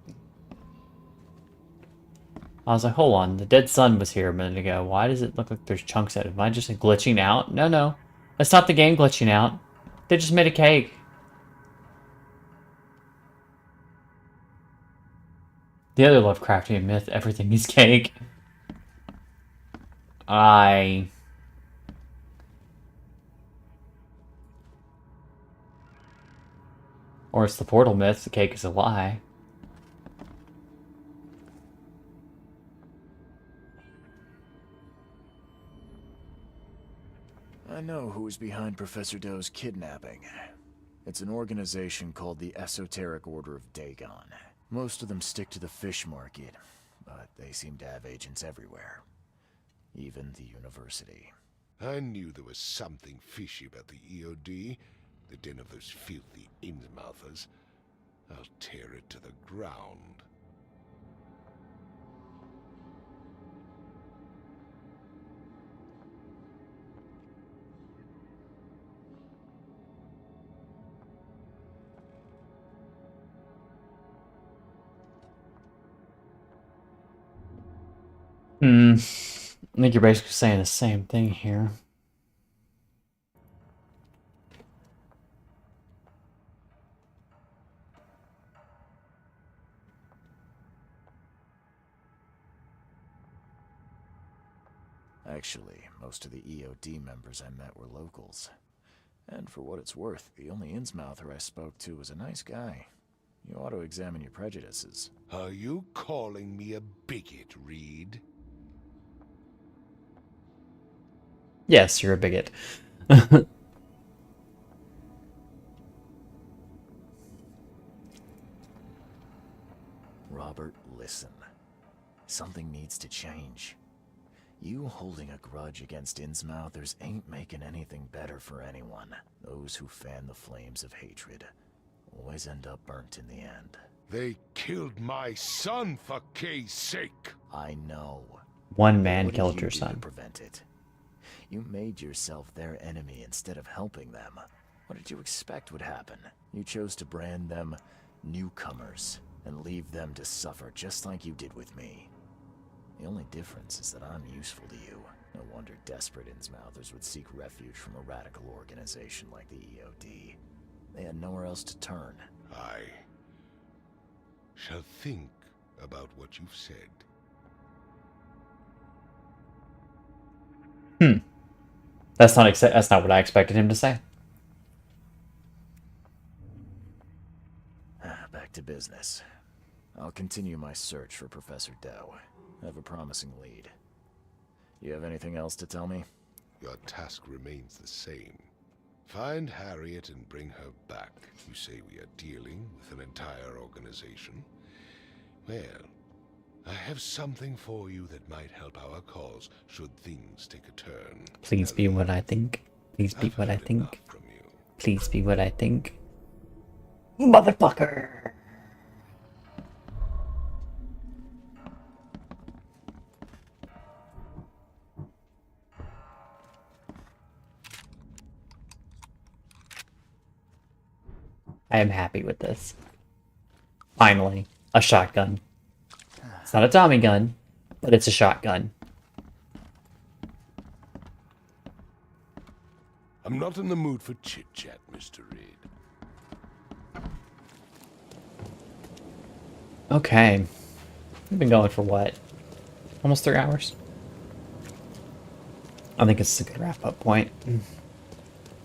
I was like, hold on, the dead sun was here a minute ago. Why does it look like there's chunks out? Am I just glitching out? No, no. That's not the game glitching out. They just made a cake. The other Lovecraftian myth, everything is cake. Or it's the portal myth, the cake is a lie. I know who's behind Professor Doe's kidnapping. It's an organization called the Esoteric Order of Dagon. Most of them stick to the fish market, but they seem to have agents everywhere. Even the university. I knew there was something fishy about the EOD, the den of those filthy Innsmouthers. I'll tear it to the ground. I think you're basically saying the same thing here. Actually, most of the EOD members I met were locals. And for what it's worth, the only Innsmouther I spoke to was a nice guy. You ought to examine your prejudices. Are you calling me a bigot, Reed? Yes, you're a bigot. Robert, listen. Something needs to change. You holding a grudge against Innsmouthers ain't making anything better for anyone. Those who fan the flames of hatred always end up burnt in the end. They killed my son, for Kay's sake! I know. One man What did killed you your do son. to prevent it? You made yourself their enemy instead of helping them. What did you expect would happen? You chose to brand them newcomers and leave them to suffer just like you did with me. The only difference is that I'm useful to you. No wonder desperate Innsmouthers would seek refuge from a radical organization like the EOD. They had nowhere else to turn. I shall think about what you've said. That's not what I expected him to say. Back to business. I'll continue my search for Professor Doe. I have a promising lead. You have anything else to tell me? Your task remains the same. Find Harriet and bring her back. You say we are dealing with an entire organization? Well, I have something for you that might help our cause should things take a turn. Please be what I think. Please be what I think. Please be what I think. Motherfucker! I am happy with this. Finally, a shotgun. It's not a Tommy gun, but it's a shotgun. I'm not in the mood for chit-chat, Mr. Reed. Okay. We've been going for what? Almost 3 hours? I think it's a good wrap-up point.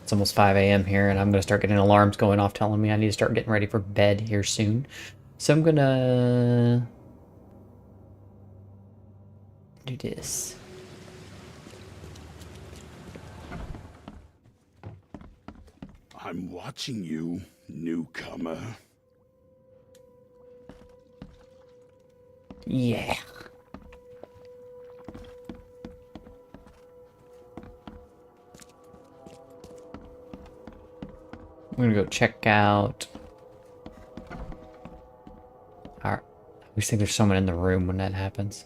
It's almost 5 a.m. here, and I'm going to start getting alarms going off telling me I need to start getting ready for bed here soon. So I'm going to do this. I'm watching you, newcomer. Yeah. I'm gonna go check out. I always think there's someone in the room when that happens.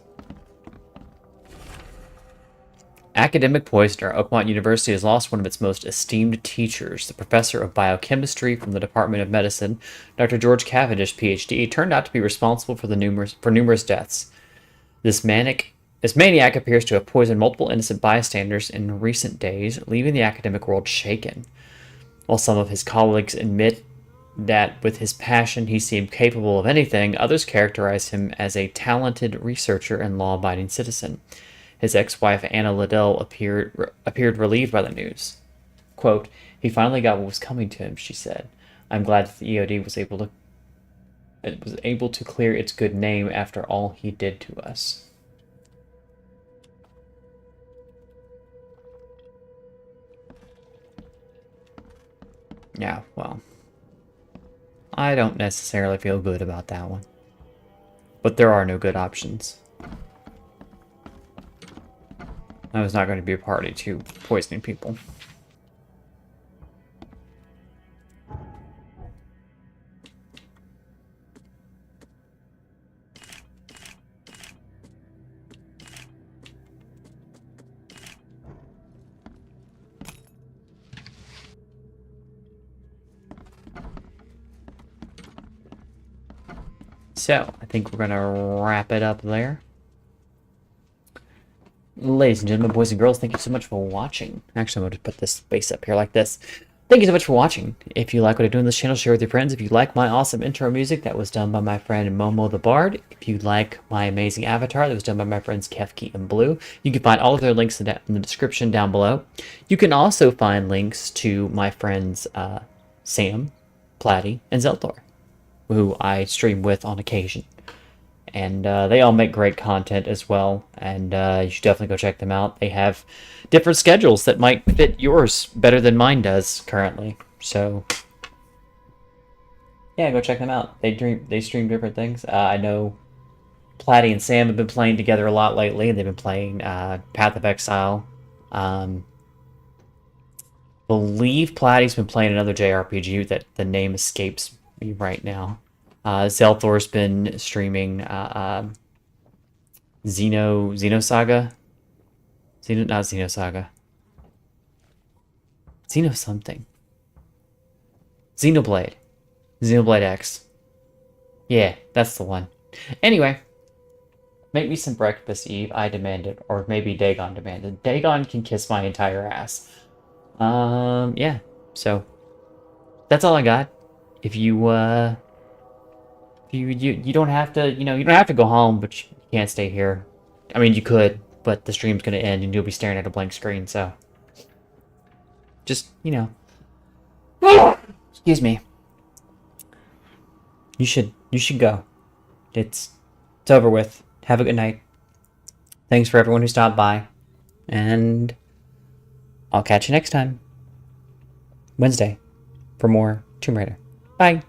Academic poisoner. Oakmont University has lost one of its most esteemed teachers. The professor of biochemistry from the Department of Medicine, Dr. George Cavendish, PhD, turned out to be responsible for numerous deaths. This maniac appears to have poisoned multiple innocent bystanders in recent days, leaving the academic world shaken. While some of his colleagues admit that with his passion he seemed capable of anything, others characterize him as a talented researcher and law-abiding citizen. His ex-wife Anna Liddell appeared relieved by the news. Quote, "He finally got what was coming to him," she said. "I'm glad that the EOD was able to clear its good name after all he did to us." Yeah, well, I don't necessarily feel good about that one. But there are no good options. I was not going to be a party to poisoning people. So, I think we're going to wrap it up there. Ladies and gentlemen, boys and girls, thank you so much for watching. Actually, I'm going to put this base up here like this. Thank you so much for watching. If you like what I do on this channel, share with your friends. If you like my awesome intro music that was done by my friend Momo the Bard. If you like my amazing avatar that was done by my friends Kefki and Blue. You can find all of their links in the description down below. You can also find links to my friends Sam, Platty, and Zeltor, who I stream with on occasion. And they all make great content as well, and you should definitely go check them out. They have different schedules that might fit yours better than mine does currently. So, yeah, go check them out. They stream different things. I know Platty and Sam have been playing together a lot lately, and they've been playing Path of Exile. Believe Platty's been playing another JRPG that the name escapes me right now. Zelthor's been streaming Xenosaga. Not Xenosaga. Xeno something. Xenoblade. Xenoblade X. Yeah, that's the one. Anyway, make me some breakfast, Eve. I demanded. Or maybe Dagon demanded. Dagon can kiss my entire ass. Yeah. So, that's all I got. If you, you don't have to, you don't have to go home, but you can't stay here. I mean, you could, but the stream's gonna end and you'll be staring at a blank screen, so. Just, excuse me. You should go. It's over with. Have a good night. Thanks for everyone who stopped by. And I'll catch you next time. Wednesday for more Tomb Raider. Bye.